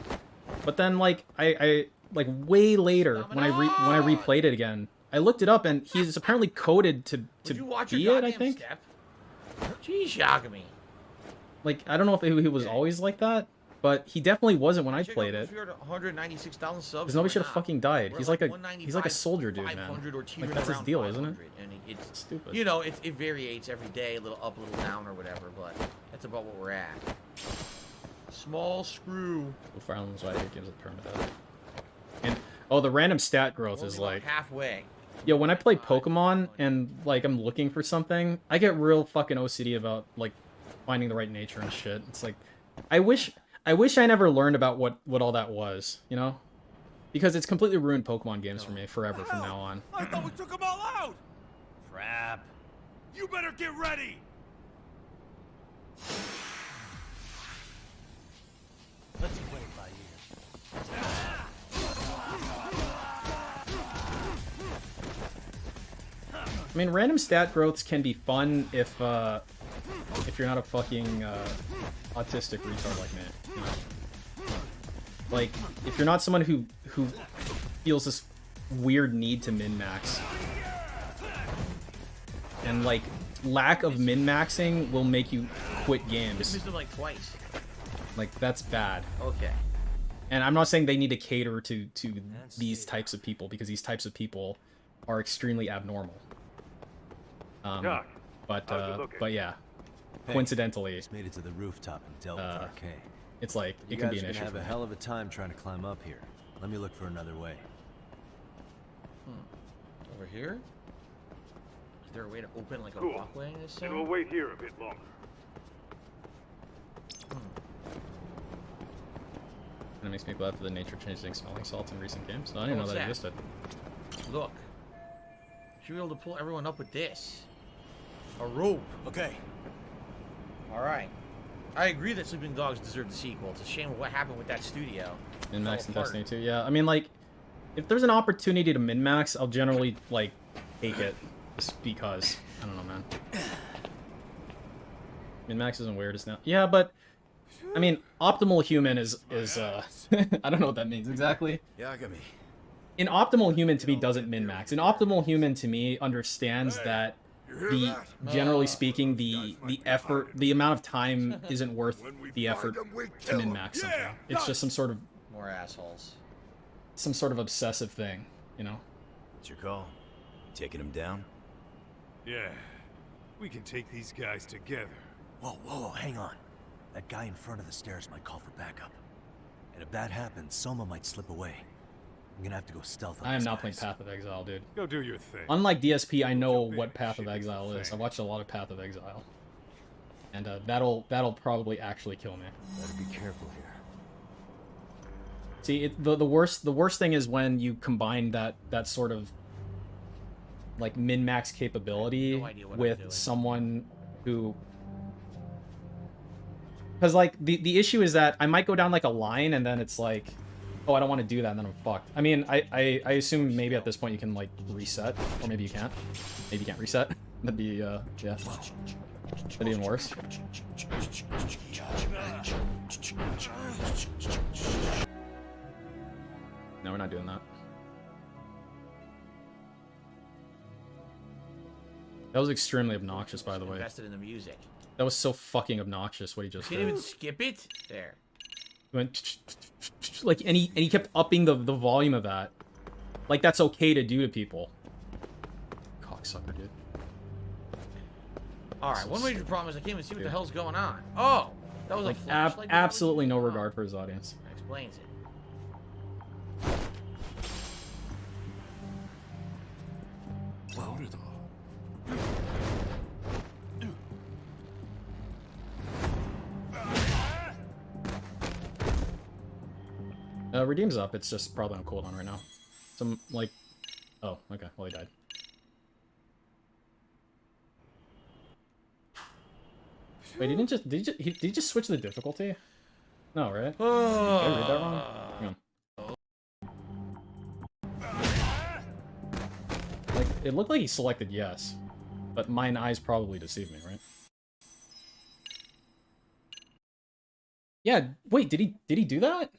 But then like I like way later when I replayed it again, I looked it up, and he's apparently coded to be it. I think. Jeez, Yagami. Like, I don't know if he was always like that, but he definitely wasn't when I played it. Because nobody should have fucking died. He's like a soldier dude, man. Like, that's his deal, isn't it? And it's stupid. You know, it variates every day, a little up, a little down, or whatever, but that's about what we're at. Small screw. Fire Emblem's why it gives it permadeath. And, oh, the random stat growth is like... halfway. Yo, when I play Pokemon and, like, I'm looking for something, I get real fucking OCD about, like, finding the right nature and shit. It's like, I wish I never learned about what all that was, you know? Because it's completely ruined Pokemon games for me forever from now on. I thought we took them all out! Crap. You better get ready! Let's play it by ear. I mean, random stat growths can be fun if you're not a fucking autistic retard like me. You know? Like, if you're not someone who feels this weird need to min-max. And, like, lack of min-maxing will make you quit games. Missed him, like, twice. Like, that's bad. Okay. And I'm not saying they need to cater to these types of people, because these types of people are extremely abnormal. Doc, but yeah. Hey, Coincidentally, just made it to the rooftop and dealt with RK. It's like You it can be guys an are issue. gonna have for a me. hell of a time trying to climb up here. Let me look for another way. Over here? Is there a way to open like a Cool. walkway in this And cell? we'll wait here a bit longer. And it makes me glad for the nature-changing smelling salts in recent games. I didn't know What's that that? existed. Look. Should be able to pull everyone up with this. A rope. Okay. Alright. I agree that Sleeping Dogs deserve the sequel. It's a shame what happened with that studio. Min-max and Fell apart. Destiny 2, yeah. I mean, like, if there's an opportunity to min-max, I'll generally, like, take it. Just because. I don't know, man. Min-max isn't weird as now. Yeah, but, I mean, optimal human is I don't know what that means exactly. Yagami. An optimal human to me doesn't min-max. An optimal human to me understands that generally speaking, the effort, the amount of time isn't worth the effort to min-max something. It's just some sort of More assholes. some sort of obsessive thing, you know? It's your call. Taking him down? Yeah. We can take these guys together. Whoa, hang on. That guy in front of the stairs might call for backup. And if that happens, Soma might slip away. I'm gonna have to go stealth on I am these not playing guys. Path of Exile, dude. Go do your thing. Unlike DSP, I know what Path of Exile is. I watched a lot of Path of Exile. And that'll probably actually kill me. Better be careful here. See, the worst thing is when you combine that sort of like min-max capability No idea what I'm with doing. someone who, because like the issue is that I might go down like a line and then it's like, oh, I don't want to do that, and then I'm fucked. I mean, I assume maybe at this point you can like reset, or maybe you can't. Maybe you can't reset. That'd be yeah. That'd be even worse. No, we're not doing that. That was extremely obnoxious, by the way. Invested in the music. That was so fucking obnoxious what he just Can't did. even skip it? There. He went like, and he kept upping the volume of that. Like that's okay to do to people. Cocksucker, dude. Alright, one major problem is I can't even see what the hell's going on. Oh! That was Like a flashlight. absolutely no regard for his audience. That explains it. Redeem's up. It's just probably on cooldown right now. Some like, oh, okay. Well, he died. Wait, he didn't just did he just switch the difficulty? No, right? Did I read that wrong? Hang on. Like, it looked like he selected yes, but mine eyes probably deceived me, right? Yeah. Wait, did he do that?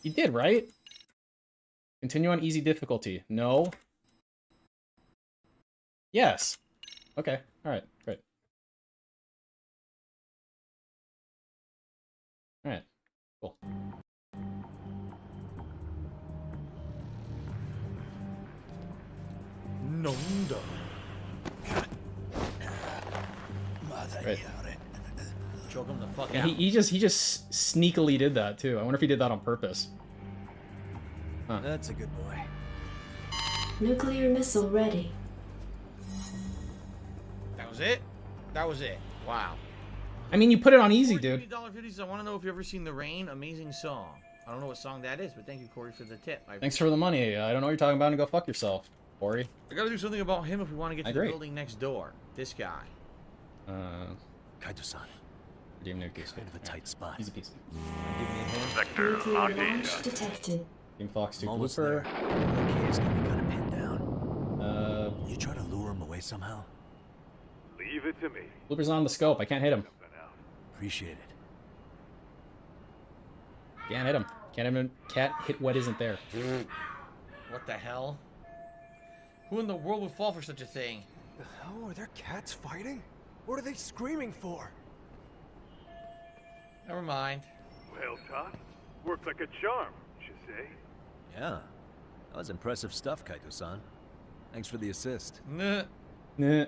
He did, right? Continue on easy difficulty. No. Yes. Okay. Alright. Great. Alright. Cool. Nonda. Right. Choke him the fuck And out. he just sneakily did that too. I wonder if he did that on purpose. Huh. That's a good boy. Nuclear missile ready. That was it? That was it. Wow. I mean, you put it on easy, dude. $50 I want to know if you've ever seen The Rain. Amazing song. I don't know what song that is, but thank you, Corey, for the tip. Thanks for the money. I don't know what you're talking about, and go fuck yourself, Corey. I gotta do something about him if we want to get I to the agree. building next door. This guy. Kaito-san. Redeem Nuke. Kind of a tight spot. Easy peasy. Give me a hand. Sector Nuclear locked launch in. detected. Team Fox 2 Almost Blooper. there. Okay, is gonna be kind of pinned down. You try to lure him away somehow? Leave it to me. Blooper's on the scope. I can't hit him. Appreciate it. Can't hit him. Can't hit what isn't there. What the hell? Who in the world would fall for such a thing? The hell? Are there cats fighting? What are they screaming for? Never mind. Well, Todd, worked like a charm, you say? Yeah. That was impressive stuff, Kaito-san. Thanks for the assist. Nah. Nah.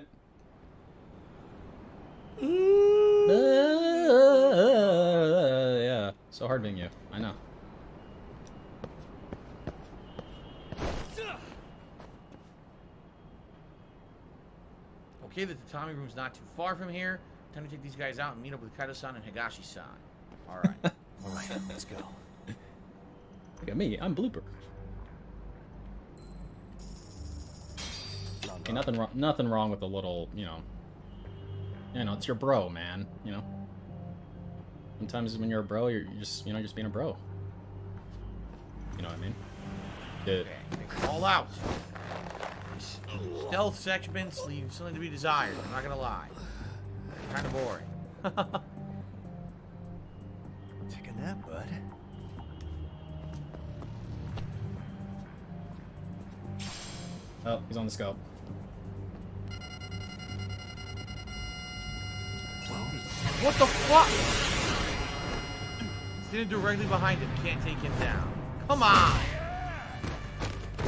Yeah, so hard being you. I know. Okay, the tatami room's not too far from here. Time to take these guys out and meet up with Kaido-san and Higashi-san. All right. All right, let's go. Look at me, I'm Blooper. Hey, nothing wrong with a little, you know, it's your bro, man, you know. Sometimes when you're a bro, you're just, you know, just being a bro. You know what I mean? Okay, all out. Stealth segments leave something to be desired. I'm not gonna lie. Kind of boring. Take a nap, bud. Oh, he's on the scope. What the fuck? Standing directly behind him. Can't take him down. Come on!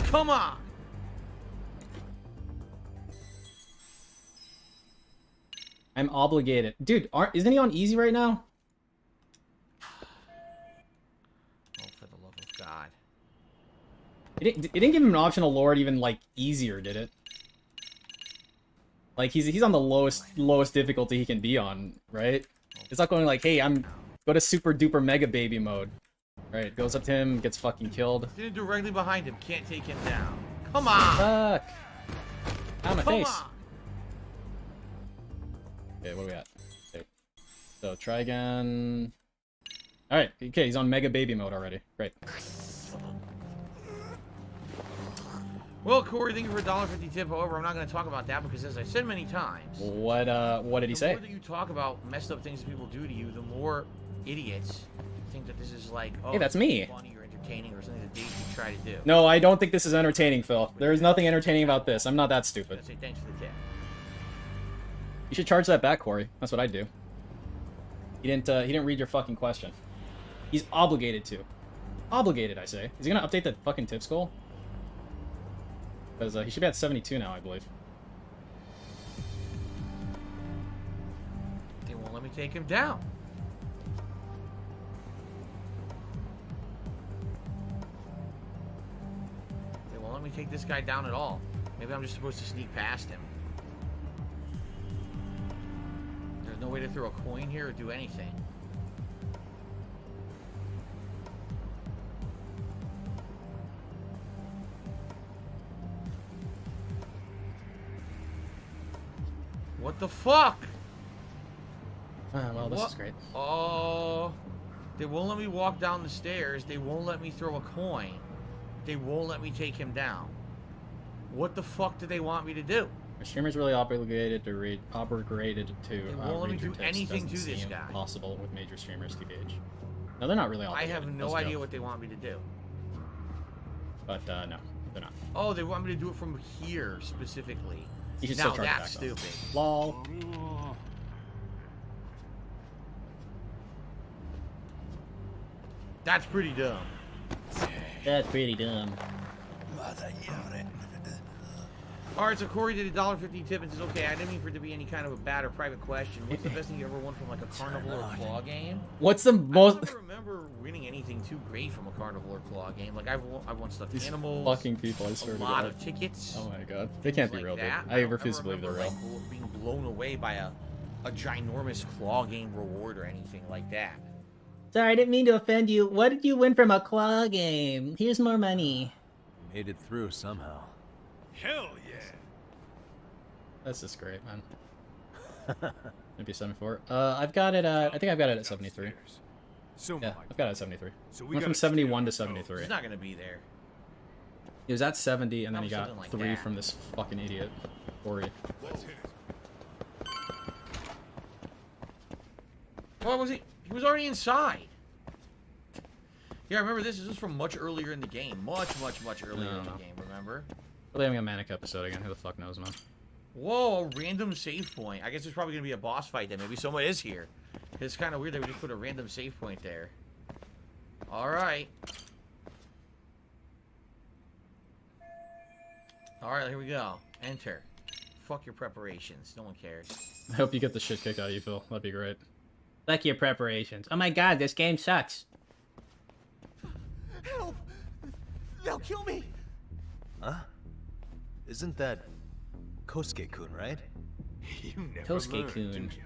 Come on! I'm obligated. Dude, isn't he on easy right now? Oh, for the love of God. It didn't give him an optional lord even, like, easier, did it? Like, he's on the lowest difficulty he can be on, right? It's not going like, hey, go to super duper mega baby mode. Right, goes up to him, gets fucking killed. Standing directly behind him. Can't take him down. Come on! Fuck! Out of my face! On. Okay, what do we got? Okay. So, try again. Alright, okay, he's on mega baby mode already. Great. Well, Corey, thank you for a $1.50 tip. However, I'm not going to talk about that because, as I said many times... What did he say? The more that you talk about messed up things that people do to you, the more idiots think that this is like, oh, hey, that's me. Funny or entertaining or something that they should try to do. No, I don't think this is entertaining, Phil. There is nothing entertaining about this. I'm not that stupid. Say thanks for the tip. You should charge that back, Corey. That's what I'd do. He didn't read your fucking question. He's obligated to. Obligated, I say. Is he gonna update the fucking tips goal? Because he should be at 72 now, I believe. They won't let me take him down. They won't let me take this guy down at all. Maybe I'm just supposed to sneak past him. There's no way to throw a coin here or do anything. What the fuck? Well, this is great. Oh, they won't let me walk down the stairs. They won't let me throw a coin. They won't let me take him down. What the fuck do they want me to do? A streamer's really obligated to read. They won't let me do anything to this guy. Possible with major streamers to gauge. No, they're not really obligated. I have no idea what they want me to do. But no, they're not. Oh, they want me to do it from here specifically. You should now still charge that's back, though. stupid. Lol. That's pretty dumb. That's pretty dumb. Alright, so Corey did a $1.50 tip and says, okay, I didn't mean for it to be any kind of a bad or private question. What's the best thing you ever won from like a carnival or claw game? What's the most... I don't remember winning anything too great from a carnival or claw game. Like I've won stuffed animals. Fucking people, I swear to God. A lot of tickets. Oh my God. They can't be real, dude. I refuse to believe they're real. Like, being blown away by a ginormous claw game reward or anything like that. Sorry, I didn't mean to offend you. What did you win from a claw game? Here's more money. Made it through somehow. Hell yeah! That's just great, man. Maybe 74. I've got it. I think I've got it at 73. Yeah, I've got it at 73. So went from 71 to 73. He's not gonna be there. He was at 70, and then he got like 3 from this fucking idiot, Corey. Why was he? He was already inside. Yeah, I remember this. This was from much earlier in the game. Much earlier in the game, remember? Probably having a Manic episode again. Who the fuck knows, man? Whoa, a random save point. I guess there's probably going to be a boss fight then. Maybe someone is here. It's kind of weird they would just put a random save point there. Alright. Alright, here we go. Enter. Fuck your preparations. No one cares. I hope you get the shit kicked out of you, Phil. That'd be great. Fuck your preparations. Oh my God, this game sucks. Help! They'll kill me! Huh? Isn't that Kosuke-kun, right? You never Kosuke learn, do Kun. you?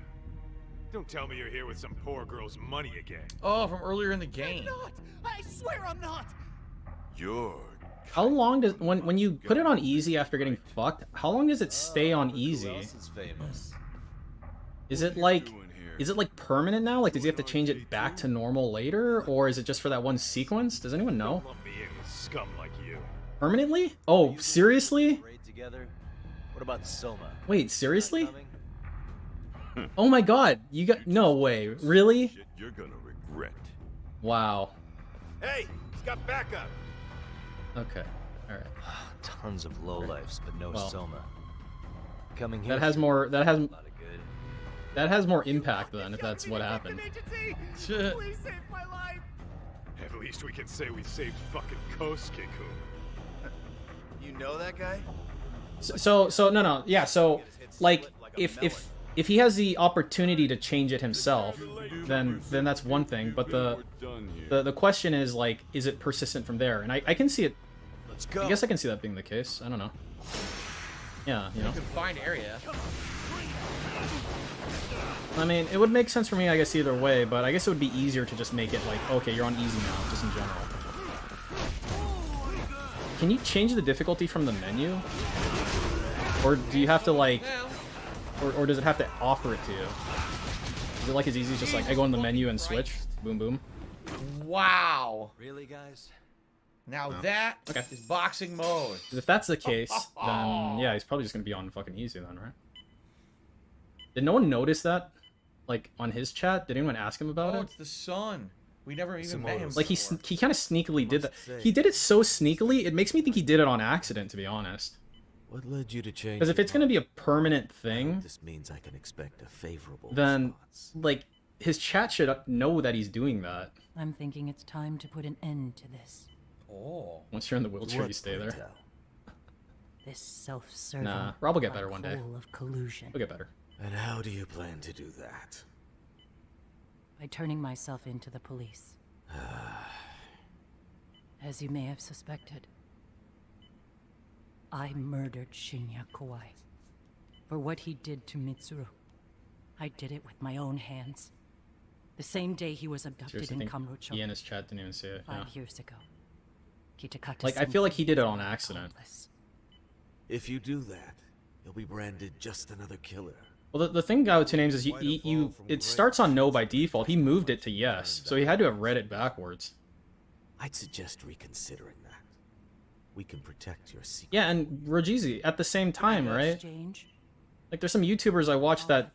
Don't tell me you're here with some poor girl's money again. Oh, from earlier in the game. I'm not! I swear I'm not! You're... How long does when you put it on easy after getting fucked? How long does it stay on easy? Is it like permanent now? Like, does he have to change it back to normal later, or is it just for that one sequence? Does anyone know? Don't lump me in with scum like you. Permanently? Oh, seriously? Together? What about Soma? Wait, seriously? Oh my god, you got no way, really? Shit you're gonna regret. Wow. Hey, he's got backup. Okay, all right. Tons of lowlifes, but no Soma. Coming here. That has more impact then, if that's what happened. Please save my life. At least we can say we saved fucking Kosuke-kun. You know that guy? So no, yeah. So like, if he has the opportunity to change it himself, then that's one thing. But the question is, like, is it persistent from there? And I can see it. Let's go. I guess I can see that being the case. I don't know. Yeah, you know. Confined area. I mean, it would make sense for me, I guess, either way. But I guess it would be easier to just make it like, okay, you're on easy now, just in general. Can you change the difficulty from the menu? Or do you have to, like... Or does it have to offer it to you? Is it like as easy as just like, I go in the menu and switch? Boom, boom. Wow. Really, guys? Now that is boxing mode. 'Cause if that's the case, then yeah, he's probably just gonna be on fucking easy then, right? Did no one notice that? Like, on his chat? Did anyone ask him about it? Oh, it's the sun. We never even met him. Like, he kind of sneakily did that. He did it so sneakily, it makes me think he did it on accident, to be honest. What led you to change? Because if it's going to be a permanent thing, this means I can expect a favorable then, like, his chat should know that he's doing that. I'm thinking it's time to put an end to this. Oh. Once you're in the wheelchair, you stay there. This self-serving Nah, Rob will get better one day. of collusion. He'll get better. And how do you plan to do that? By turning myself into the police. As you may have suspected, I murdered Shinya Kawai for what he did to Mitsuru. I did it with my own hands. The same day he was abducted in Kamurocho. He and his chat didn't even see it. 5 years ago. Kitakata Like, I feel like he did it on accident. If you do that, you'll be branded just another killer. Well, the thing about two names is it starts on no by default. He moved it to yes, so he had to have read it backwards. I'd suggest reconsidering that. We can protect your secret. Yeah, and Rojizi at the same time, right? Like, there's some YouTubers I watch that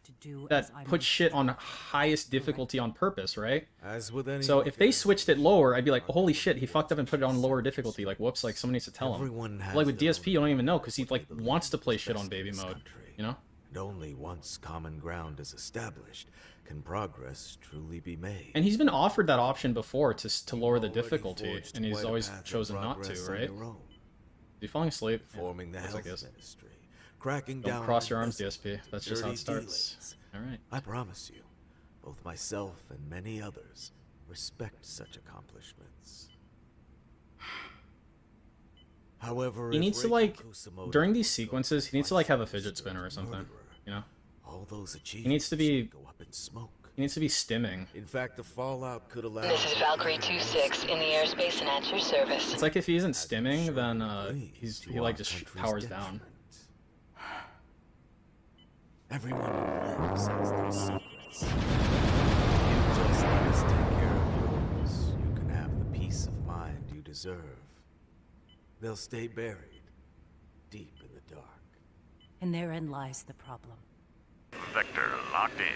put shit on highest difficulty on purpose, right? As with any so if they switched it lower, I'd be like, oh, holy shit, he fucked up and put it on lower difficulty. Like, whoops, like someone needs to tell him. Like with DSP, you don't even know because he like wants to play shit on baby mode, you know? And only once common ground is established can progress truly be made. And he's been offered that option before to lower the difficulty, and he's always chosen not to, right? Is he falling asleep? Forming the health ministry, cracking Don't down. cross your arms, DSP. That's just how it starts. All right. I promise you, both myself and many others respect such accomplishments. However, he needs to, like, during these sequences, he needs to, like, have a fidget spinner or something, you know? All those He needs to be go up in smoke. He needs to be stimming. In fact, the fallout could allow. This is Valkyrie 26 in the airspace and at your service. It's like if he isn't stimming, then he like just powers down. Everyone who lives has their secrets. You just let us take care of yours. You can have the peace of mind you deserve. They'll stay buried, deep in the dark. And therein lies the problem. Vector locked in.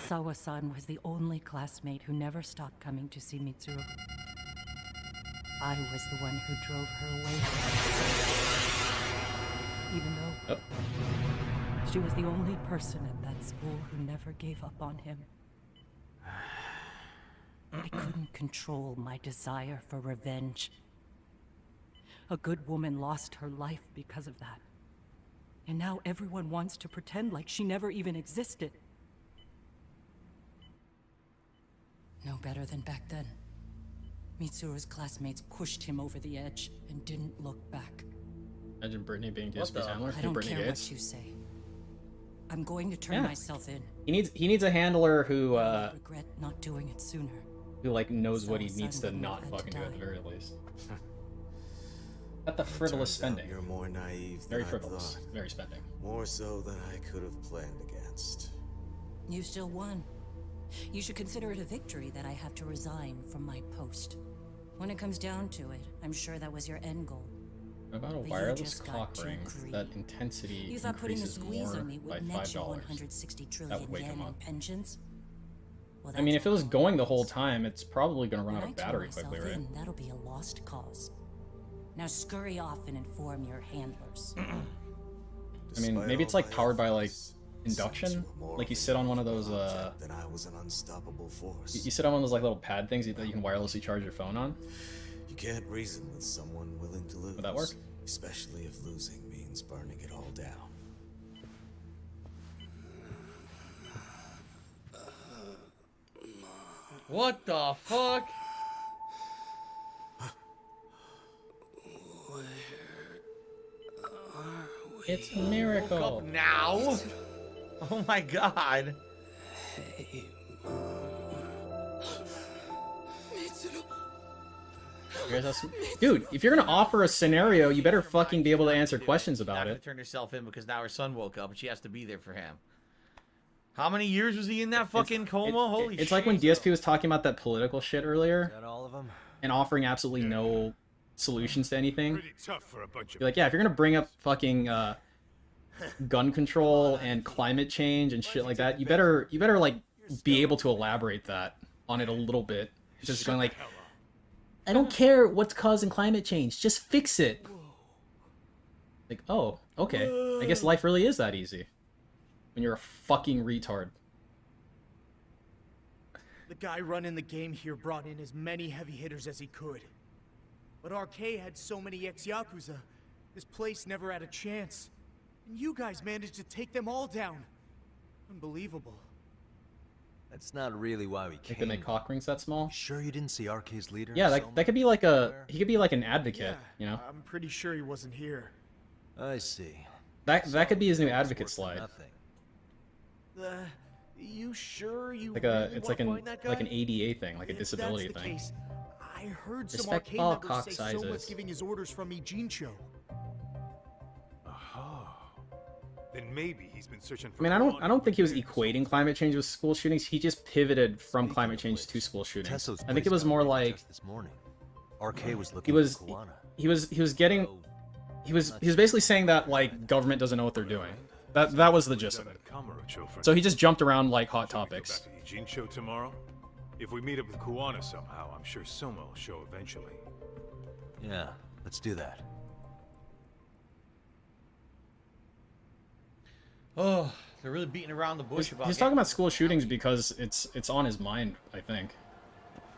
Sawa-san was the only classmate who never stopped coming to see Mitsuru. I was the one who drove her away from her. Even though she was the only person at that school who never gave up on him. I couldn't control my desire for revenge. A good woman lost her life because of that. And now everyone wants to pretend like she never even existed. No better than back then. Mitsuru's classmates pushed him over the edge and didn't look back. Imagine Brittany being DSP's handler. I don't Brittany care Gates. what you say. I'm going to turn myself in. He needs a handler who Regret not doing it sooner. who like knows what he needs to not fucking do at the very least. At the frivolous spending. You're more naive Very than frivolous. I thought. Very spending. More so than I could have planned against. You still won. You should consider it a victory that I have to resign from my post. When it comes down to it, I'm sure that was your end goal. About a But you wireless just got clock too ring, greedy. that intensity You thought putting a increases squeeze more on me by would net you $5. 160 That trillion would wake yen him in up. pensions. Well, I mean, that's if it was all. going the whole time, it's probably going to run When out I of turn battery myself quickly, right? in, that'll be a lost cause. Now scurry off and inform your handlers. I mean, maybe it's like powered by like induction. Like you sit on one of those Then I was an unstoppable force. you sit on one of those like little pad things that you can wirelessly charge your phone on. You can't reason with someone willing to lose. Would that work? Especially if losing means burning it all down. What the fuck? It's a miracle. Woke up now? Oh my god. Dude, if you're gonna offer a scenario, you better fucking be able to answer questions about it. Turn herself in because now her son woke up and she has to be there for him. How many years was he in that fucking coma? Holy shit. It's like when DSP was talking about that political shit earlier. Is that all of them? And offering absolutely no solutions to anything. Pretty tough for a bunch of You're like, yeah, if you're gonna bring up fucking gun control and climate change and shit like that, you better like be able to elaborate that on it a little bit. Just going like, I don't care what's causing climate change, just fix it. Like, oh, okay. I guess life really is that easy. When you're a fucking retard. The guy running the game here brought in as many heavy hitters as he could. But RK had so many ex-Yakuza, this place never had a chance. And you guys managed to take them all down. Unbelievable. That's not really why we came. They make cock rings that small? Sure you didn't see RK's leader? Yeah, that could be like he could be like an advocate, you know? I'm pretty sure he wasn't here. I see. That could be his new advocate slide. You sure you Like really it's wanna like find that like guy? an ADA thing, like a If disability that's the thing. case, I heard some Respect arcade all members cock say so much sizes. giving his orders from Ijincho. Then maybe he's been searching for. I mean, I don't think he was equating climate change with school shootings. He just pivoted from climate change to school shootings. I think it was more like this morning. RK was he looking was for Kuwana. he was getting he was basically saying that like government doesn't know what they're doing. That was the gist of it. So he just jumped around like hot topics. Back to Eugene show tomorrow. If we meet up with Kuwana somehow, I'm sure Soma will show eventually. Yeah, let's do that. Oh, they're really beating around the bush about He's talking about school shootings because it's on his mind, I think.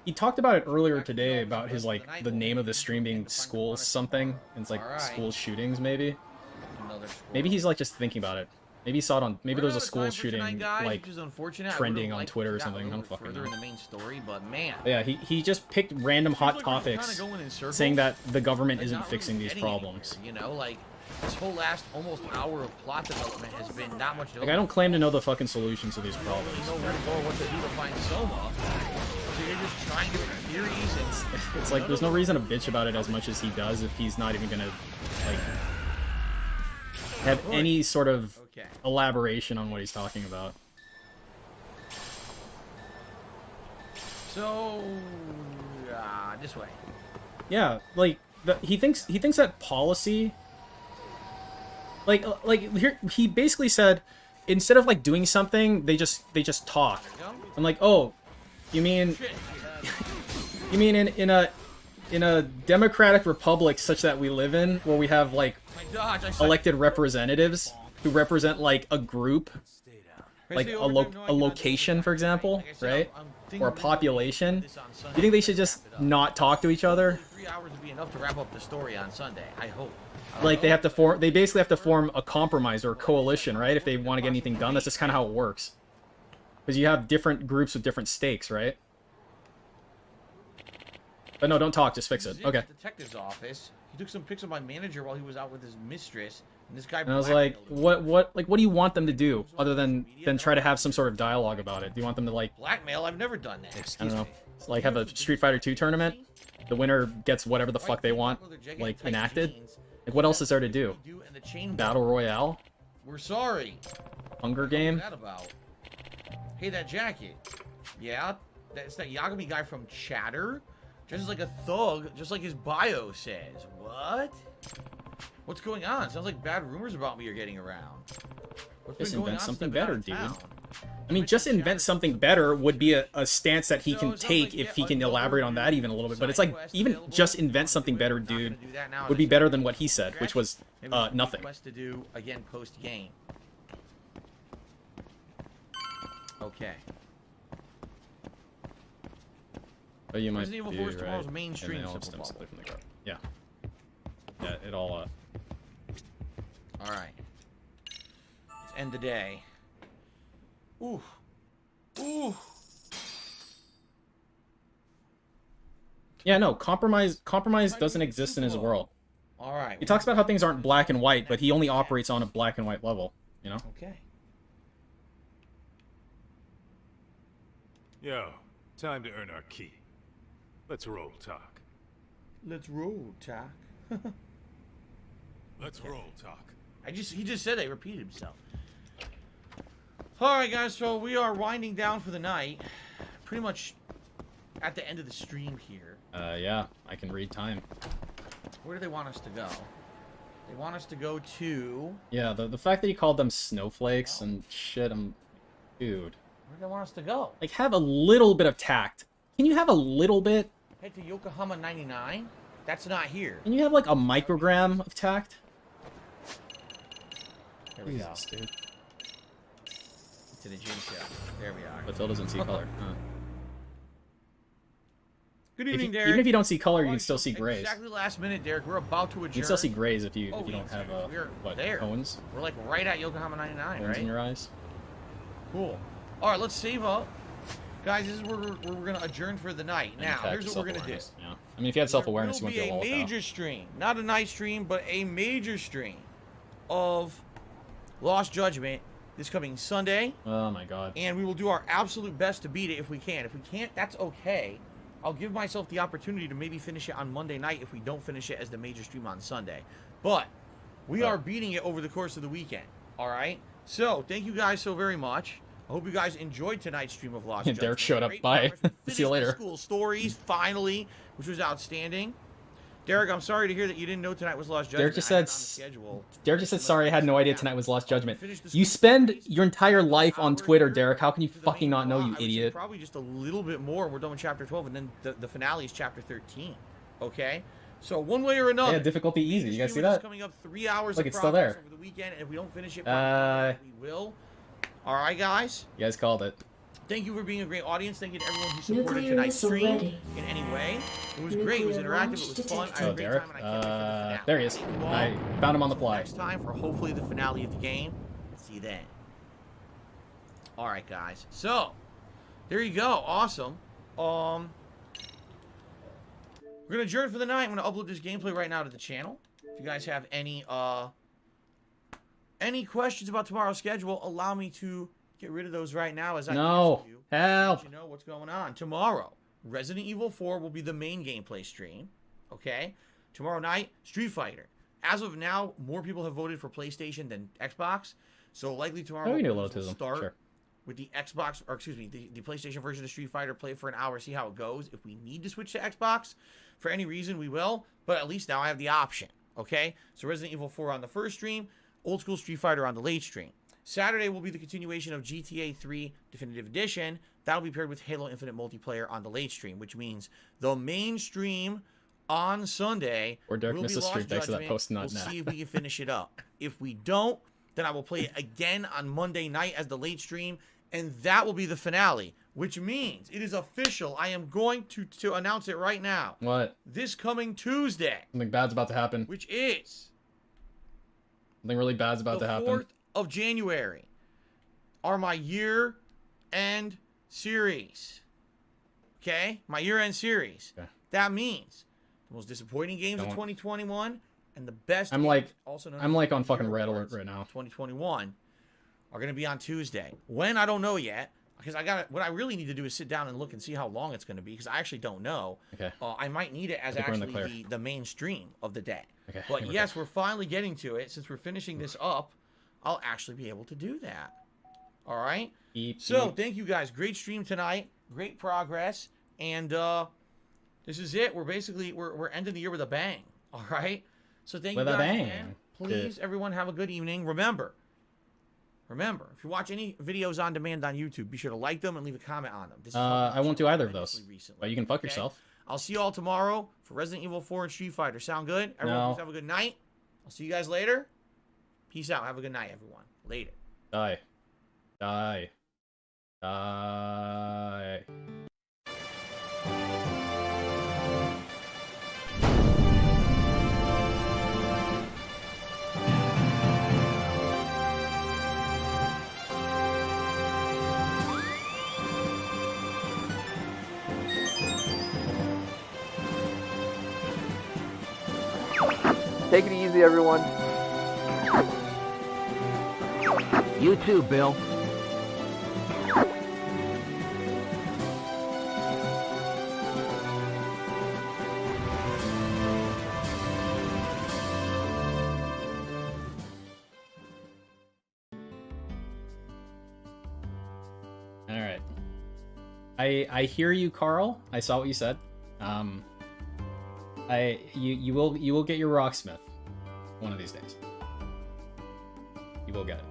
He talked about it earlier today about his like the name of the stream being school something, and it's like school shootings maybe. Maybe he's like just thinking about it. Maybe he saw it on. Maybe there was a school shooting like trending on Twitter or something. I don't fucking know. In the main story, but man. Yeah, he just picked random hot topics, saying that the government isn't fixing these problems. You know, like this whole last almost hour of plot development has been not much. Like I don't claim to know the fucking solutions to these problems. You know where to go or what to do to find Soma. So you're just trying different theories and. It's like there's no reason to bitch about it as much as he does if he's not even gonna like have any sort of elaboration on what he's talking about. So, this way. Yeah, like he thinks that policy. Like here he basically said, instead of like doing something, they just talk. I'm like, oh, you mean in a democratic republic such that we live in, where we have like elected representatives who represent like a group, like a location, for example, right, or a population. You think they should just not talk to each other? 3 hours would be enough to wrap up the story on Sunday. I hope. Like they basically have to form a compromise or a coalition, right? If they want to get anything done, that's just kind of how it works. Because you have different groups with different stakes, right? But no, don't talk, just fix it. Okay. Detective's office. He took some pics of my manager while he was out with his mistress. And this guy. And I was like, what do you want them to do other than try to have some sort of dialogue about it? Do you want them to like blackmail? I've never done that. I don't know. Like have a Street Fighter 2 tournament. The winner gets whatever the fuck they want, like enacted. Like what else is there to do? Battle Royale? We're sorry. Hunger Game? What's that about? Hey, that jacket. Yeah, that's that Yagami guy from Chatter. Just like a thug, just like his bio says. What? What's going on? Sounds like bad rumors about me are getting around. Just invent something better, dude. I mean, just invent something better would be a stance that he can take if he can elaborate on that even a little bit. But it's like, even just invent something better, dude, would be better than what he said, which was nothing. To do again post game. Okay. But you might Resident Evil 4 is tomorrow's mainstream. Yeah. Yeah, it all. All right. Let's end the day. Ooh. Ooh. Yeah, no, compromise doesn't exist in his world. All right. He talks about how things aren't black and white, but he only operates on a black and white level, you know? Okay. Yo, time to earn our key. Let's roll, talk. Let's roll, talk. Let's roll, talk. He just said that. He repeated himself. All right, guys. So we are winding down for the night. Pretty much at the end of the stream here. Yeah, I can read time. Where do they want us to go? They want us to go to... Yeah, the fact that he called them snowflakes and shit, dude. Where do they want us to go? Like, have a little bit of tact. Can you have a little bit? Head to Yokohama 99? That's not here. Can you have, like, a microgram of tact? There we Jesus, go. Dude. To the gym show. There we are. But Phil doesn't see color. Huh. Good evening, Derek. Even if you don't see color, you can still see grays. Exactly last minute, Derek. We're about to adjourn. You can still see grays if you don't have what, there. cones? We're like right at Yokohama 99, Cones right? in your eyes. Cool. All right, let's save up, guys. This is where we're gonna adjourn for the night. Now, here's what we're gonna do. Yeah. I mean, if you had self-awareness, you wouldn't be a major stream, not a night stream, but a major stream of Lost Judgment this coming Sunday. Oh my God. And we will do our absolute best to beat it if we can. If we can't, that's okay. I'll give myself the opportunity to maybe finish it on Monday night if we don't finish it as the major stream on Sunday. But we are beating it over the course of the weekend. All right? So, thank you guys so very much. I hope you guys enjoyed tonight's stream of Lost Judgment. Derek showed up. Bye. See you later. School stories, finally, which was outstanding. Derek, I'm sorry to hear that you didn't know tonight was Lost Judgment. Derek just said, sorry, I had no idea tonight was Lost Judgment. You spend your entire life on Twitter, Derek. How can you fucking not know, you idiot? Probably just a little bit more, and we're done with Chapter 12, and then the finale is Chapter 13. Okay? So, one way or another. Yeah, difficulty easy. You guys see that? Coming up 3 hours Look, it's still there. Over the weekend, and if we don't finish it, we will. All right, guys? You guys called it. Thank you for being a great audience. Thank you to everyone who supported tonight's stream in any way. It was great. It was interactive. It was fun. I had a great time, and I can't wait for the finale. There he is. I found him on the fly. Next time for hopefully the finale of the game. See you then. All right, guys. So, there you go. Awesome. We're going to adjourn for the night. I'm going to upload this gameplay right now to the channel. If you guys have any questions about tomorrow's schedule, allow me to get rid of those right now as I help. Let you know what's going on. Tomorrow, Resident Evil 4 will be the main gameplay stream. Okay? Tomorrow night, Street Fighter. As of now, more people have voted for PlayStation than Xbox. So likely tomorrow we'll start with the Xbox, or excuse me, the PlayStation version of Street Fighter, play for an hour, see how it goes. If we need to switch to Xbox for any reason, we will. But at least now I have the option. Okay? So Resident Evil 4 on the first stream, Old School Street Fighter on the late stream. Saturday will be the continuation of GTA 3 Definitive Edition. That'll be paired with Halo Infinite multiplayer on the late stream, which means the main stream on Sunday or Derek will be Lost Stream. Thanks for that post. We'll see if we can finish it up. If we don't, then I will play it again on Monday night as the late stream, and that will be the finale, which means it is official. I am going to announce it right now. What? This coming Tuesday. Something bad's about to happen. Which is... something really bad's about to happen. 4th of January are my year-end series. Okay? My year-end series. Okay. That means the most disappointing games of 2021 and the best I'm games, like, also known I'm as like the on fucking Hero red Awards alert right now. 2021 are going to be on Tuesday. When, I don't know yet, because what I really need to do is sit down and look and see how long it's going to be, because I actually don't know. Okay. I might need it as actually the main stream of the day. Okay. But yes, we're finally getting to it. Since we're finishing this up, I'll actually be able to do that. All right? So, thank you guys. Great stream tonight. Great progress. And this is it. We're basically, we're ending the year with a bang. All right? So, thank you guys again. Please, everyone, have a good evening. Remember, if you watch any videos on demand on YouTube, be sure to like them and leave a comment on them. This is I won't do either of those. But you can fuck yourself. I'll see you all tomorrow for Resident Evil 4 and Street Fighter. Sound good? Everyone, please have a good night. I'll see you guys later. Peace out. Have a good night, everyone. Later. Die. Die. Die. Take it easy, everyone. You too, Bill. All right. I hear you, Carl. I saw what you said. You will get your Rocksmith one of these days. You will get it.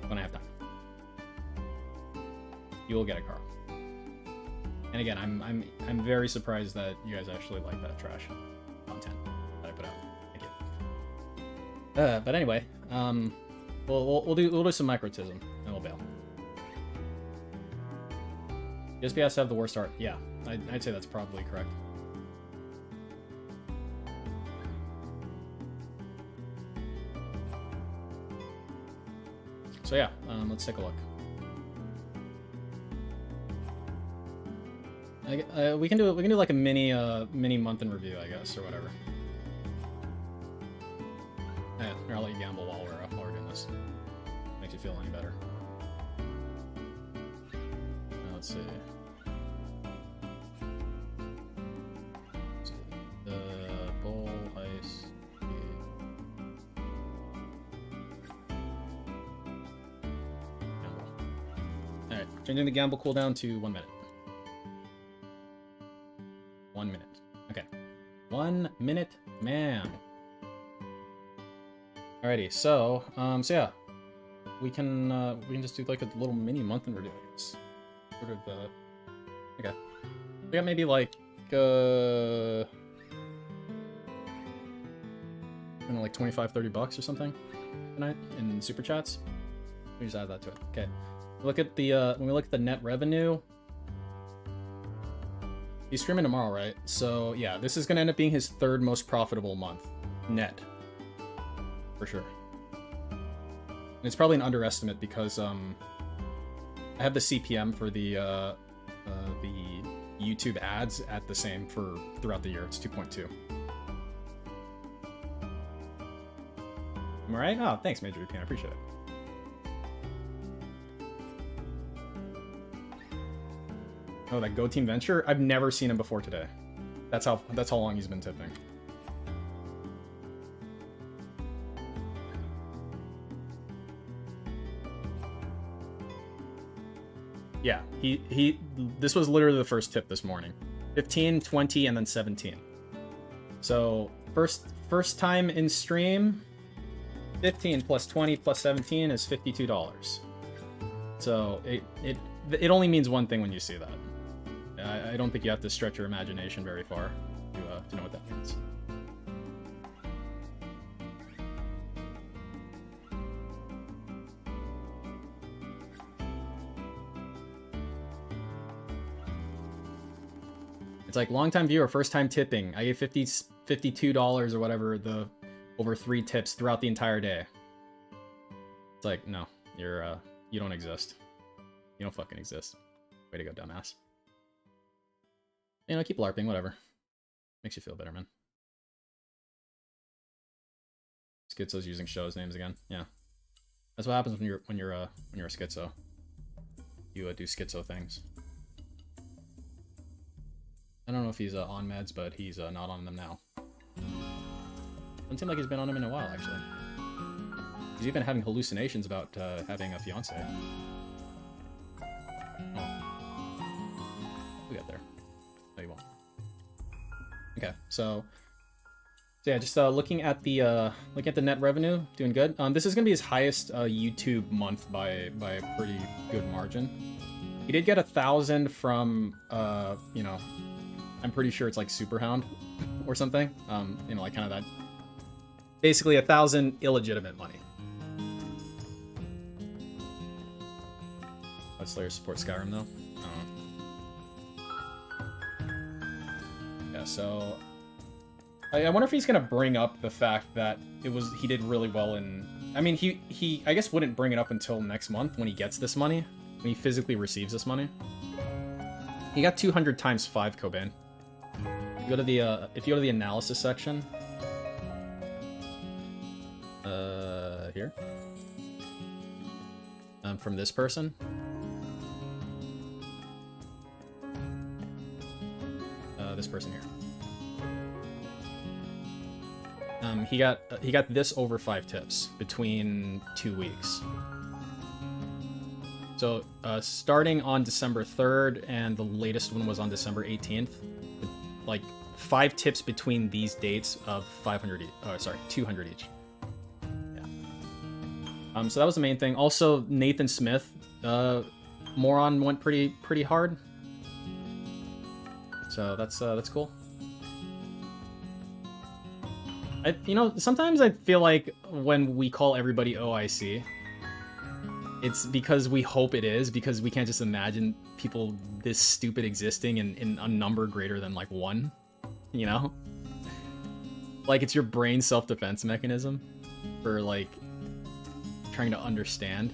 When I have time. You will get it, Carl. And again, I'm very surprised that you guys actually like that trash content that I put out. Thank you. But anyway, we'll do some microtism and we'll bail. USB has to have the worst art. Yeah, I'd say that's probably correct. So yeah, let's take a look. We can do like a mini month in review, I guess, or whatever. Yeah, here, I'll let you gamble while we're doing this. Makes you feel any better. Let's see. The bull heist. Alright, changing the gamble cooldown to 1 minute. 1 minute. Okay. 1 minute, man. Alrighty, so yeah. We can just do like a little mini month in review, I guess. Sort of, okay. We got maybe like, I don't know, like 25, 30 bucks or something tonight in super chats. We just add that to it. Okay. Look at the, when we look at the net revenue, he's streaming tomorrow, right? So yeah, this is gonna end up being his third most profitable month, net, for sure. And it's probably an underestimate because, I have the CPM for the YouTube ads at the same for throughout the year. It's 2.2. Am I right? Oh, thanks, Major VP. I appreciate it. Oh, that Go Team Venture? I've never seen him before today. That's how long he's been tipping. Yeah, this was literally the first tip this morning. 15, 20, and then 17. So, first time in stream, 15 plus 20 plus 17 is $52. So, it only means one thing when you see that. I don't think you have to stretch your imagination very far to know what that means. It's like long-time viewer, first-time tipping. I gave $52 or whatever over 3 tips throughout the entire day. It's like, no, you don't exist. You don't fucking exist. Way to go, dumbass. You know, keep LARPing, whatever. Makes you feel better, man. Schizo's using shows names again. Yeah, that's what happens when you're a schizo. You do schizo things. I don't know if he's on meds, but he's not on them now. Doesn't seem like he's been on them in a while, actually. He's even having hallucinations about having a fiance. Oh. We'll get there. No, you won't. Okay, so yeah, just looking at the net revenue, doing good. This is gonna be his highest YouTube month by a pretty good margin. He did get 1,000 from you know, I'm pretty sure it's like Superhound or something. You know, like kind of that. Basically 1,000 illegitimate money. Slayer support Skyrim though. Yeah, so I wonder if he's gonna bring up the fact that he did really well in. I mean, he I guess wouldn't bring it up until next month when he gets this money, when he physically receives this money. He got 200 times 5, Cobain. You go to the if you go to the analysis section. Here. From this person. This person here. He got this over 5 tips between 2 weeks. So starting on December 3rd, and the latest one was on December 18th. Like 5 tips between these dates of 500. Sorry, 200 each. Yeah. So that was the main thing. Also, Nathan Smith, Moron went pretty hard. So that's cool. You know, sometimes I feel like when we call everybody OIC, it's because we hope it is, because we can't just imagine people this stupid existing in a number greater than like 1, you know? Like it's your brain self-defense mechanism for like trying to understand.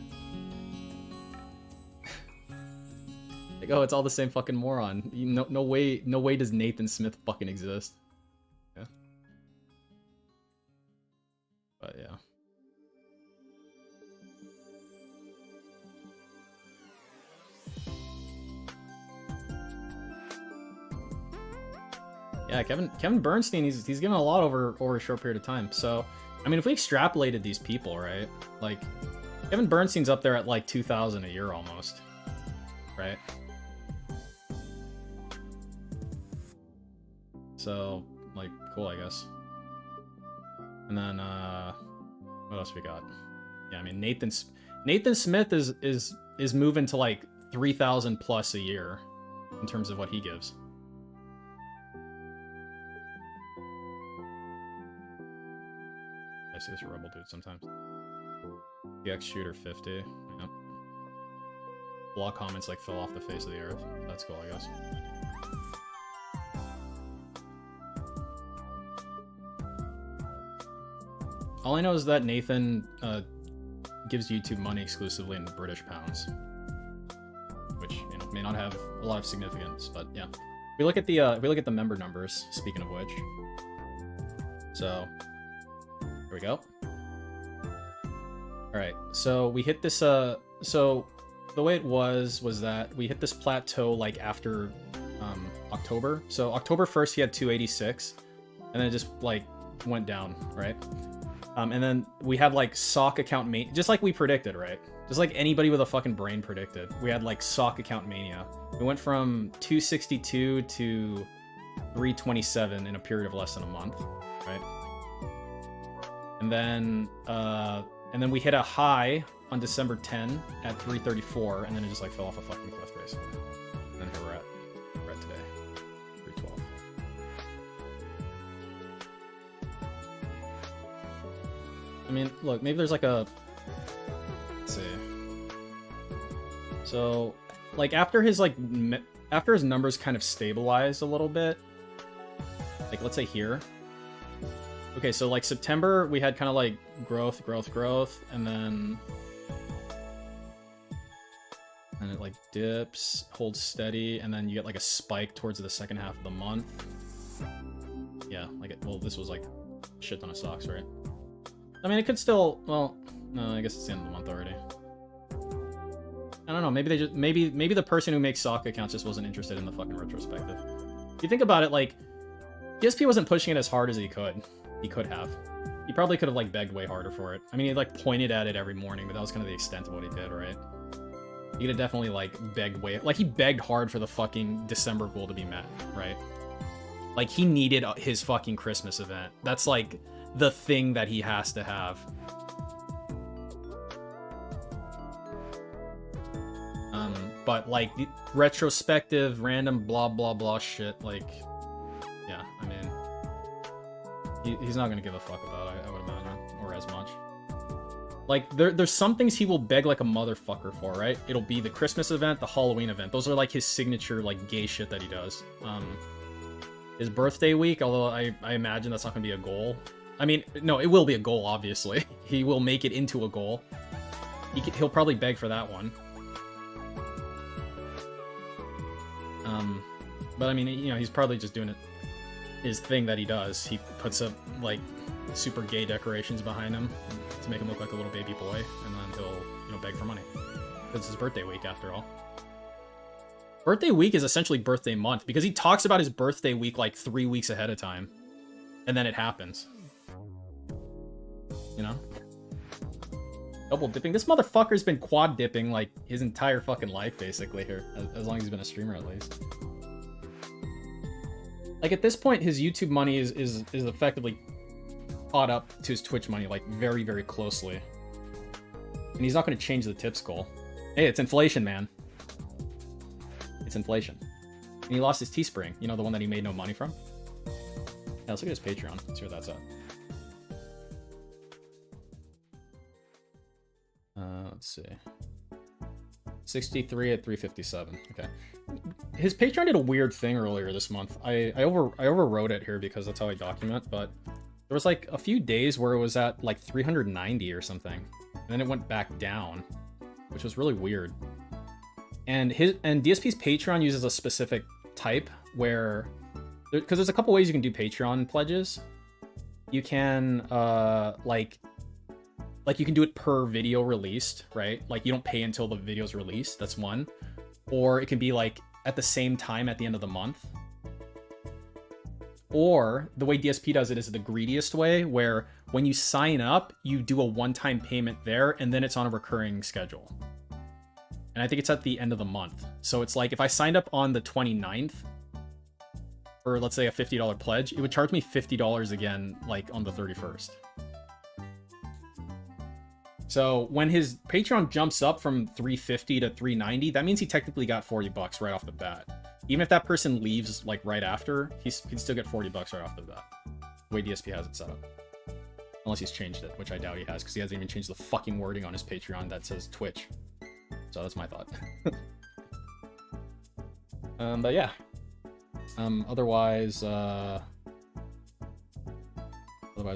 Like, oh, it's all the same fucking moron. No way does Nathan Smith fucking exist. Yeah. But yeah. Yeah, Kevin Bernstein, he's given a lot over a short period of time. So, I mean, if we extrapolated these people, right? Like, Kevin Bernstein's up there at like 2,000 a year almost, right? So, like, cool, I guess. And then, what else we got? Yeah, I mean, Nathan Smith is moving to like 3,000 plus a year in terms of what he gives. I see this rebel dude sometimes. DX shooter 50. Yep. Block comments like fell off the face of the earth. That's cool, I guess. All I know is that Nathan gives YouTube money exclusively in British pounds, which, you know, may not have a lot of significance, but yeah. We look at the member numbers. Speaking of which, so here we go. All right, so we hit this. So the way it was that we hit this plateau like after October. So October 1st, he had 286, and then it just like went down, right? And then we had like sock account mania, just like we predicted, right? Just like anybody with a fucking brain predicted. We had like sock account mania. We went from 262 to 327 in a period of less than a month, right? And then we hit a high on December 10 at 334, and then it just like fell off a fucking cliff basically. And then here we're at today, 312. I mean, look, maybe there's like a, let's see. So, like after his numbers kind of stabilized a little bit, like let's say here. Okay, so like September we had kind of like growth, and then it like dips, holds steady, and then you get like a spike towards the second half of the month. Yeah, like well, this was like a shit ton of socks, right? I mean, it could still. Well, no, I guess it's the end of the month already. I don't know. Maybe they just maybe the person who makes sock accounts just wasn't interested in the fucking retrospective. If you think about it, like DSP wasn't pushing it as hard as he could. He could have. He probably could have like begged way harder for it. I mean, he like pointed at it every morning, but that was kind of the extent of what he did, right? He could have definitely like begged way, like he begged hard for the fucking December goal to be met, right? Like he needed his fucking Christmas event. That's like the thing that he has to have. But like the retrospective, random, blah blah blah shit, like, yeah, I mean, he's not gonna give a fuck about it, I would imagine, or as much. Like, there's some things he will beg like a motherfucker for, right? It'll be the Christmas event, the Halloween event. Those are like his signature, like, gay shit that he does. His birthday week, although I imagine that's not gonna be a goal. I mean, no, it will be a goal, obviously. He will make it into a goal. He'll probably beg for that one. But I mean, you know, he's probably just doing it, his thing that he does. He puts up, like, super gay decorations behind him to make him look like a little baby boy, and then he'll, you know, beg for money. It's his birthday week, after all. Birthday week is essentially birthday month, because he talks about his birthday week, like, 3 weeks ahead of time. And then it happens. You know? Double dipping. This motherfucker's been quad dipping, like, his entire fucking life, basically, here. As long as he's been a streamer, at least. Like, at this point, his YouTube money is effectively caught up to his Twitch money, like, very, very closely. And he's not going to change the tips goal. Hey, it's inflation, man. It's inflation. And he lost his Teespring, you know, the one that he made no money from? Yeah, let's look at his Patreon. Let's see where that's at. Let's see. 63 at 357. Okay. His Patreon did a weird thing earlier this month. I overwrote it here because that's how I document, but there was like a few days where it was at like 390 or something. And then it went back down, which was really weird. And DSP's Patreon uses a specific type where, because there's a couple ways you can do Patreon pledges. You can like you can do it per video released, right? Like you don't pay until the video's released. That's one. Or it can be like at the same time at the end of the month. Or the way DSP does it is the greediest way, where when you sign up, you do a one-time payment there, and then it's on a recurring schedule. And I think it's at the end of the month. So it's like if I signed up on the 29th, for let's say a $50 pledge, it would charge me $50 again, like on the 31st. So when his Patreon jumps up from 350 to 390, that means he technically got 40 bucks right off the bat. Even if that person leaves like right after, he'd still get 40 bucks right off the bat. The way DSP has it set up. Unless he's changed it, which I doubt he has, because he hasn't even changed the fucking wording on his Patreon that says Twitch. So that's my thought. But yeah. Otherwise, what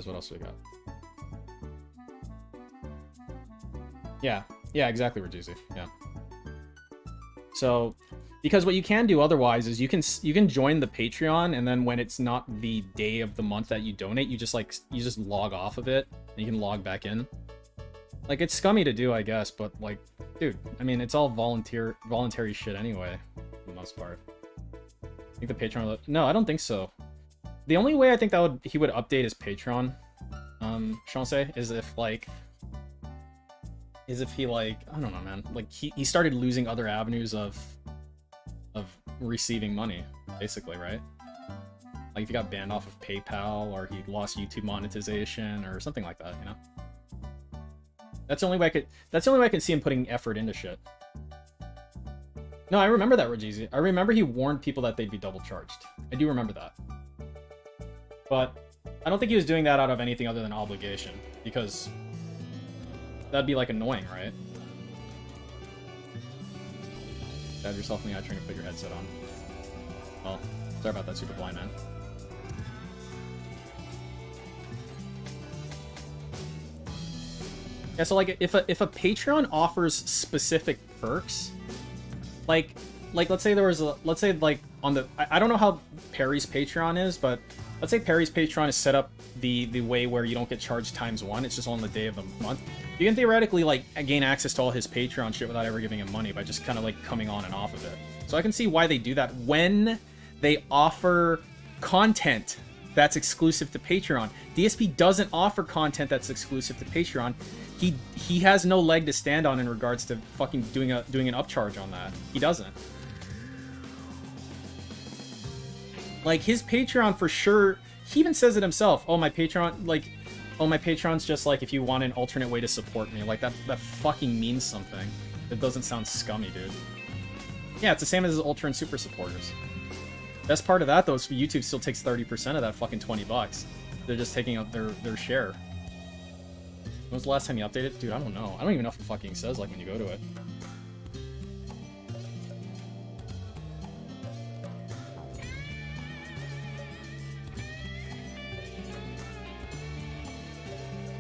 else do we got? Yeah, exactly, Reduzi. Yeah. So, because what you can do otherwise is you can join the Patreon, and then when it's not the day of the month that you donate, you just log off of it, and you can log back in. Like, it's scummy to do, I guess, but like, dude, I mean, it's all voluntary shit anyway, for the most part. I think the Patreon. No, I don't think so. The only way I think that he would update his Patreon, Chancey, is if he like, I don't know, man, like he started losing other avenues of receiving money, basically, right? Like if he got banned off of PayPal, or he lost YouTube monetization or something like that, you know? That's the only way I could see him putting effort into shit. No, I remember that, Regizi. I remember he warned people that they'd be double charged. I do remember that. But I don't think he was doing that out of anything other than obligation, because that'd be like annoying, right? Stab yourself in the eye trying to put your headset on. Well, sorry about that, super blind man. Yeah, so like if a Patreon offers specific perks, like let's say there was like on the, I don't know how Perry's Patreon is, but let's say Perry's Patreon is set up the way where you don't get charged ×1, it's just on the day of the month. You can theoretically, like, gain access to all his Patreon shit without ever giving him money by just kind of, like, coming on and off of it. So I can see why they do that when they offer content that's exclusive to Patreon. DSP doesn't offer content that's exclusive to Patreon. He has no leg to stand on in regards to fucking doing an upcharge on that. He doesn't. Like, his Patreon for sure, he even says it himself. Oh, my Patreon, like, oh, my Patreon's just like if you want an alternate way to support me. Like, that fucking means something. It doesn't sound scummy, dude. Yeah, it's the same as his Ultra and Super supporters. Best part of that, though, is YouTube still takes 30% of that fucking $20. They're just taking up their share. When was the last time you updated? Dude, I don't know. I don't even know if it fucking says, like, when you go to it.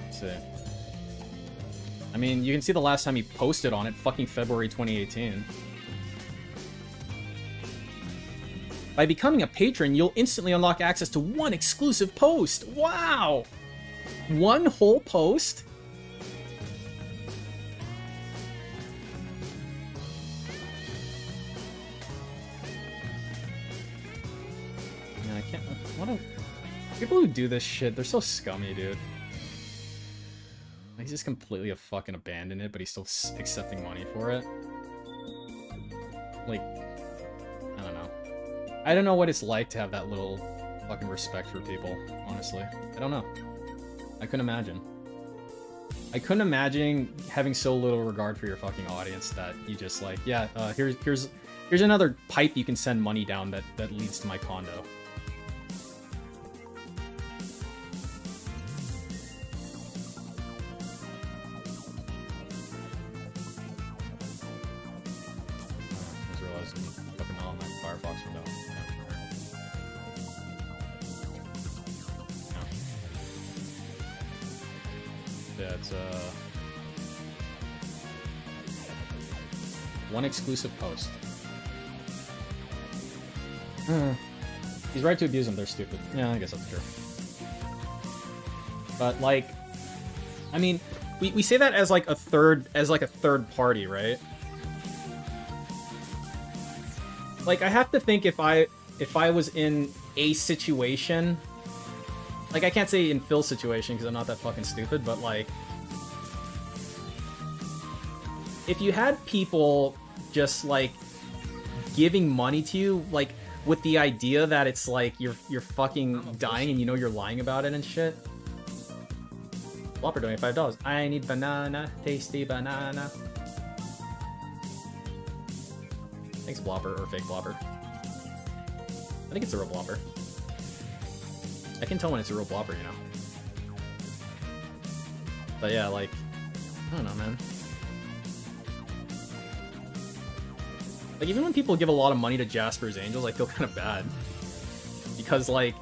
Let's see. I mean, you can see the last time he posted on it, fucking February 2018. By becoming a patron, you'll instantly unlock access to one exclusive post. Wow! One whole post? Man, I can't... People who do this shit, they're so scummy, dude. He's just completely fucking abandoned it, but he's still accepting money for it. Like... I don't know. I don't know what it's like to have that little fucking respect for people, honestly. I don't know. I couldn't imagine. I couldn't imagine having so little regard for your fucking audience that you just like, yeah, here's another pipe you can send money down that leads to my condo. I just realized I'm fucking not on my Firefox window. Yeah, it's one exclusive post. He's right to abuse them, they're stupid. Yeah, I guess that's true. But like, I mean, we say that as like a third party, right? Like, I have to think if I was in a situation. Like, I can't say in Phil's situation because I'm not that fucking stupid, but like, if you had people just like giving money to you, like with the idea that it's like you're fucking dying and you know you're lying about it and shit. Blopper doing $5. I need banana, tasty banana. Thanks, Blopper, or fake Blopper. I think it's a real Blopper. I can tell when it's a real Blopper, you know. But yeah, like, I don't know, man. Like, even when people give a lot of money to Jasper's Angels, I feel kind of bad. Because, like,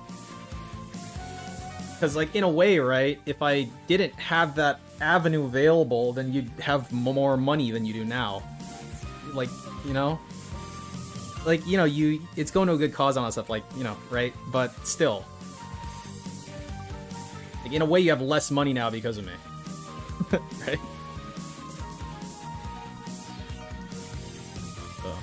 in a way, right, if I didn't have that avenue available, then you'd have more money than you do now. Like, you know? Like, you know, it's going to a good cause on that stuff, like, you know, right? But still. Like, in a way, you have less money now because of me. Right? So.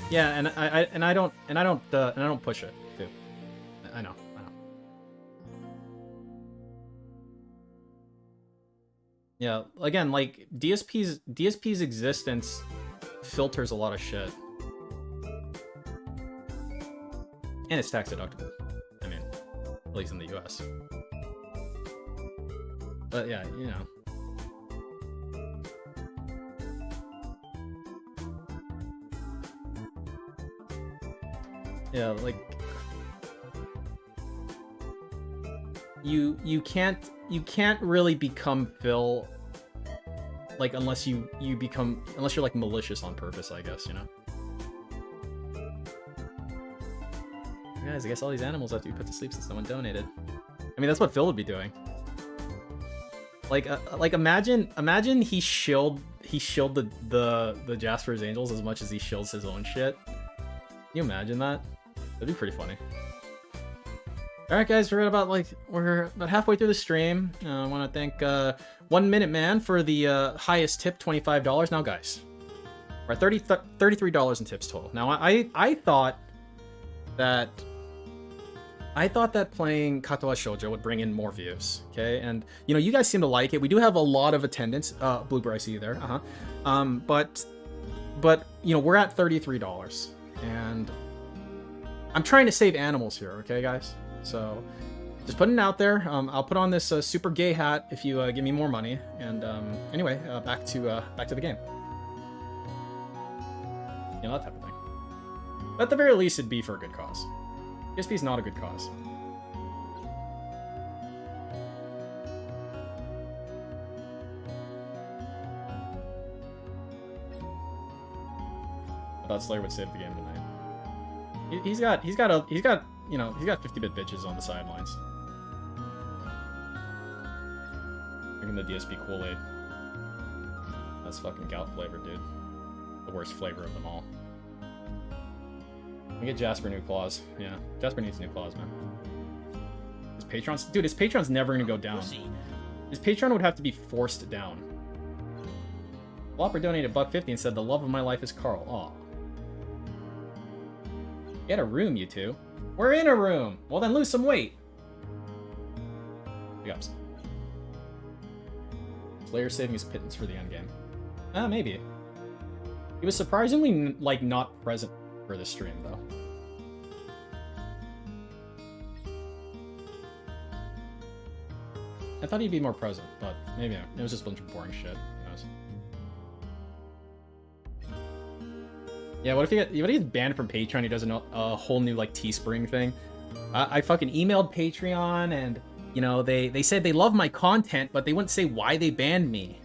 Yeah, and I don't push it too. I know. Yeah, again, like, DSP's existence filters a lot of shit. And it's tax deductible. I mean, at least in the US. But yeah, you know. Yeah, like, you can't really become Phil, like, unless you're like malicious on purpose, I guess, you know. Guys, I guess all these animals have to be put to sleep since no one donated. I mean, that's what Phil would be doing. Like imagine he shilled the Jasper's Angels as much as he shills his own shit. Can you imagine that? That'd be pretty funny. All right, guys, we're about halfway through the stream. I want to thank 1 Minute Man for the highest tip, $25. Now, guys, we're at $33 in tips total. Now, I thought that playing Katawa Shoujo would bring in more views, okay? And, you know, you guys seem to like it. We do have a lot of attendance. Bloober, I see you there. But, you know, we're at $33. And I'm trying to save animals here, okay, guys? So, just putting it out there. I'll put on this super gay hat if you give me more money. And, anyway, back to the game. You know, that type of thing. But at the very least, it'd be for a good cause. PSP is not a good cause. I thought Slayer would save the game tonight. He's got 50-bit bitches on the sidelines. Drinking the DSP Kool-Aid. That's fucking gout flavor, dude. The worst flavor of them all. We get Jasper new claws. Yeah, Jasper needs new claws, man. His Patreon's never gonna go down. His Patreon would have to be forced down. Whopper donated $1.50 and said, "The love of my life is Carl." Aw. Get a room, you two. We're in a room. Well, then lose some weight. Big ups. Slayer saving his pittance for the endgame. Maybe. He was surprisingly not present for this stream, though. I thought he'd be more present, but maybe it was just a bunch of boring shit. Who knows? Yeah, what if he gets banned from Patreon? He does a whole new Teespring thing. I fucking emailed Patreon, and you know they said they love my content, but they wouldn't say why they banned me.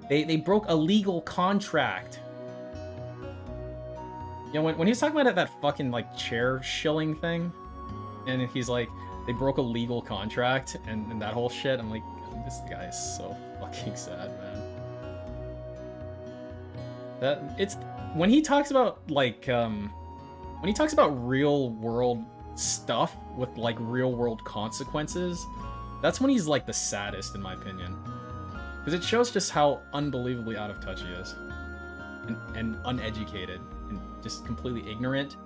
They broke a legal contract. You know, when he was talking about that fucking chair shilling thing, and he's like, they broke a legal contract and that whole shit, I'm like, this guy is so fucking sad, man. When he talks about real world stuff with real world consequences, that's when he's the saddest, in my opinion. Because it shows just how unbelievably out of touch he is. And uneducated. And just completely ignorant.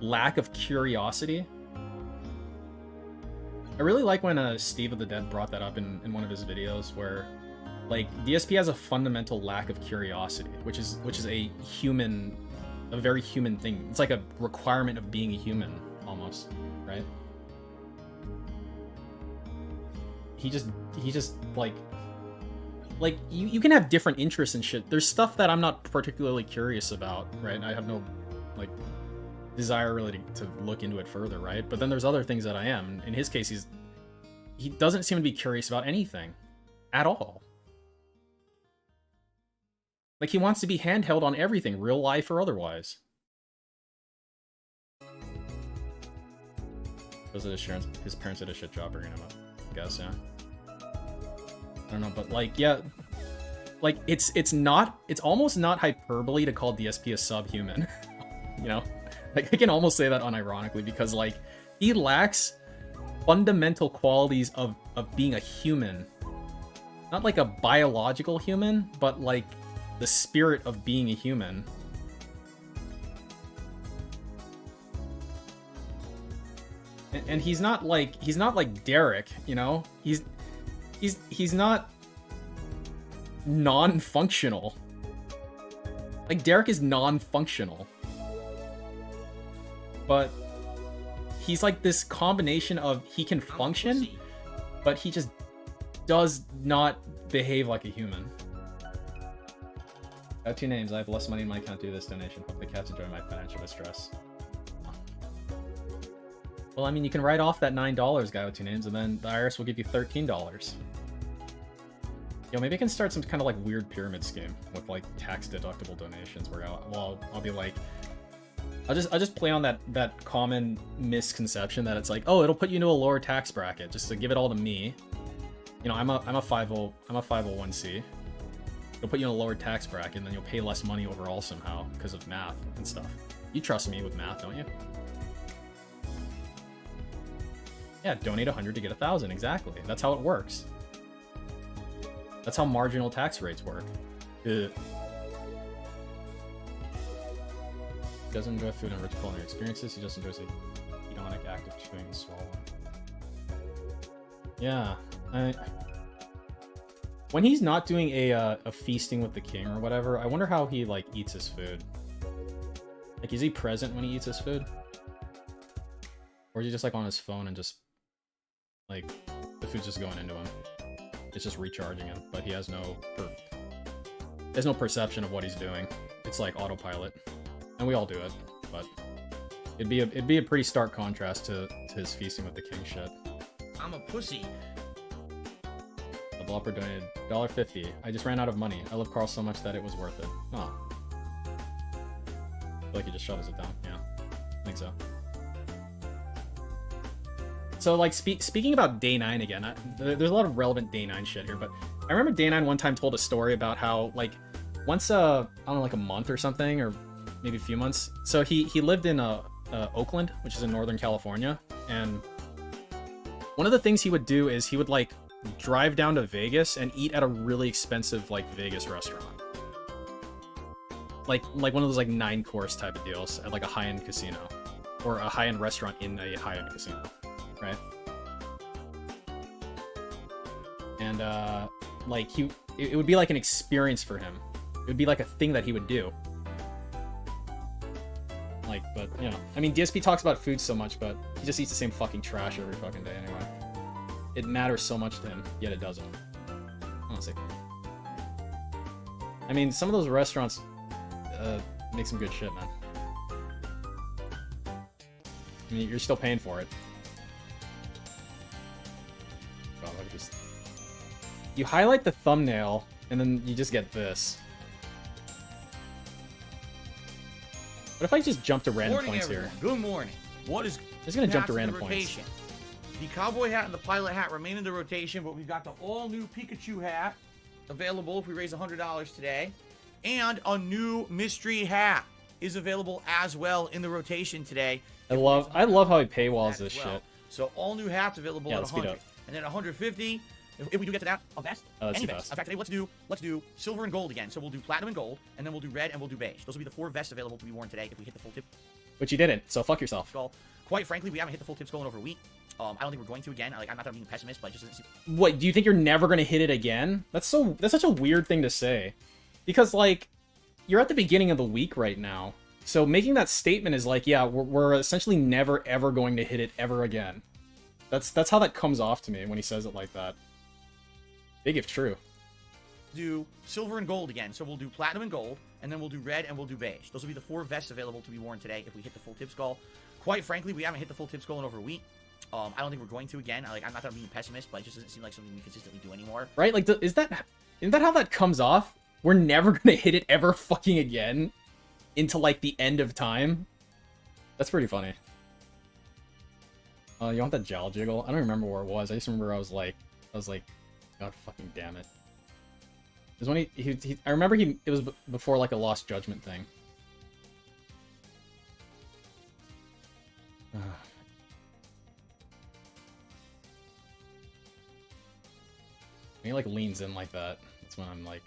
Lack of curiosity. I really like when Steve of the Dead brought that up in one of his videos, where DSP has a fundamental lack of curiosity, which is a very human thing. It's like a requirement of being a human, almost, right? He just you can have different interests and shit. There's stuff that I'm not particularly curious about, right? I have no desire really to look into it further, right? But then there's other things that I am. In his case, he doesn't seem to be curious about anything at all. He wants to be handheld on everything, real life or otherwise. Those are his parents did a shit job bringing him up, I guess, yeah. I don't know, but yeah, it's almost not hyperbole to call DSP a subhuman. You know, I can almost say that unironically, because he lacks fundamental qualities of being a human. Not a biological human, but the spirit of being a human. And he's not like Derek, you know? He's not non-functional. Derek is non-functional. But he's this combination of he can function, but he just does not behave like a human. I have 2 names. I have less money in my account due to this donation. Hope the cats enjoy my financial distress. Well, I mean, you can write off that $9, guy with 2 names, and then the IRS will give you $13. Yo, maybe I can start some kind of weird pyramid scheme with tax deductible donations where I'll be I'll just play on that common misconception that it's like, oh, it'll put you into a lower tax bracket just to give it all to me. You know, I'm a 501c. It'll put you in a lower tax bracket, and then you'll pay less money overall somehow because of math and stuff. You trust me with math, don't you? Yeah, donate 100 to get 1,000. Exactly. That's how it works. That's how marginal tax rates work. Ugh. He doesn't enjoy food and rich culinary experiences. He just enjoys the hedonic act of chewing and swallowing. Yeah, when he's not doing a feasting with the king or whatever, I wonder how he like eats his food. Like, is he present when he eats his food, or is he just like on his phone and just like the food's just going into him? It's just recharging him, but he has no perception of what he's doing. It's like autopilot. And we all do it, but it'd be a pretty stark contrast to his feasting with the king shit. I'm a pussy. The developer donated $1.50. I just ran out of money. I love Carl so much that it was worth it. Oh. I feel like he just shuttles it down. Yeah, I think so. So, like, speaking about Day 9 again, there's a lot of relevant Day 9 shit here, but I remember Day 9 one time told a story about how, like, once, I don't know, like a month or something, or maybe a few months. So he lived in Oakland, which is in Northern California, and one of the things he would do is he would like drive down to Vegas and eat at a really expensive like Vegas restaurant, like one of those like 9-course type of deals at like a high-end casino, or a high-end restaurant in a high-end casino, right? And like it would be like an experience for him. It would be like a thing that he would do. Like, but, you know, I mean, DSP talks about food so much, but he just eats the same fucking trash every fucking day anyway. It matters so much to him, yet it doesn't. Honestly. I mean, some of those restaurants make some good shit, man. I mean, you're still paying for it. God, look at this. You highlight the thumbnail, and then you just get this. What if I just jump to random points everyone. here? Good morning. What is just gonna jump to random points. Rotation? The cowboy hat and the pilot hat remain in the rotation, but we've got the all-new Pikachu hat available if we raise $100 today, and a new mystery hat is available as well in the rotation today. I love how he paywalls this shit. So all new hats available at 100, and then 150. If we do get to that, a vest, any vest. In fact, today let's do silver and gold again. So we'll do platinum and gold, and then we'll do red and we'll do beige. Those will be the 4 vests available to be worn today if we hit the full tip. But you didn't, so fuck yourself. Skull. Quite frankly, we haven't hit the full tip skull in over a week. I don't think we're going to again. Like, I'm not that I'm being a pessimist, but it just doesn't seem... What, do you think you're never gonna hit it again? That's such a weird thing to say, because like you're at the beginning of the week right now, so making that statement is like, yeah, we're essentially never ever going to hit it ever again. That's how that comes off to me when he says it like that. Big if true. Do silver and gold again. So we'll do platinum and gold, and then we'll do red and we'll do beige. Those will be the 4 vests available to be worn today if we hit the full tip skull. Quite frankly, we haven't hit the full tip skull in over a week. I don't think we're going to again. Like, I'm not that I'm being a pessimist, but it just doesn't seem like something we consistently do anymore. Right? Like, isn't that how that comes off? We're never gonna hit it ever fucking again into like the end of time. That's pretty funny. You want that gel jiggle? I don't remember where it was. I just remember I was like, God fucking damn it. It was when I remember it was before like a Lost Judgment thing. When he like leans in like that, that's when I'm like...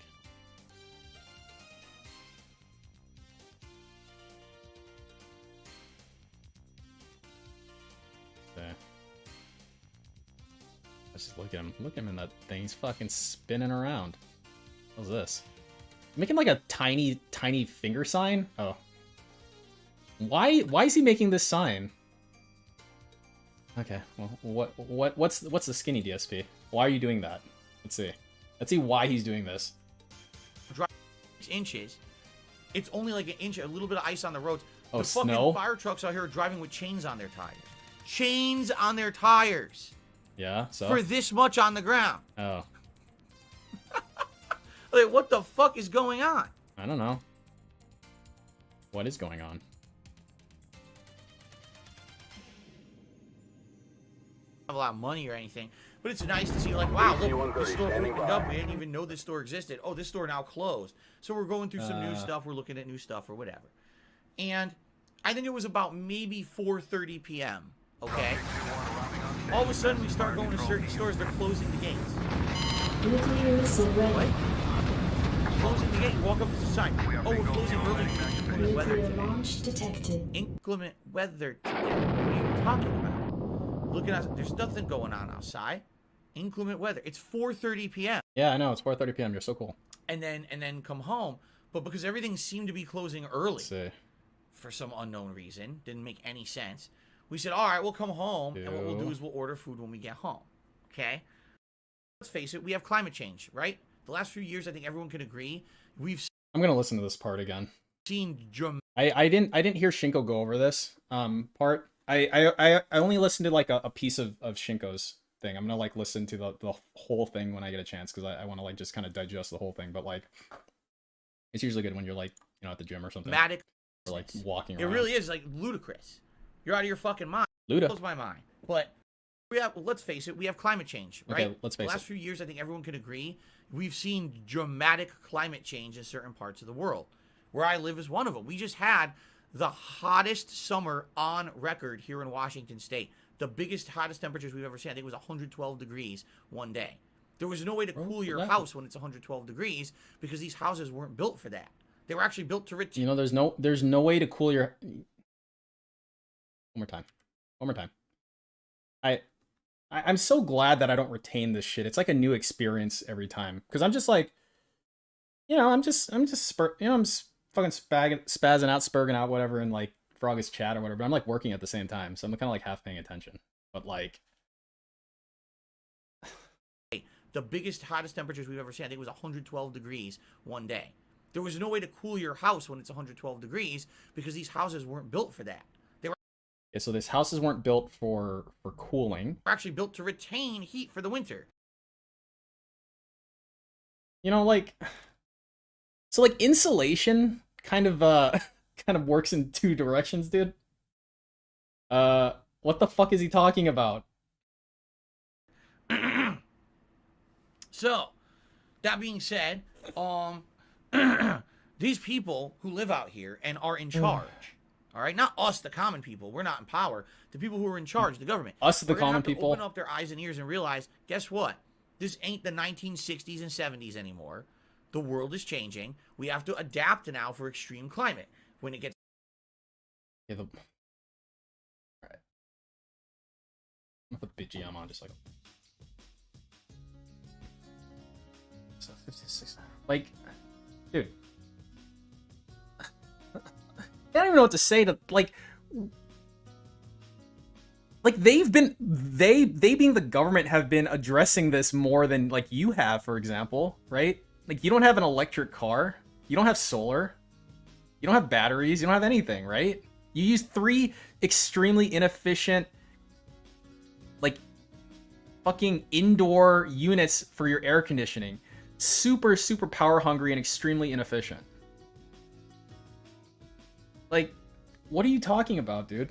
Okay. Let's just look at him. Look at him in that thing. He's fucking spinning around. What's this? Making like a tiny finger sign? Oh. Why is he making this sign? Okay, well, what's the skinny DSP? Why are you doing that? Let's see why he's doing this. 6 inches. It's only like an inch, a little bit of ice on the roads. Oh, the fucking snow? fire trucks out here are driving with chains on their tires. Chains on their tires. Yeah, so? For this much on the ground. Oh. Like, what the fuck is going on? I don't know. What is going on? have a lot of money or anything, but it's nice to see, like, wow, look, this store opened up. We didn't even know this store existed. Oh, this store now closed. So we're going through some new stuff. We're looking at new stuff or whatever. And I think it was about maybe 4:30 p.m., okay? All of a sudden, we start going to certain stores. They're closing the gates. Nuclear missile ready. What? Closing the gate. Walk up to the sign. Oh, we're closing early. Inclement weather Nuclear today. launch detected. Inclement weather today. What are you talking about? Looking at, there's nothing going on outside. Inclement weather. It's 4:30 p.m. Yeah, I know. It's 4:30 p.m. You're so cool. And then come home, but because everything seemed to be closing early for some unknown reason, didn't make any sense. We said, all right, we'll come home, and what we'll do is we'll order food when we get home. Okay? Let's face it, we have climate change, right? The last few years, I think everyone can agree, I'm gonna listen to this part again. Seen I didn't hear Shinko go over this part. I only listened to like a piece of Shinko's thing. I'm gonna like listen to the whole thing when I get a chance, because I want to like just kind of digest the whole thing. But like, it's usually good when you're like, you know, at the gym or something. Dramatic. Or like walking around. It really is like ludicrous. You're out of your fucking mind. Luda. It blows my mind. But let's face it, we have climate change, right? Okay, let's face it. The last few years, I think everyone can agree, we've seen dramatic climate change in certain parts of the world. Where I live is one of them. We just had the hottest summer on record here in Washington State. The biggest, hottest temperatures we've ever seen. I think it was 112 degrees one day. There was no way to cool your house when it's 112 degrees because these houses weren't built for that. They were actually built to You know, there's no way to cool your... One more time. I'm so glad that I don't retain this shit. It's like a new experience every time. Because I'm just like, you know, I'm just fucking spazzing out, spurging out, whatever, and like Frog's chat or whatever. But I'm like working at the same time, so I'm kind of like half paying attention. But like, the biggest, hottest temperatures we've ever seen, I think it was 112 degrees one day. There was no way to cool your house when it's 112 degrees because these houses weren't built for that. They were so these houses weren't built for cooling. Actually built to retain heat for the winter. You know, like, so like insulation kind of works in two directions, dude. What the fuck is he talking about? So, that being said, these people who live out here and are in charge, all right, not us, the common people, we're not in power. The people who are in charge, the government, us, the common people, open up their eyes and ears and realize, guess what? This ain't the 1960s and 70s anymore. The world is changing. We have to adapt now for extreme climate. When it gets, all right, I'm gonna put BGM on just like. So 56, like, dude, I don't even know what to say to like they being the government have been addressing this more than like you have, for example, right? Like, you don't have an electric car, you don't have solar, you don't have batteries, you don't have anything, right? You use 3 extremely inefficient, like, fucking indoor units for your air conditioning. Super, super power hungry and extremely inefficient. Like, what are you talking about, dude?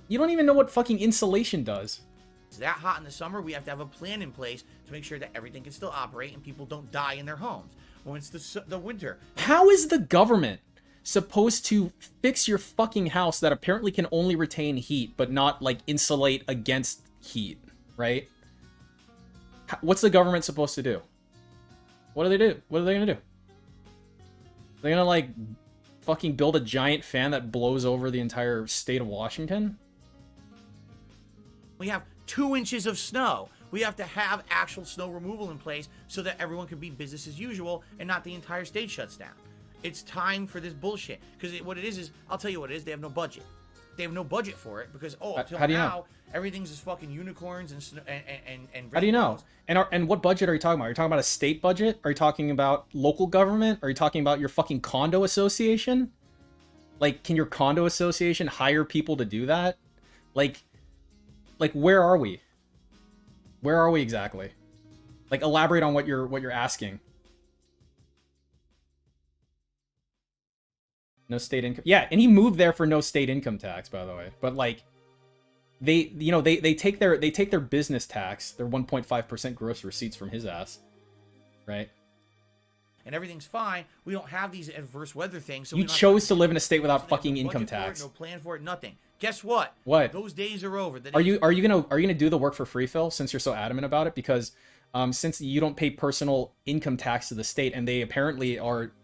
You don't even know what fucking insulation does. It's that hot in the summer, we have to have a plan in place to make sure that everything can still operate and people don't die in their homes. When it's the winter. How is the government supposed to fix your fucking house that apparently can only retain heat but not, like, insulate against heat, right? What's the government supposed to do? What do they do? What are they gonna do? They're gonna, like, fucking build a giant fan that blows over the entire state of Washington? We have 2 inches of snow. We have to have actual snow removal in place so that everyone can be business as usual and not the entire state shuts down. It's time for this bullshit. Because what it is, I'll tell you what it is, they have no budget. They have no budget for it because, until now, everything's just fucking unicorns and how do you know? And what budget are you talking about? Are you talking about a state budget? Are you talking about local government? Are you talking about your fucking condo association? Like, can your condo association hire people to do that? Like, where are we? Where are we exactly? Like, elaborate on what you're asking. No state income. Yeah, and he moved there for no state income tax, by the way. But like, they take their business tax, their 1.5% gross receipts from his ass, right? And everything's fine. We don't have these adverse weather things. So you chose to live in a state without fucking income tax. No plan for it. Nothing. Guess what? What? Those days are over. Are you gonna do the work for free, Phil? Since you're so adamant about it, because since you don't pay personal income tax to the state, and they apparently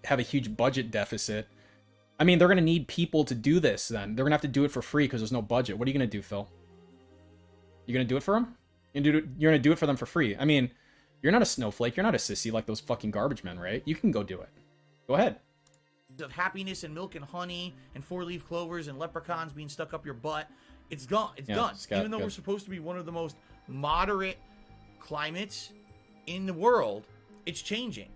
have a huge budget deficit. I mean, they're gonna need people to do this. Then they're gonna have to do it for free because there's no budget. What are you gonna do, Phil? You gonna do it for them? You're gonna do it for them for free. I mean, you're not a snowflake. You're not a sissy like those fucking garbage men, right? You can go do it. Go ahead. Of happiness and milk and honey and four-leaf clovers and leprechauns being stuck up your butt. It's gone. It's done. Even though we're supposed to be one of the most moderate climates in the world, it's changing.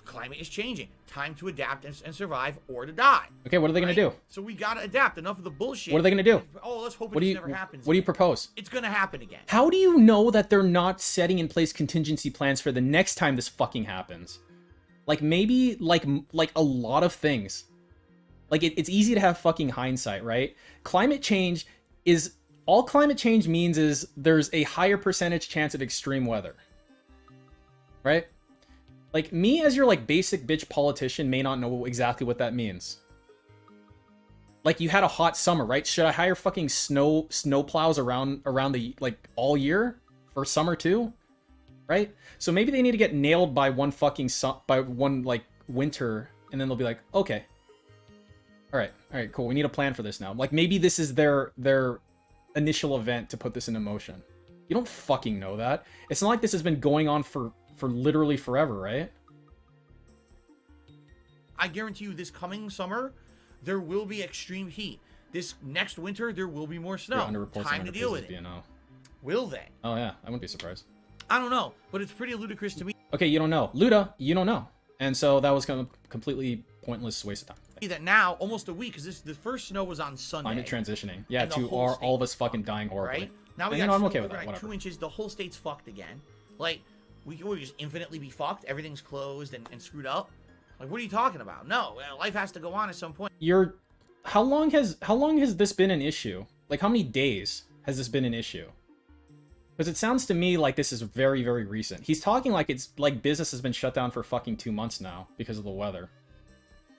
Climate is changing. Time to adapt and survive or to die. Okay, what are they going to do? So we got to adapt. Enough of the bullshit. What are they going to do? Oh, let's hope it never happens. What do you propose? It's going to happen again. How do you know that they're not setting in place contingency plans for the next time this fucking happens? Like, maybe, like a lot of things. Like, it's easy to have fucking hindsight, right? Climate change is... All climate change means is there's a higher percentage chance of extreme weather. Right? Like, me as your, like, basic bitch politician may not know exactly what that means. Like, you had a hot summer, right? Should I hire fucking snow plows around the, like, all year? For summer, too? Right? So maybe they need to get nailed by one fucking... like, winter, and then they'll be like, okay. Alright, cool. We need a plan for this now. Like, maybe this is their initial event to put this into motion. You don't fucking know that. It's not like this has been going on for literally forever, right? I guarantee you this coming summer, there will be extreme heat. This next winter, there will be more snow. Time to deal with it. Will they? Oh, yeah. I wouldn't be surprised. I don't know, but it's pretty ludicrous to me. Okay, you don't know. Luda, you don't know. And so that was kind of a completely pointless waste of time. That now, almost a week, because the first snow was on Sunday. Climate transitioning. Yeah, to all of us fucking dying horribly. Right? Now we got I'm okay with that. Like 2 inches, the whole state's fucked again. Like, we would just infinitely be fucked. Everything's closed and screwed up. Like, what are you talking about? No, life has to go on at some point. How long has this been an issue? Like, how many days has this been an issue? Because it sounds to me like this is very, very recent. He's talking like it's like business has been shut down for fucking 2 months now because of the weather.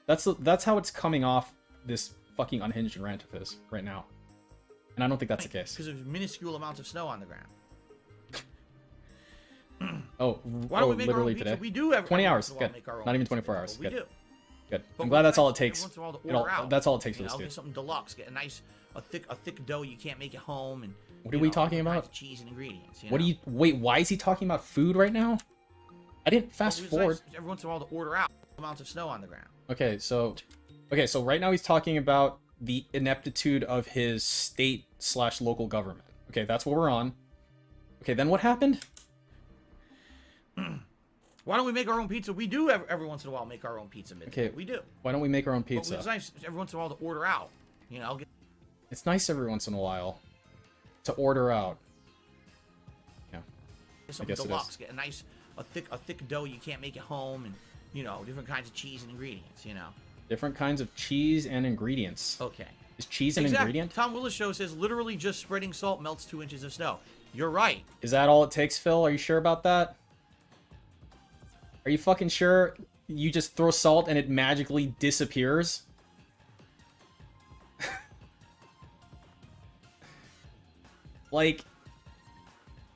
That's how it's coming off this fucking unhinged rant of his right now. And I don't think that's the case. Because of minuscule amounts of snow on the ground. Why don't we make literally today? We do 20 hours. Good. Not even 24 hours. Good. Good. I'm glad that's all it takes. That's all it takes for this dude. Get something deluxe. Get a thick dough you can't make at home. And what are we talking about? Cheese and ingredients. Wait, why is he talking about food right now? I didn't fast forward. Nice every once in a while to order out amounts of snow on the ground. Okay, so right now he's talking about the ineptitude of his state/local government. Okay, that's what we're on. Okay, then what happened? Why don't we make our own pizza? We do every once in a while make our own pizza. Okay, we do. Why don't we make our own pizza? But it's nice every once in a while to order out. It's nice every once in a while to order out. Yeah. I guess deluxe. Get a thick dough you can't make at home, and different kinds of cheese and ingredients. Different kinds of cheese and ingredients. Okay. Is cheese an ingredient? Tom Willis Show says literally just spreading salt melts 2 inches of snow. You're right. Is that all it takes, Phil? Are you sure about that? Are you fucking sure you just throw salt and it magically disappears? Like,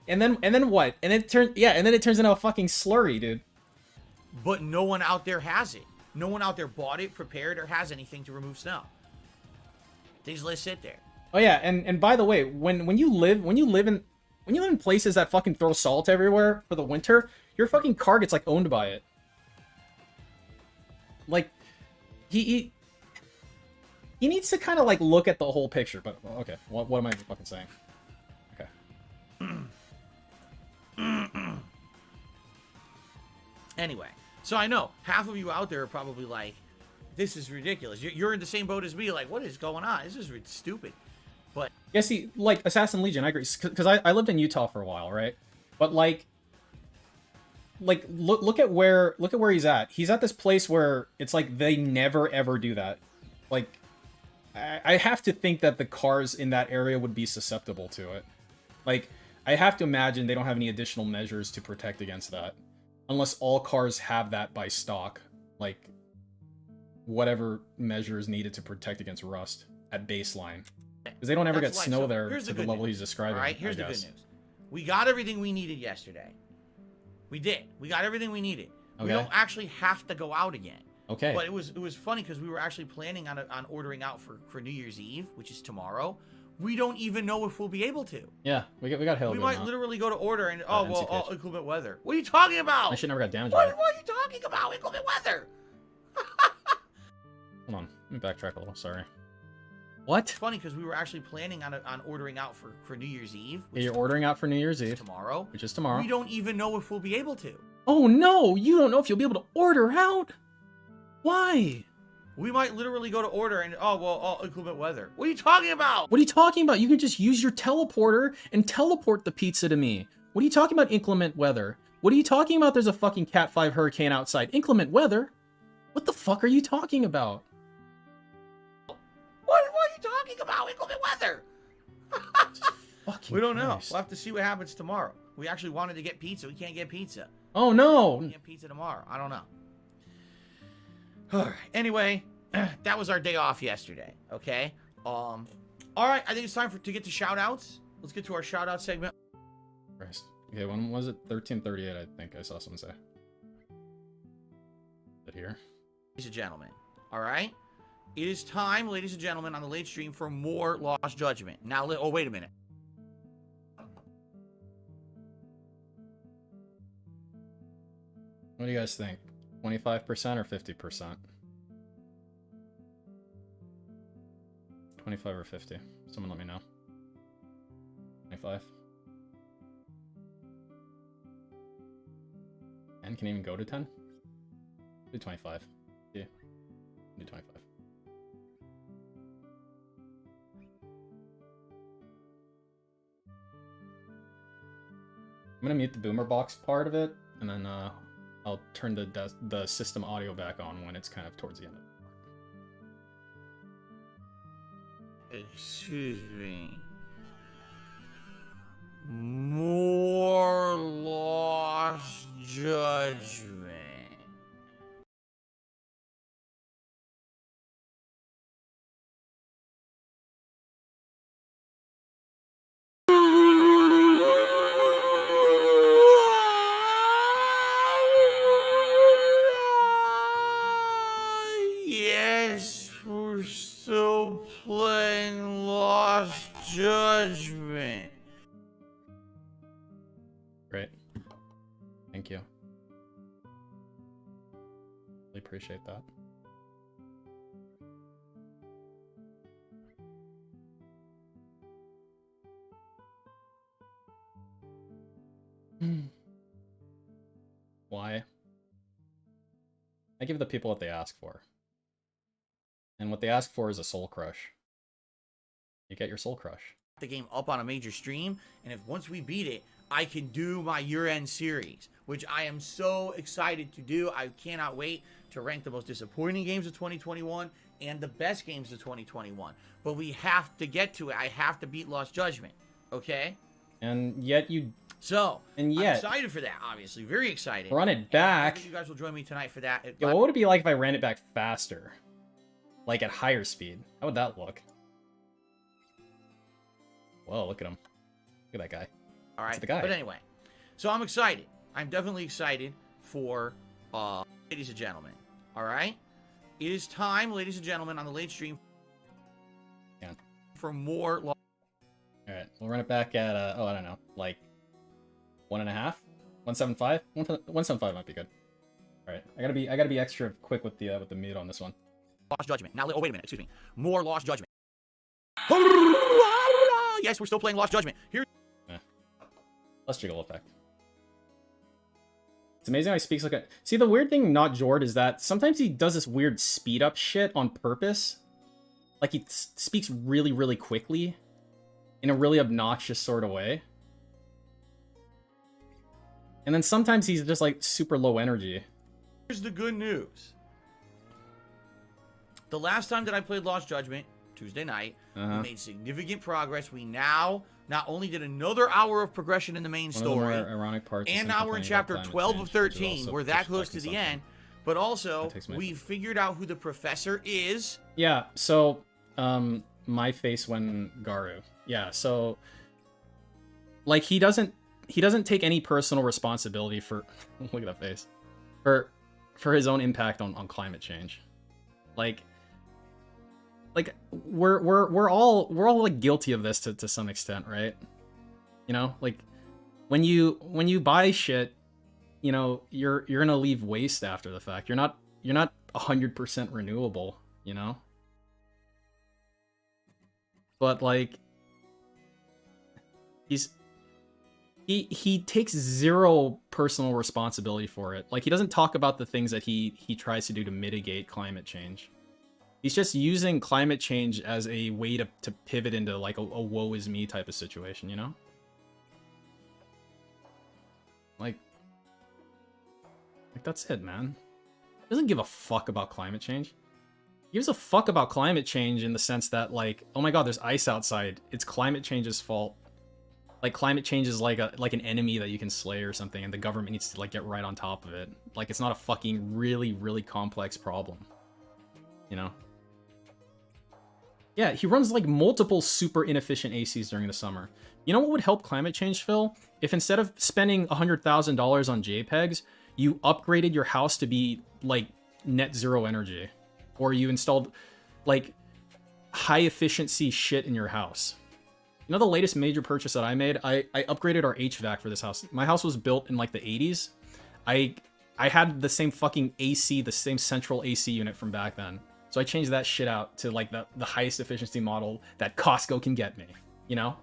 and then what? And then it turns into a fucking slurry, dude. But no one out there has it. No one out there bought it, prepared, or has anything to remove snow. They just let it sit there. Oh yeah, and by the way, when you live in places that fucking throw salt everywhere for the winter, your fucking car gets like owned by it. Like, he needs to kind of like look at the whole picture. But okay, what am I fucking saying? Okay. Anyway, so I know half of you out there are probably like, this is ridiculous. You're in the same boat as me, like, what is going on? This is stupid. But yeah, see, like Assassin Legion, I agree, because I lived in Utah for a while, right? But like look at where he's at. He's at this place where it's like they never ever do that. Like I have to think that the cars in that area would be susceptible to it. Like, I have to imagine they don't have any additional measures to protect against that. Unless all cars have that by stock. Like, whatever measures needed to protect against rust at baseline. Because they don't ever get snow there to the level he's describing. All right, here's the good news. We got everything we needed yesterday. We did. We got everything we needed. Okay. We don't actually have to go out again. Okay. But it was funny because we were actually planning on ordering out for New Year's Eve, which is tomorrow. We don't even know if we'll be able to. Yeah, we got hell. We might literally go to order and inclement weather. What are you talking about? I should never got damaged. What are you talking about? Inclement weather. Hold on, let me backtrack a little. Sorry. What? It's funny because we were actually planning on ordering out for New Year's Eve. Yeah, you're ordering out for New Year's Eve tomorrow. Which is tomorrow. We don't even know if we'll be able to. Oh no! You don't know if you'll be able to order out. Why? We might literally go to order and inclement weather. What are you talking about? What are you talking about? You can just use your teleporter and teleport the pizza to me. What are you talking about inclement weather? What are you talking about? There's a fucking Cat 5 hurricane outside. Inclement weather? What the fuck are you talking about? What are you talking about? Inclement weather. We don't know. We'll have to see what happens tomorrow. We actually wanted to get pizza. We can't get pizza. Oh no. We can't get pizza tomorrow. I don't know. All right. Anyway, that was our day off yesterday. Okay. All right. I think it's time to get to shoutouts. Let's get to our shoutout segment. Christ. Okay. When was it? 1338. I think I saw someone say. Is it here? Ladies and gentlemen. All right. It is time, ladies and gentlemen, on the late stream for more Lost Judgment. Now, wait a minute. What do you guys think? 25% or 50%? 25 or 50? Someone let me know. 25? And can even go to 10? Do 25. Yeah. Do 25. I'm gonna mute the boomer box part of it, and then I'll turn the system audio back on when it's kind of towards the end of it. Excuse me. More Lost Judgment. Yes, we're still playing Lost Judgment. Great. Thank you. Really appreciate that. Why? I give the people what they ask for. And what they ask for is a soul crush. You get your soul crush. The game up on a major stream, and if once we beat it, I can do my year-end series, which I am so excited to do. I cannot wait to rank the most disappointing games of 2021 and the best games of 2021. But we have to get to it. I have to beat Lost Judgment, okay? And yet you... I'm excited for that, obviously. Very excited. Run it back. I think you guys will join me tonight for that. Yeah, what would it be like if I ran it back faster? Like at higher speed? How would that look? Whoa, look at him. Look at that guy. All right. That's the guy. But anyway, so I'm excited. I'm definitely excited for, ladies and gentlemen. All right? It is time, ladies and gentlemen, on the late stream for more... All right, we'll run it back at, I don't know, like 1.5? 175? 175 might be good. All right, I gotta be extra quick with the mute on this one. Lost Judgment. Now, wait a minute, excuse me. More Lost Judgment. Yes, we're still playing Lost Judgment. Here. Less jiggle effect. It's amazing how he speaks like a... See, the weird thing, not Jord, is that sometimes he does this weird speed up shit on purpose. Like, he speaks really, really quickly. In a really obnoxious sort of way. And then sometimes he's just, like, super low energy. Here's the good news. The last time that I played Lost Judgment, Tuesday night. We made significant progress. We now not only did another hour of progression in the main story, ironic parts and now we're in chapter 12 of 13. We're that close to the end. But also, we figured out who the professor is. Yeah, so, my face when Garu. Yeah, so, like, he doesn't take any personal responsibility for, look at that face, for his own impact on climate change. Like we're all like guilty of this to some extent, right? You know, like when you buy shit, you know, you're gonna leave waste after the fact. You're not 100% renewable, you know? But like he takes zero personal responsibility for it. Like, he doesn't talk about the things that he tries to do to mitigate climate change. He's just using climate change as a way to pivot into like a woe is me type of situation, you know? Like that's it, man. He doesn't give a fuck about climate change. He gives a fuck about climate change in the sense that, like, oh my god, there's ice outside. It's climate change's fault. Like, climate change is like an enemy that you can slay or something, and the government needs to, like, get right on top of it. Like, it's not a fucking really, really complex problem. You know? Yeah, he runs, like, multiple super inefficient ACs during the summer. You know what would help climate change, Phil? If instead of spending $100,000 on JPEGs, you upgraded your house to be, like, net zero energy. Or you installed, like, high-efficiency shit in your house. You know the latest major purchase that I made? I upgraded our HVAC for this house. My house was built in like the 80s. I had the same fucking AC, the same central AC unit from back then. So I changed that shit out to like the highest efficiency model that Costco can get me, you know?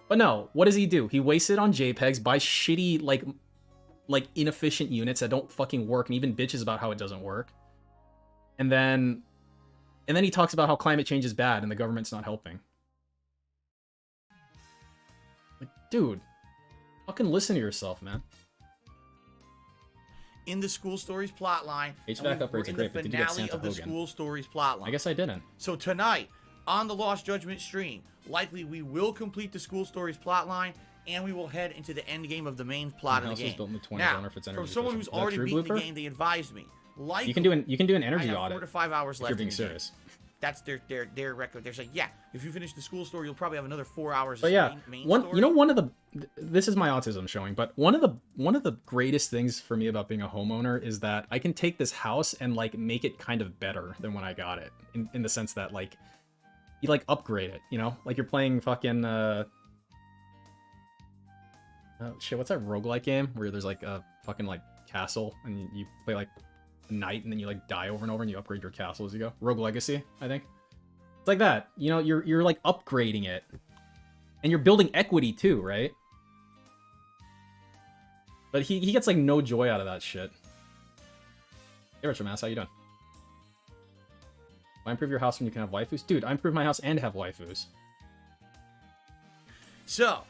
But no, what does he do? He wastes it on JPEGs, buys shitty like inefficient units that don't fucking work, and even bitches about how it doesn't work. And then he talks about how climate change is bad and the government's not helping. Dude, fucking listen to yourself, man. In the School Stories plotline, HVAC upgrades are great, but did you get Santa of the Hogan? School Stories plotline. I guess I didn't. So tonight, on the Lost Judgment stream, likely we will complete the School Stories plotline, and we will head into the end game of the main plot of the game. Built in the 20s. Now, I wonder if it's from someone who's already beaten the game, they advised me. Likely, you can do an energy I have audit. 4 to 5 hours if left. You're being serious. That's their record. They're saying, yeah, if you finish the school story, you'll probably have another 4 hours. But yeah, main story. You know, one of the, this is my autism showing, but one of the greatest things for me about being a homeowner is that I can take this house and like make it kind of better than when I got it, in the sense that like you like upgrade it, you know, like you're playing fucking oh shit, what's that roguelike game where there's like a fucking like castle and you play like a night and then you like die over and over and you upgrade your castle as you go? Rogue Legacy, I think. It's like that. You know, you're like upgrading it. And you're building equity too, right? But he gets like no joy out of that shit. Hey Richard Mass, how you doing? Why improve your house when you can have waifus? Dude, I improve my house and have waifus. So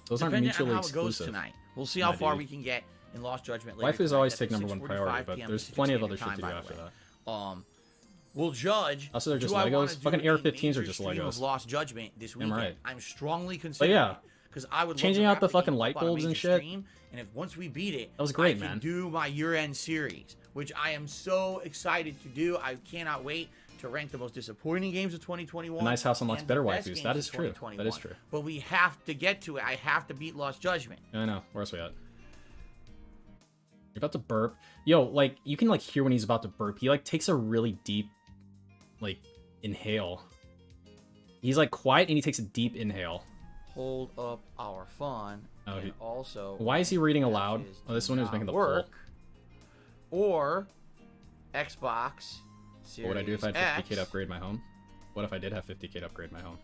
those aren't mutually on how exclusive. It goes tonight. We'll see how far we can get in Lost Judgment later. Waifus always take number one priority, but there's plenty of other shit to do after that. We'll judge. Also, they're just Legos. Fucking AR-15s are just Legos. Of Lost Judgment this weekend. Right. I'm strongly considering. But yeah, because I would changing out the fucking light bulbs and shit. And if once we beat it, that was great, I man. can do my year-end series, which I am so excited to do. I cannot wait to rank the most disappointing games of 2021. A nice house unlocks better waifus. That is true. That is true. But we have to get to it. I have to beat Lost Judgment. I know. Where else we at? You're about to burp. Yo, like, you can, like, hear when he's about to burp. He, like, takes a really deep, like, inhale. He's, like, quiet, and he takes a deep inhale. Hold up our fun. Oh, and also... Why is he reading aloud? Oh, this one is making the poll. Or Xbox Series What would I do if I had 50k X, to upgrade my home? What if I did have 50k to upgrade my home?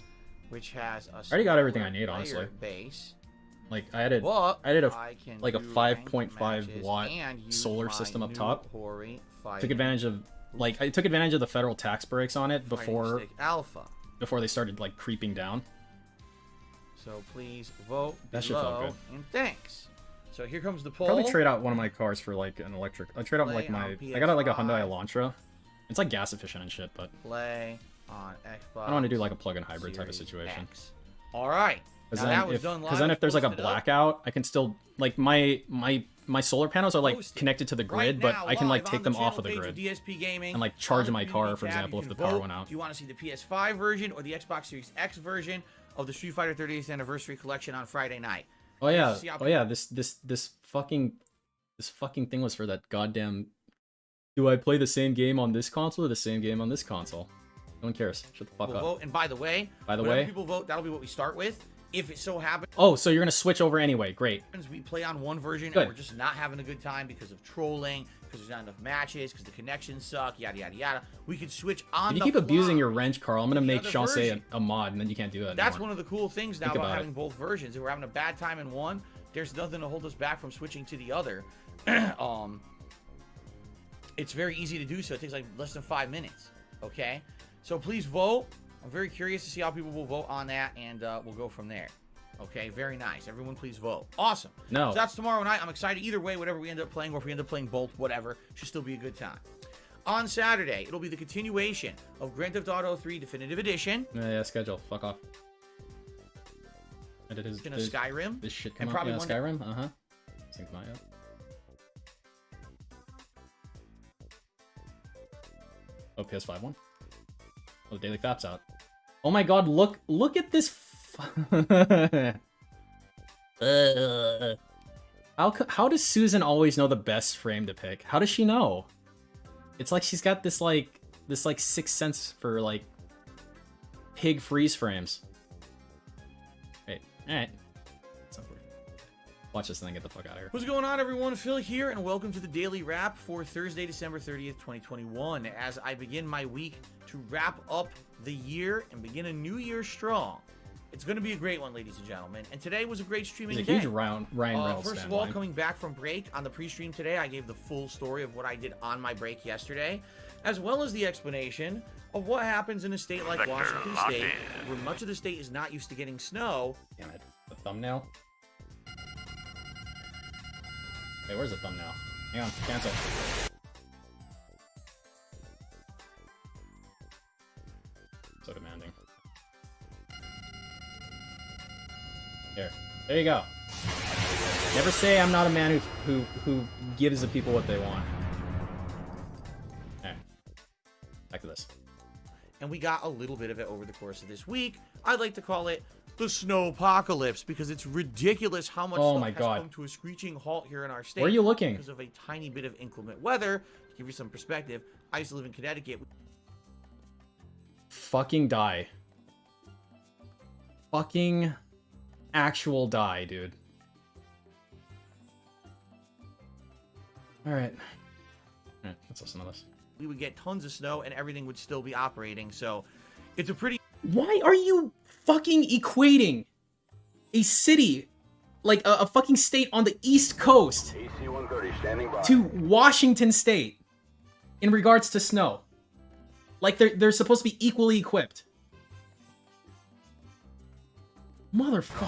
Which has a... I already got everything I need, honestly. Base. Like, I added a 5.5 watt solar system up top. Took advantage of, like, I took advantage of the federal tax breaks on it before they started, like, creeping down. So please vote that shit felt good. And thanks. So here comes the poll. Probably trade out one of my cars for, like, an electric. I trade out, like, my... I got, like, a Hyundai Elantra. It's like gas efficient and shit, but play on Xbox. I don't want to do like a plug-in hybrid type of situation. All right. Because then if there's like a blackout, I can still like my solar panels are like connected to the grid, but I can like take them off of the grid DSP Gaming, and like charge my car, for example, if the power went out. Do you want to see the PS5 version or the Xbox Series X version of the Street Fighter 30th Anniversary Collection on Friday night? Oh yeah, this fucking thing was for that goddamn. Do I play the same game on this console or the same game on this console? No one cares. Shut the fuck up. Vote. And by the way, people vote, that'll be what we start with. If it so happens... Oh, so you're going to switch over anyway. Great. We play on one version Good. And we're just not having a good time because of trolling, because there's not enough matches, because the connections suck, yada, yada, yada. We could switch on If you keep abusing your wrench, Carl, I'm going to make Shansei a mod, and then you can't do that That's anymore. one of the cool things now about having both versions. If we're having a bad time in one, there's nothing to hold us back from switching to the other. It's very easy to do so. It takes like less than 5 minutes, okay? So please vote. I'm very curious to see how people will vote on that, and we'll go from there. Okay, very nice. Everyone please vote. Awesome. No. So that's tomorrow night. I'm excited either way, whatever we end up playing, or if we end up playing both, whatever. Should still be a good time. On Saturday, it'll be the continuation of Grand Theft Auto 3 Definitive Edition. Yeah, schedule. Fuck off. And it is Skyrim. This shit come out. Yeah, Skyrim. Uh-huh. Sync not yet. Oh, PS5 one. Oh, the Daily Fap's out. Oh my god, look at this. How does Susan always know the best frame to pick? How does she know? It's like she's got this sixth sense for like pig freeze frames. Wait, alright. Watch this and then get the fuck out of here. What's going on, everyone? Phil here, and welcome to the Daily Wrap for Thursday, December 30th, 2021. As I begin my week to wrap up the year and begin a new year strong. It's going to be a great one, ladies and gentlemen. And today was a great streaming day. He's a huge Ryan Reynolds First of all, coming back from break on the pre-stream today, I gave the full story of what I did on my break yesterday, as well as the explanation of what happens in a state like Washington State, where much of the state is not used to getting snow. Damn it. The thumbnail? Hey, where's the thumbnail? Hang on, cancel. So demanding. There you go. Never say I'm not a man who gives the people what they want. Alright. Back to this. And we got a little bit of it over the course of this week. I'd like to call it the snowpocalypse because it's ridiculous how much stuff has come to a screeching halt here in our state. Where are you looking? Because of a tiny bit of inclement weather. To give you some perspective, I used to live in Connecticut. Fucking die. Fucking actual die, dude. Alright. Alright, let's listen to this. We would get tons of snow and everything would still be operating, so it's a pretty... Why are you fucking equating a city, like a fucking state on the East Coast, to Washington State in regards to snow? Like they're supposed to be equally equipped. Motherfucker.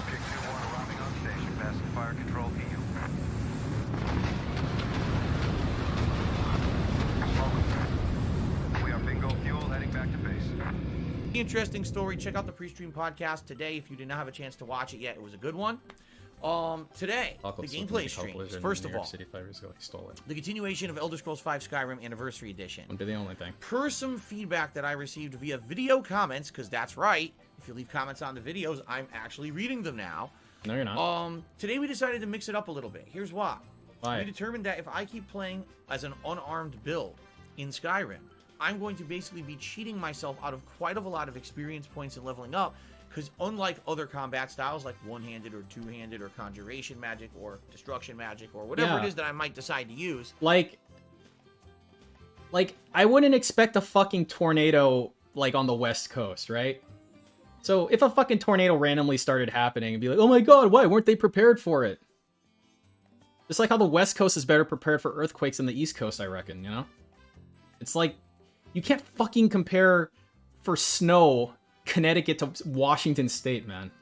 Interesting story. Check out the pre-stream podcast today if you did not have a chance to watch it yet. It was a good one. Today, the gameplay streams. First of all, the continuation of Elder Scrolls V Skyrim Anniversary Edition. Won't be the only thing. Per some feedback that I received via video comments, because that's right, if you leave comments on the videos, I'm actually reading them now. No, you're not. Today we decided to mix it up a little bit. Here's why. Why? We determined that if I keep playing as an unarmed build in Skyrim, I'm going to basically be cheating myself out of quite a lot of experience points and leveling up, because unlike other combat styles like one-handed or two-handed or conjuration magic or destruction magic or whatever it is that I might decide to use. Like I wouldn't expect a fucking tornado like on the West Coast, right? So if a fucking tornado randomly started happening and be like, oh my god, why weren't they prepared for it? Just like how the West Coast is better prepared for earthquakes than the East Coast, I reckon, you know? It's like, you can't fucking compare for snow Connecticut to Washington State, man.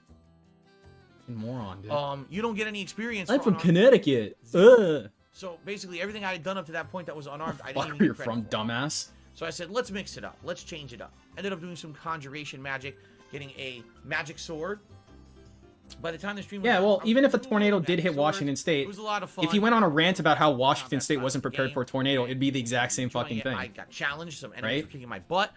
Moron, dude. You don't get any experience. I'm from Connecticut. Ugh. So basically, everything I had done up to that point that was unarmed, I didn't even get credit for. Dumbass. So I said, let's mix it up. Let's change it up. Ended up doing some conjuration magic, getting a magic sword. By the time the stream was yeah, done, well, I was even if a doing tornado magic did hit swords. Washington State, It was a lot of fun. if you went on a rant about how Washington State wasn't prepared for a tornado, it'd be the exact same Enjoying fucking it. thing. I got challenged. Some enemies Right? were kicking my butt.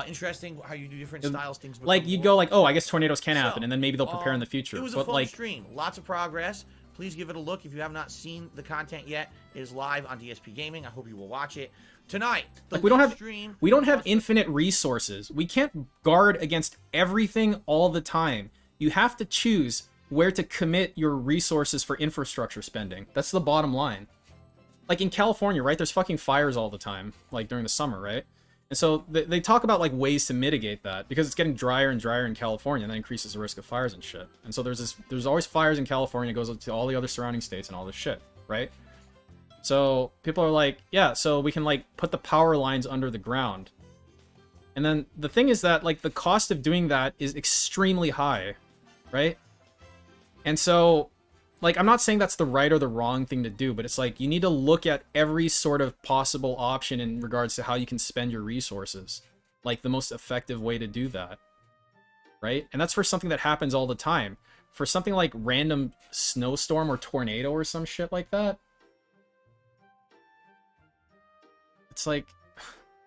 Interesting how you do different styles. Things Like, become you more- go like, oh, I guess tornadoes can happen, and then maybe they'll prepare in the future. It was a But fun like, stream. Lots of progress. Please give it a look. If you have not seen the content yet, it is live on DSP Gaming. I hope you will watch it. Tonight, like we don't have infinite resources. We can't guard against everything all the time. You have to choose where to commit your resources for infrastructure spending. That's the bottom line. Like in California, right? There's fucking fires all the time, like during the summer, right? And so they talk about like ways to mitigate that because it's getting drier and drier in California, and that increases the risk of fires and shit. And so there's always fires in California, it goes to all the other surrounding states and all this shit, right? So people are like, yeah, so we can like put the power lines under the ground. And then the thing is that like the cost of doing that is extremely high, right? And so like I'm not saying that's the right or the wrong thing to do, but it's like you need to look at every sort of possible option in regards to how you can spend your resources. Like the most effective way to do that. Right? And that's for something that happens all the time. For something like random snowstorm or tornado or some shit like that, it's like,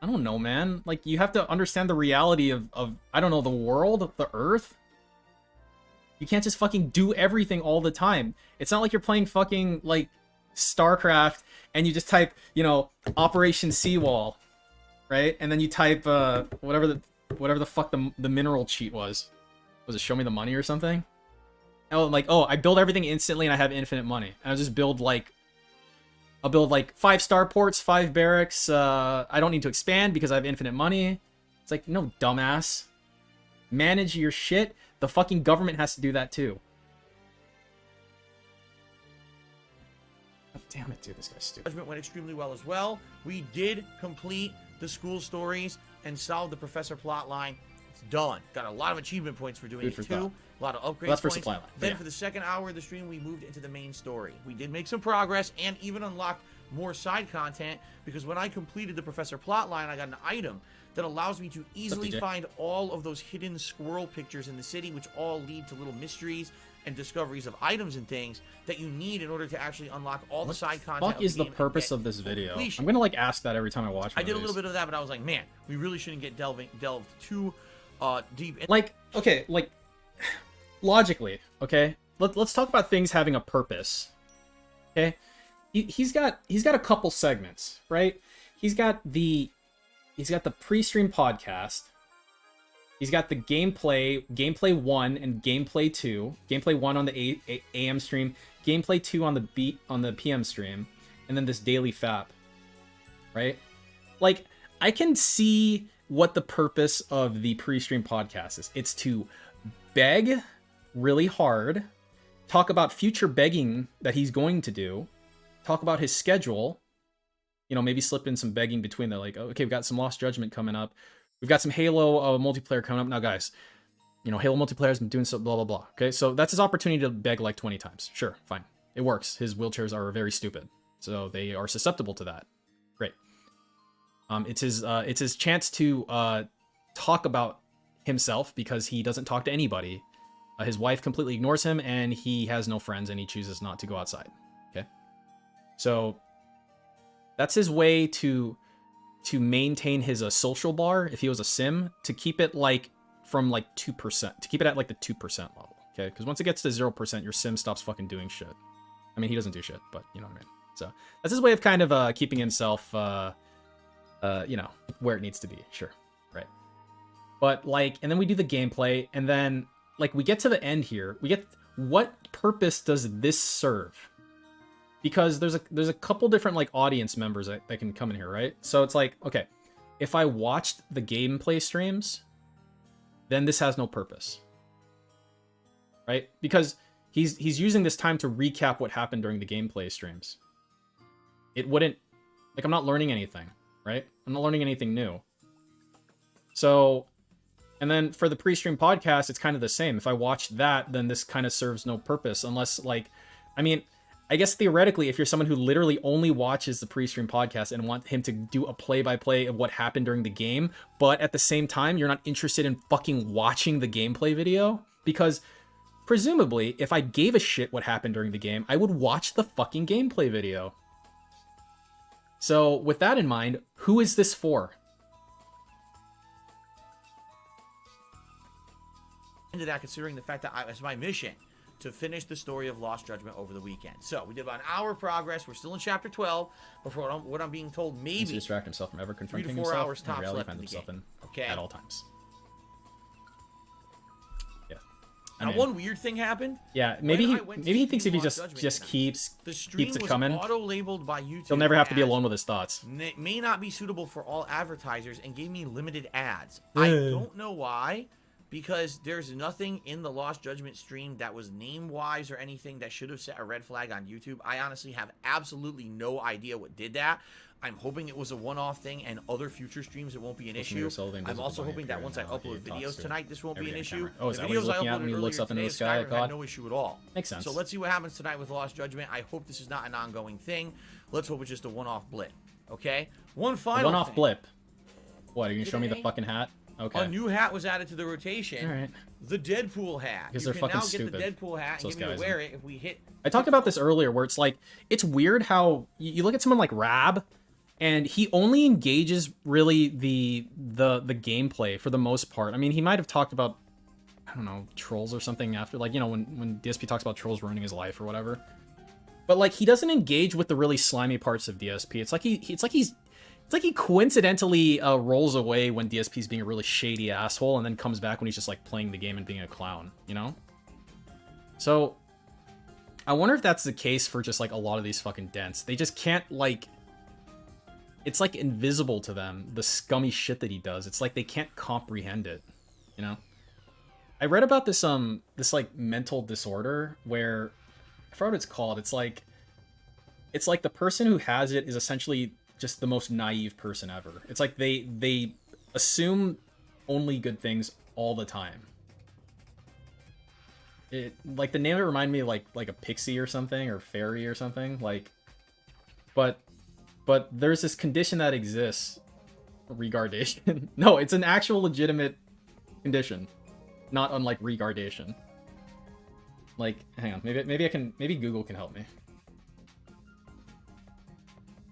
I don't know, man. Like, you have to understand the reality of I don't know, the world, the Earth. You can't just fucking do everything all the time. It's not like you're playing fucking, like, StarCraft, and you just type, you know, Operation Seawall, right? And then you type, whatever the fuck the mineral cheat was. Was it Show Me the Money or something? Oh, like, oh, I build everything instantly and I have infinite money. And I'll just build, like, I'll build like 5 starports, 5 barracks. I don't need to expand because I have infinite money. It's like, no, dumbass. Manage your shit. The fucking government has to do that too. God damn it, dude. This guy's stupid. Judgment went extremely well as well. We did complete the school stories and solve the professor plot line. It's done. Got a lot of achievement points for doing it too. A lot of upgrade that's points. for supply line. Then for the second hour of the stream, we moved into the main story. We did make some progress and even unlocked more side content because when I completed the professor plotline, I got an item that allows me to easily find all of those hidden squirrel pictures in the city, which all lead to little mysteries and discoveries of items and things that you need in order to actually unlock all the side content. What is the purpose of this video? I'm gonna like ask that every time I watch. I did a little bit of that, but I was like, man, we really shouldn't get delved too deep. Like, okay, like logically, okay. Let's talk about things having a purpose. Okay, he's got a couple segments, right? He's got the pre-stream podcast. He's got the gameplay 1 and gameplay 2. Gameplay 1 on the AM stream, gameplay 2 on the PM stream, and then this daily FAP. Right? Like, I can see what the purpose of the pre-stream podcast is. It's to beg really hard, talk about future begging that he's going to do, talk about his schedule, you know, maybe slip in some begging between there, like, okay, we've got some Lost Judgment coming up. We've got some Halo multiplayer coming up. Now, guys, you know, Halo multiplayer has been doing so blah, blah, blah. Okay, so that's his opportunity to beg like 20 times. Sure, fine. It works. His wheelchairs are very stupid, so they are susceptible to that. Great. It's his chance to talk about himself because he doesn't talk to anybody. His wife completely ignores him, and he has no friends, and he chooses not to go outside. Okay, so that's his way to maintain his social bar, if he was a sim, to keep it like from like 2%, to keep it at like the 2% level, okay? Because once it gets to 0%, your sim stops fucking doing shit. I mean, he doesn't do shit, but you know what I mean. So that's his way of kind of keeping himself, you know, where it needs to be. Sure, right? But like, and then we do the gameplay, and then like we get to the end here. We get, what purpose does this serve? Because there's a couple different like audience members that can come in here, right? So it's like, okay, if I watched the gameplay streams, then this has no purpose, right? Because he's using this time to recap what happened during the gameplay streams. It wouldn't, like, I'm not learning anything, right? I'm not learning anything new. So, and then for the pre-stream podcast, it's kind of the same. If I watch that, then this kind of serves no purpose unless, like, I mean, I guess theoretically, if you're someone who literally only watches the pre-stream podcast and want him to do a play-by-play of what happened during the game, but at the same time, you're not interested in fucking watching the gameplay video, because presumably, if I gave a shit what happened during the game, I would watch the fucking gameplay video. So with that in mind, who is this for? Into that, considering the fact that it's my mission to finish the story of Lost Judgment over the weekend. So we did about an hour progress. We're still in chapter 12. Before what I'm being told, maybe to distract himself from ever confronting 3 to 4 himself. hours tops left in the himself game. Okay. At all times. Yeah. Now, one weird thing happened. Yeah, maybe he thinks if he just keeps it coming, auto-labeled by YouTube, he'll never have to be alone with his thoughts. It may not be suitable for all advertisers and gave me limited ads. I don't know why. Because there's nothing in the Lost Judgment stream that was name-wise or anything that should have set a red flag on YouTube. I honestly have absolutely no idea what did that. I'm hoping it was a one-off thing, and other future streams it won't be an issue. I'm also hoping that once I upload videos tonight, this won't be an issue. Oh, is that what he's looking at when he looks up into the sky? I had no issue at all. Makes sense. So let's see what happens tonight with Lost Judgment. I hope this is not an ongoing thing. Let's hope it's just a one-off blip. Okay? One final one-off blip. What, are you going to show me the fucking hat? Okay. A new hat was added to the rotation. All right. The Deadpool hat. Because they're fucking stupid. You can now get the Deadpool hat and get me to wear it if we hit... I talked about this earlier, where it's like, it's weird how you look at someone like Rab, and he only engages really the gameplay for the most part. I mean, he might have talked about, I don't know, trolls or something after, like, you know, when DSP talks about trolls ruining his life or whatever. But like, he doesn't engage with the really slimy parts of DSP. It's like he coincidentally rolls away when DSP's being a really shady asshole, and then comes back when he's just like playing the game and being a clown, you know? So I wonder if that's the case for just like a lot of these fucking dents. They just can't, like, it's like invisible to them, the scummy shit that he does. It's like they can't comprehend it, you know? I read about this this like mental disorder where, I forgot what it's called. It's like the person who has it is essentially just the most naive person ever. It's like they assume only good things all the time. It, like, the name of it reminded me of like a pixie or something, or fairy or something, like, but there's this condition that exists, regardation. No, it's an actual legitimate condition, not unlike regardation. Like, hang on, maybe Google can help me.